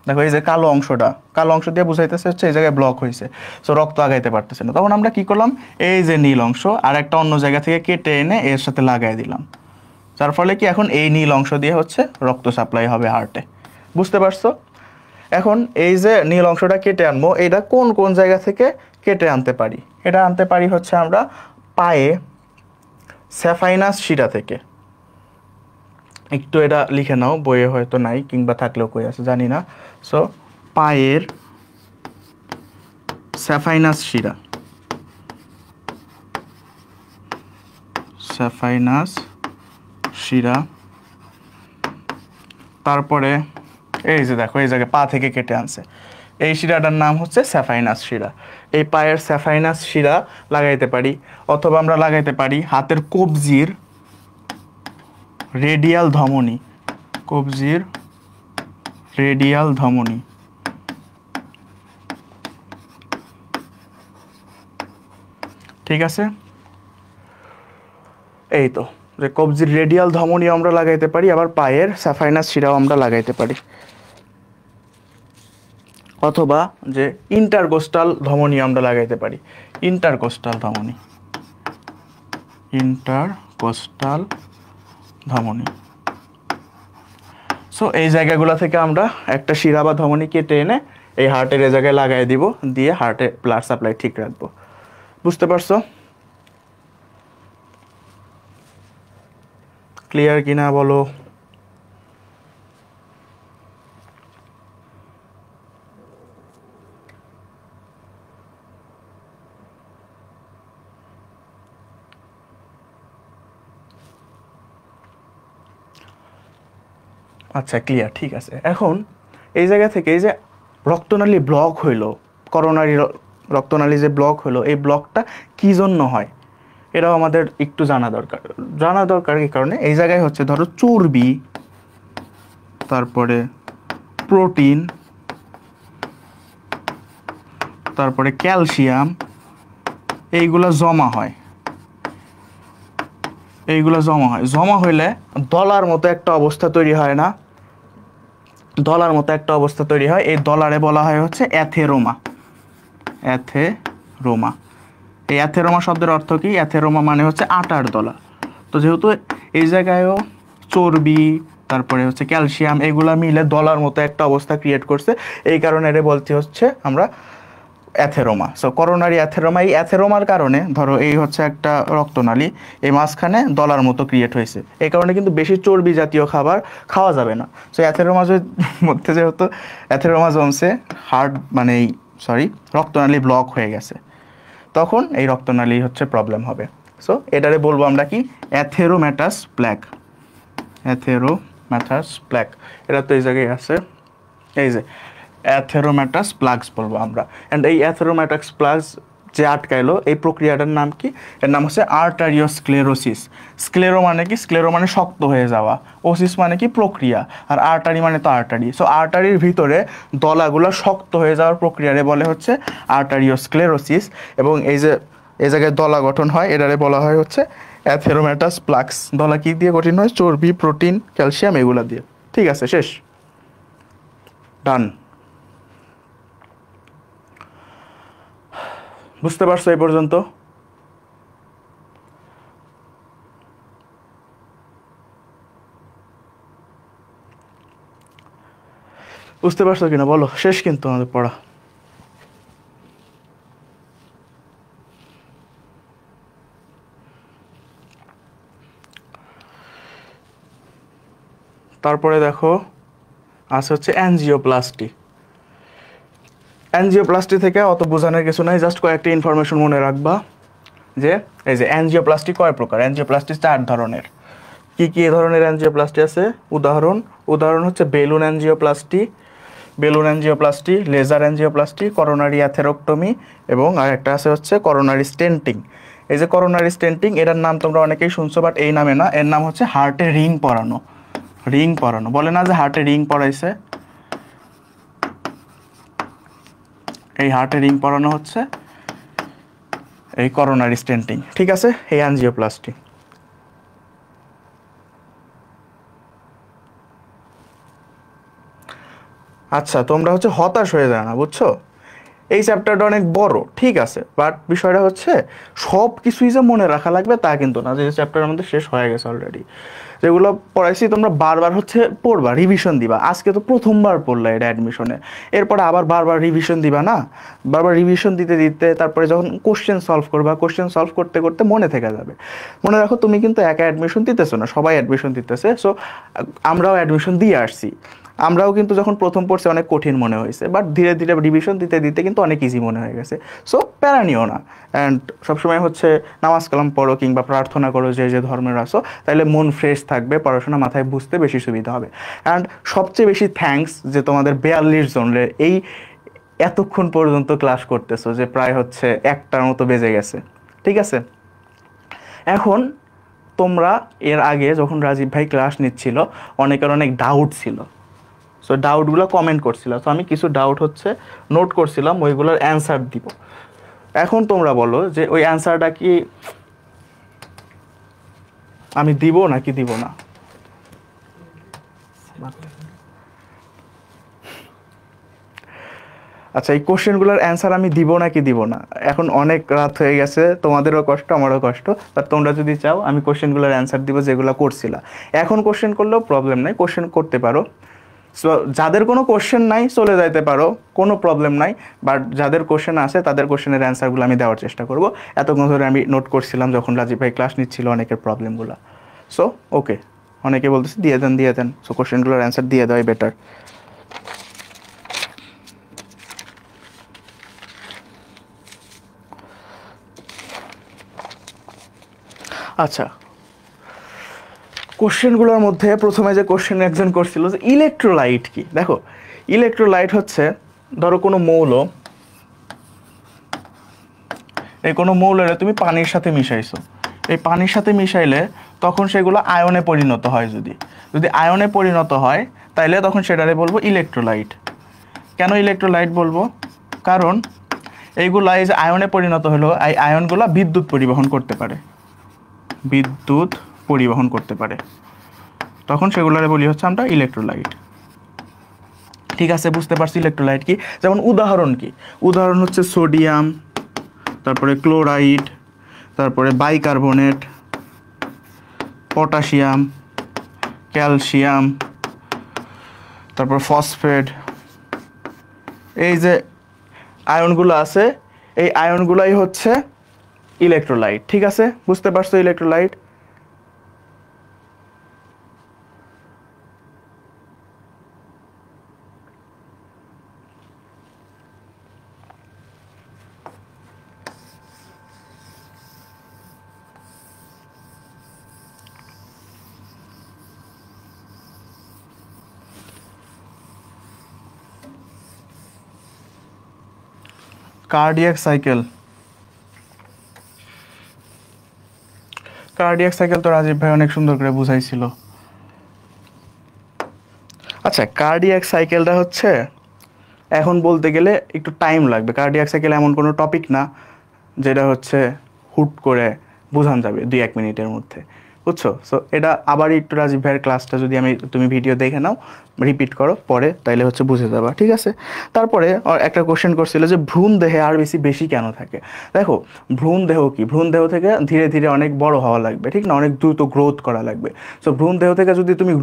দেখো এই যে কালো অংশটা, কালো অংশ দিয়ে বুঝাইতেছে হচ্ছে এই জায়গায় ব্লক হয়েছে, সো রক্ত আগাইতে পারতেছে না। তখন আমরা কি করলাম, এই যে নীল অংশ আর একটা অন্য জায়গা থেকে কেটে এনে এর সাথে লাগাই দিলাম, যার ফলে কি এখন এই নীল অংশ দিয়ে হচ্ছে রক্ত সাপ্লাই হবে হার্টে। বুঝতে পারছো? এখন এই যে নীল অংশটা কেটে আনবো, এটা কোন কোন জায়গা থেকে কেটে আনতে পারি? এটা আনতে পারি হচ্ছে আমরা পায়ে স্যাফাইনাস শিরা থেকে। একটু এটা লিখে নাও, বইয়ে হয়তো নাই, কিংবা থাকলেও কই আছে জানি না। সো পায়ের স্যাফাইনাস শিরা, স্যাফাইনাস শিরা। তারপরে এই যে দেখো এই জায়গায় পা থেকে কেটে আনছে, এই শিরাটার নাম হচ্ছে স্যাফাইনাস শিরা। এই পায়ের স্যাফাইনাস শিরা লাগাইতে পারি, অথবা আমরা লাগাইতে পারি হাতের কবজির রেডিয়াল ধমনী, কবজির রেডিয়াল ধমনী। ঠিক আছে, এই তো যে কবজির রেডিয়াল ধমনী আমরা লাগাইতে পারি, আবার পায়ের স্যাফাইনাস শিরাও আমরা লাগাইতে পারি, অথবা যে ইন্টারকোস্টাল ধমনী আমরা লাগাইতে পারি, ইন্টারকোস্টাল ধমনী, ইন্টারকোস্টাল ধমনী। সো এই জায়গাগুলো থেকে আমরা একটা শিরা বা ধমনী কেটে এনে এই হার্টের এই জায়গায় লাগাই দিব, দিয়ে হার্টে ব্লাড সাপ্লাই ঠিক রাখবো। বুঝতে পারছো? ক্লিয়ার কিনা বলো? আচ্ছা ক্লিয়ার, ঠিক আছে। এখন এই জায়গা থেকে এই যে রক্তনালী ব্লক হইলো, করোনারি রক্তনালী যে ব্লক হলো এই ব্লকটা কী জন্য হয় এটাও আমাদের একটু জানা দরকার এই কারণে এই জায়গায় হচ্ছে ধরো চর্বি, তারপরে প্রোটিন, তারপরে ক্যালসিয়াম, এইগুলো জমা হয়। জমা হইলে দলার মতো একটা অবস্থা তৈরি হয় না? এই দলারে বলা হয় হচ্ছে অ্যাথেরোমা। এই অ্যাথেরোমা শব্দের অর্থ কি? অ্যাথেরোমা মানে হচ্ছে আটার দলা। তো যেহেতু এই জায়গায়ও চর্বি, তারপরে হচ্ছে ক্যালসিয়াম, এগুলা মিলে দলার মতো একটা অবস্থা ক্রিয়েট করছে, এই কারণে এটা বলতে হচ্ছে আমরা অ্যাথেরোমা। সো করোনারি অ্যাথেরোমা, এই অ্যাথেরোমার কারণে ধরো এই হচ্ছে একটা রক্তনালী, এই মাঝখানে দলার মতো ক্রিয়েট হয়েছে, এই কারণে কিন্তু বেশি চর্বি জাতীয় খাবার খাওয়া যাবে না। সো অ্যাথেরোমা মধ্যে যেহেতু অ্যাথেরোমা জমছে, রক্তনালী ব্লক হয়ে গেছে, তখন এই রক্তনালী হচ্ছে প্রবলেম হবে। সো এটারে বলবো আমরা কি? অ্যাথেরোম্যাটাস প্ল্যাক। এটা তো এই জায়গায় আছে, এই যে অ্যাথেরোম্যাটাস প্লাগস বলবো আমরা। অ্যান্ড এই অ্যাথেরোম্যাটাস প্লাগস যে আটকাইলো, এই প্রক্রিয়াটার নাম কি? এর নাম হচ্ছে আর্টারিওস্ক্লেরোসিস। স্ক্লেরো মানে কি? স্ক্লেরো মানে শক্ত হয়ে যাওয়া, ওসিস মানে কি? প্রক্রিয়া, আর আর্টারি মানে তো আর্টারি। সো আর্টারির ভিতরে দলাগুলো শক্ত হয়ে যাওয়ার প্রক্রিয়ারে বলে হচ্ছে আর্টারিওস্ক্লেরোসিস। এবং এই জায়গায় দলা গঠন হয়, এটারে বলা হয় হচ্ছে অ্যাথেরোম্যাটাস প্লাগস। দলা কি দিয়ে গঠিত হয়? চর্বি, প্রোটিন, ক্যালসিয়াম, এগুলা দিয়ে। ঠিক আছে, শেষ, ডান। বুঝতে পারছো এই পর্যন্ত? বুঝতে পারছো কিনা বলো? শেষ কিন্তু আমাদের পড়া। তারপরে দেখো আছে হচ্ছে অ্যানজিওপ্লাস্টি। অ্যানজিওপ্লাস্টি থেকে অত বোঝানোর কিছু নাই, জাস্ট কয়েকটা ইনফরমেশন মনে রাখবা যে এই যে অ্যানজিওপ্লাস্টি কয় প্রকার। অ্যানজিওপ্লাস্টি 4 ধরনের। কি কি ধরনের অ্যানজিওপ্লাস্টি আছে? উদাহরণ হচ্ছে balloon angioplasty, laser angioplasty, coronary atherectomy, এবং আরেকটা আছে হচ্ছে করোনারি স্টেন্টিং। এই যে করোনারি স্টেন্টিং, এটার নাম তোমরা অনেকেই শুনছো, বাট এই নামে না, এর নাম হচ্ছে হার্টে রিং পরানো। বলে না যে হার্টে রিং পরাইছে, এই হার্টে রিং পরানো হচ্ছে এই করোনারি স্টেন্টিং। ঠিক আছে, এই অ্যানজিওপ্লাস্টি। আচ্ছা, তোমরা হচ্ছে হতাশ হয়ে যায় না, বুঝছো? এই চ্যাপ্টারটা অনেক বড়, ঠিক আছে, বাট বিষয়টা হচ্ছে সব কিছুই যে মনে রাখা লাগবে তা কিন্তু না। যে চ্যাপ্টার আমাদের শেষ হয়ে গেছে অলরেডি, যেগুলো পড়াইছি তোমরা বারবার হচ্ছে পড়বা, রিভিশন দিবা। আজকে তো প্রথমবার পড়লা এটা অ্যাডমিশনে, এরপরে আবার বারবার রিভিশন দিবা না? বারবার রিভিশন দিতে দিতে তারপরে যখন কোশ্চেন সলভ করবা, কোশ্চেন সলভ করতে করতে মনে থেকে যাবে। মনে রাখো, তুমি কিন্তু একা অ্যাডমিশন দিতেছো না, সবাই অ্যাডমিশন দিতেছে। সো আমরাও অ্যাডমিশন দিয়ে আসছি, আমরাও কিন্তু যখন প্রথম পড়ছে অনেক কঠিন মনে হয়েছে, বাট ধীরে ধীরে রিভিশন দিতে দিতে কিন্তু অনেক ইজি মনে হয়ে গেছে। সো প্যারা নিও না। অ্যান্ড সবসময় হচ্ছে নামাজ কালাম পড়ো কিংবা প্রার্থনা করো যে যে ধর্মের আসো, তাহলে মন ফ্রেশ থাকবে, পড়াশোনা মাথায় বুঝতে বেশি সুবিধা হবে। অ্যান্ড সবচেয়ে বেশি থ্যাঙ্কস যে তোমাদের 42 জনের এই এতক্ষণ পর্যন্ত ক্লাস করতেছো, যে প্রায় হচ্ছে 1টার মতো বেজে গেছে। ঠিক আছে, এখন তোমরা এর আগে যখন রাজীব ভাই ক্লাস নিচ্ছিল, অনেকের অনেক ডাউট ছিল। সো ডাউটগুলো কমেন্ট করছিল, তো আমি কিছু ডাউট হচ্ছে নোট করছিলাম, ওইগুলোর অ্যান্সার দিব। এখন তোমরা বলো যে ওই অ্যান্সারটা কি আমি দিব নাকি দিব না? আচ্ছা, এই কোশ্চেনগুলোর অ্যান্সার আমি দিব নাকি দিব না? এখন অনেক রাত হয়ে গেছে, তোমাদেরও কষ্ট আমারও কষ্ট, বাট তোমরা যদি চাও আমি কোশ্চেনগুলোর অ্যান্সার দিব যেগুলো করছিলা। এখন কোশ্চেন করলেও প্রবলেম নাই, কোশ্চেন করতে পারো। সো যাদের কোনো কোশ্চেন নাই চলে যাইতে পারো, কোনো প্রবলেম নাই। বাট যাদের কোশ্চেন আছে তাদের কোশ্চেনের অ্যান্সারগুলো আমি দেওয়ার চেষ্টা করব। এতক্ষণ ধরে আমি নোট করছিলাম যখন রাজীব ভাই ক্লাস নিচ্ছিল অনেকের প্রবলেমগুলো। সো ওকে, অনেকে বলতেছে দিয়ে দেন। সো কোশ্চেনগুলোর অ্যান্সার দিয়ে দেওয়াই বেটার। আচ্ছা, কোশ্চেনগুলোর মধ্যে প্রথমে যে কোশ্চেন একজন করছিল যে ইলেকট্রোলাইট কি। দেখো, ইলেকট্রোলাইট হচ্ছে ধরো কোনো মৌল, এই কোনো মৌলের তুমি পানির সাথে মিশাইছো, এই পানির সাথে মিশাইলে তখন সেগুলো আয়নে পরিণত হয়। যদি যদি আয়নে পরিণত হয় তাইলে তখন সেটারে বলবো ইলেকট্রোলাইট। কেন ইলেকট্রোলাইট বলবো? কারণ এইগুলা এই যে আয়নে পরিণত হলো, এই আয়নগুলা বিদ্যুৎ পরিবহন করতে পারে, বিদ্যুৎ পরিবহন করতে পারে, তখন সেগুলারে বলি হচ্ছে আমরা ইলেকট্রোলাইট। ঠিক আছে, বুঝতে পারছি ইলেকট্রোলাইট কি। যেমন উদাহরণ কি, উদাহরণ হচ্ছে সোডিয়াম, তারপরে ক্লোরাইড, তারপরে বাইকার্বনেট, পটাশিয়াম, ক্যালসিয়াম, তারপর ফসফেট। এই যে আয়নগুলো আছে, এই আয়নগুলাই হচ্ছে ইলেকট্রোলাইট। ঠিক আছে, বুঝতে পারছো electrolyte. Cardiac cycle, cardiac cycle তো রাজীব ভাই অনেক সুন্দর করে বুঝাইছিল। আচ্ছা, কার্ডিয়াক সাইকেলটা হচ্ছে এখন বলতে গেলে একটু টাইম লাগবে। কার্ডিয়াক সাইকেল এমন কোনো টপিক না যেটা হচ্ছে হুট করে বোঝানো যাবে 2-1 মিনিটের মধ্যে, বুঝছো? সো এটা আবার একটু রাজীব ভাইয়ের ক্লাসটা যদি তুমি ভিডিও দেখে নাও, রিপিট করো পরে, তাইলে হচ্ছে বুঝে যাবা। ঠিক আছে, তারপরে একটা কোশ্চেন করছিল যে ভ্রূণ দেহে আর বেশি কেন থাকে। দেখো, ভ্রূণ দেহ কি, ভ্রূণ দেহ থেকে ধীরে ধীরে অনেক বড় হওয়া লাগবে, ঠিক না, অনেক দ্রুত গ্রোথ করা লাগবে। সো ভ্রূণ দেহ থেকে যদি তুমি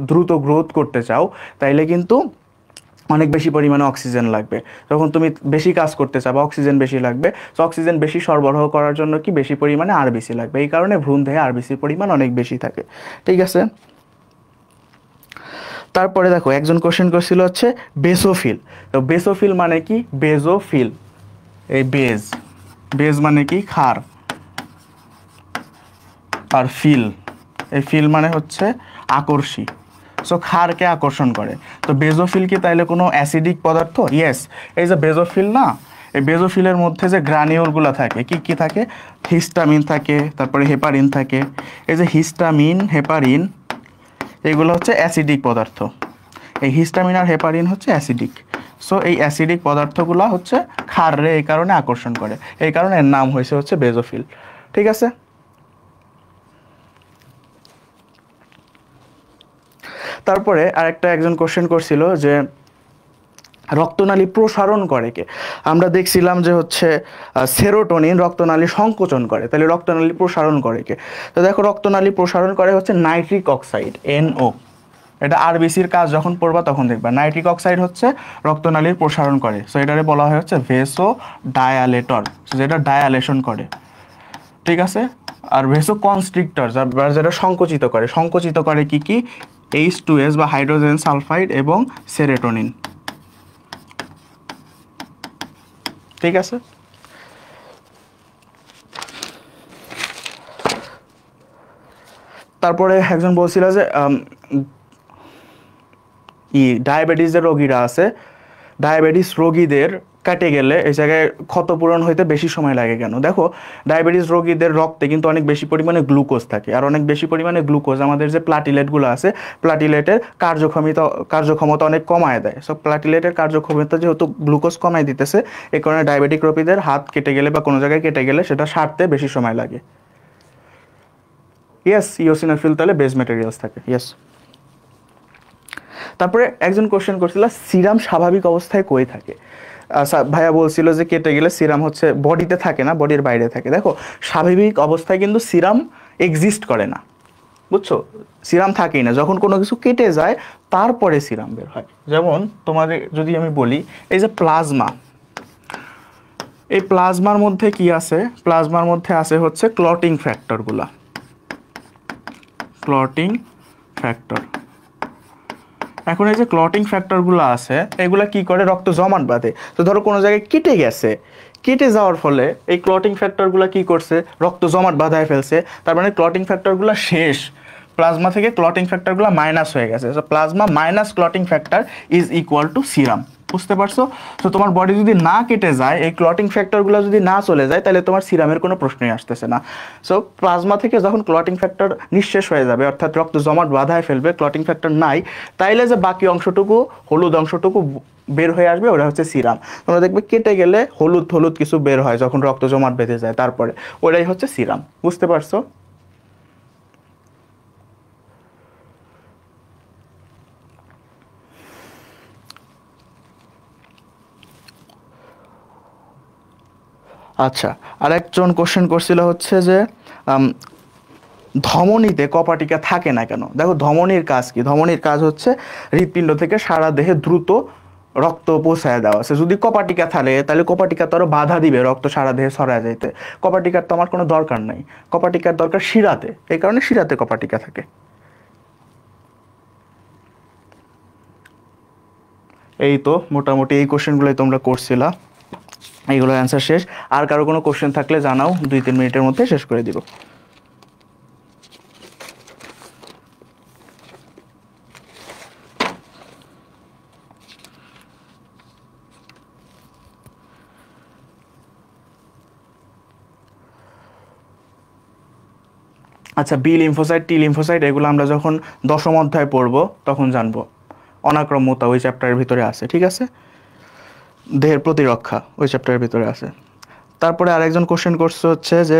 দ্রুত গ্রোথ করতে চাও তাইলে কিন্তু অনেক বেশি পরিমাণে অক্সিজেন লাগবে। যখন তুমি বেশি কাজ করতে চাও অক্সিজেন বেশি লাগবে। সো অক্সিজেন বেশি সরবরাহ করার জন্য কি বেশি পরিমাণে আরবিসি লাগবে, এই কারণে ভ্রূণ দেহে আরবিসির পরিমাণ অনেক বেশি থাকে। ঠিক আছে, তারপরে দেখো একজন কোশ্চেন করছিল হচ্ছে বেসোফিল। তো বেসোফিল মানে কি, বেজোফিল, এই বেজ, বেজ মানে কি ক্ষার, আর ফিল, এই ফিল মানে হচ্ছে আকর্ষী। সো ক্ষারকে আকর্ষণ করে। তো বেজোফিল কি তাইলে কোনো অ্যাসিডিক পদার্থ? ইয়েস, এই যে বেজোফিল না, এই বেজোফিলের মধ্যে যে গ্রানিউলগুলো থাকে, কি কি থাকে, হিস্টামিন থাকে, তারপরে হেপারিন থাকে। এই যে হিস্টামিন, হেপারিন, এগুলো হচ্ছে অ্যাসিডিক পদার্থ। এই হিস্টামিন আর হেপারিন হচ্ছে অ্যাসিডিক। সো এই অ্যাসিডিক পদার্থগুলো হচ্ছে ক্ষাররে এই কারণে আকর্ষণ করে, এই কারণে এর নাম হয়েছে হচ্ছে বেজোফিল। ঠিক আছে, তারপরে আরেকটা একজন কোশ্চেন করছিল যে রক্তনালী প্রসারণ করে কে। আমরা দেখছিলাম যে হচ্ছে সেরোটোনিন রক্তনালী সংকোচন করে, তাহলে রক্তনালী প্রসারণ করে কে। তো দেখো, রক্তনালী প্রসারণ করে হচ্ছে নাইট্রিক অক্সাইড, NO। এটা আরবিসির কাজ যখন পড়বা তখন দেখবা, নাইট্রিক অক্সাইড হচ্ছে রক্তনালীর প্রসারণ করে। সো এটারে বলা হয় হচ্ছে ভেসো ডায়ালেটর, যেটা ডায়ালেশন করে। ঠিক আছে, আর ভেসো কনস্ট্রিক্টর যেটা সংকুচিত করে, সংকুচিত করে কি কি, H2S বা হাইড্রোজেন সালফাইড এবং সেরোটোনিন। ঠিক আছে, তারপরে একজন বলছিল যে ডায়াবেটিসের রোগীরা আছে, ডায়াবেটিস রোগীদের কাটে গেলে এই জায়গায় ক্ষতপূরণ হইতে বেশি সময় লাগে কেন। দেখো, ডায়াবেটিস রোগীদের রক্তে কিন্তু অনেক বেশি পরিমাণে গ্লুকোজ থাকে, আর অনেক বেশি পরিমাণে গ্লুকোজ আমাদের যে প্লাটিলেটগুলো আছে, প্লাটিলেটের কার্যক্ষমতা অনেক কমায় দেয়। সো প্লাটিলেটের কার্যক্ষমতা যেহেতু গ্লুকোজ কমায় দিতেছে, এই কারণে ডায়াবেটিক রোগীদের হাত কেটে গেলে বা কোনো জায়গায় কেটে গেলে সেটা সারতে বেশি সময় লাগে। ইয়েস, ইওসিনোফিল তাহলে বেস ম্যাটেরিয়ালস থাকে। ইয়েস, তারপরে একজন কোশ্চেন করছিল সিরাম স্বাভাবিক অবস্থায় কই থাকে। ভাইয়া বলছিল যে কেটে গেলে সিরাম হচ্ছে বডিতে থাকে না, বডির বাইরে থাকে। দেখো, স্বাভাবিক অবস্থায় কিন্তু সিরাম এক্সিস্ট করে না, বুঝছো, সিরাম থাকেই না। যখন কোনো কিছু কেটে যায় তারপরে সিরাম বের হয়। যেমন তোমাদের যদি আমি বলি, এই যে প্লাজমা, এই প্লাজমার মধ্যে কি আছে, প্লাজমার মধ্যে আছে হচ্ছে ক্লটিং ফ্যাক্টরগুলা, ক্লটিং ফ্যাক্টর। এখন এই যে ক্লটিং ফ্যাক্টরগুলো আছে, এগুলা কি করে, রক্ত জমাট বাঁধে। তো ধরো কোনো জায়গায় কেটে গেছে, কেটে যাওয়ার ফলে এই ক্লটিং ফ্যাক্টরগুলো কি করছে, রক্ত জমাট বাঁধায় ফেলছে। তার মানে ক্লটিং ফ্যাক্টরগুলো শেষ, প্লাজমা থেকে ক্লটিং ফ্যাক্টরগুলো মাইনাস হয়ে গেছে। So plasma minus clotting factor is equal to serum. বুঝতে পারছো? তো তোমার বডি যদি না কেটে যায়, এই ক্লটিং ফ্যাক্টরগুলো যদি না চলে যায়, তাহলে তোমার সিরামের কোনো প্রশ্নই আসতেছে না। সো প্লাজমা থেকে যখন ক্লটিং ফ্যাক্টর নিঃশেষ হয়ে যাবে, অর্থাৎ রক্ত জমাট বাঁধায় ফেলবে, ক্লটিং ফ্যাক্টর নাই, তাইলে যে বাকি অংশটুকু, হলুদ অংশটুকু বের হয়ে আসবে, ওটা হচ্ছে সিরাম। তোমরা দেখবে কেটে গেলে হলুদ হলুদ কিছু বের হয় যখন রক্ত জমাট বেঁধে যায়, তারপরে ওটাই হচ্ছে সিরাম। বুঝতে পারছো? আচ্ছা, আরেকজন কোশ্চেন করছিল হচ্ছে যে আম, ধমনীতে কপাটিকা থাকে না কেন? দেখো, ধমনীর কাজ কি? ধমনীর কাজ হচ্ছে হৃৎপিণ্ড থেকে সারা দেহে দ্রুত রক্ত পৌঁছায় দেওয়া আছে। যদি কপাটিকা থাকে, তাহলে কপাটিকা তো আরো বাধা দিবে রক্ত সারা দেহে ছড়ায় যাইতে। কপাটিকার তো আমার কোনো দরকার নাই, কপাটিকার দরকার শিরাতে, এই কারণে শিরাতে কপাটিকা থাকে। এই তো মোটামুটি এই কোশ্চেনগুলোই তোমরা করছিলা, এইগুলোর অ্যান্সার শেষ। আর কারো কোনো কোশ্চেন থাকলে জানাও, 2-3 মিনিটের মধ্যে শেষ করে দিব। আচ্ছা, বি লিম্ফোসাইট, টি লিম্ফোসাইট, এগুলো আমরা যখন 10ম অধ্যায় পড়বো তখন জানবো। অনাক্রম্যতা ওই চ্যাপ্টারের ভিতরে আছে, ঠিক আছে? দেহের প্রতিরক্ষা ওই চ্যাপ্টারের ভিতরে আছে। তারপরে আরেকজন কোশ্চেন করছে হচ্ছে যে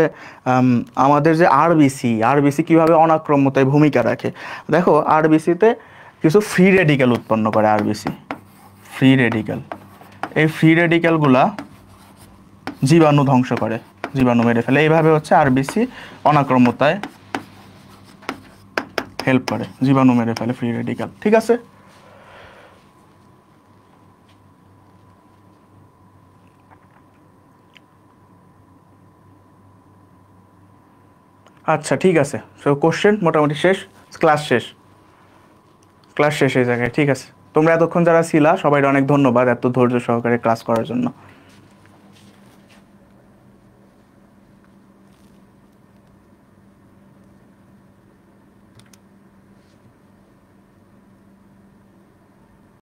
আমাদের যে আরবিসি, আরবিসি কীভাবে অনাক্রম্যতায় ভূমিকা রাখে। দেখো, আরবিসিতে কিছু ফ্রি রেডিক্যাল উৎপন্ন করে আরবিসি, ফ্রি রেডিক্যাল। এই ফ্রি রেডিক্যালগুলা জীবাণু ধ্বংস করে, জীবাণু মেরে ফেলে। এইভাবে হচ্ছে আরবিসি অনাক্রম্যতায় হেল্প করে, জীবাণু মেরে ফেলে ফ্রি রেডিক্যাল, ঠিক আছে? আচ্ছা, ঠিক আছে। সো কোশ্চেন মোটামুটি শেষ, ক্লাস শেষ, ক্লাস শেষ এই জায়গায়, ঠিক আছে? তোমরা এতক্ষণ যারা ছিলা সবাই অনেক ধন্যবাদ এত ধৈর্য সহকারে ক্লাস করার জন্য।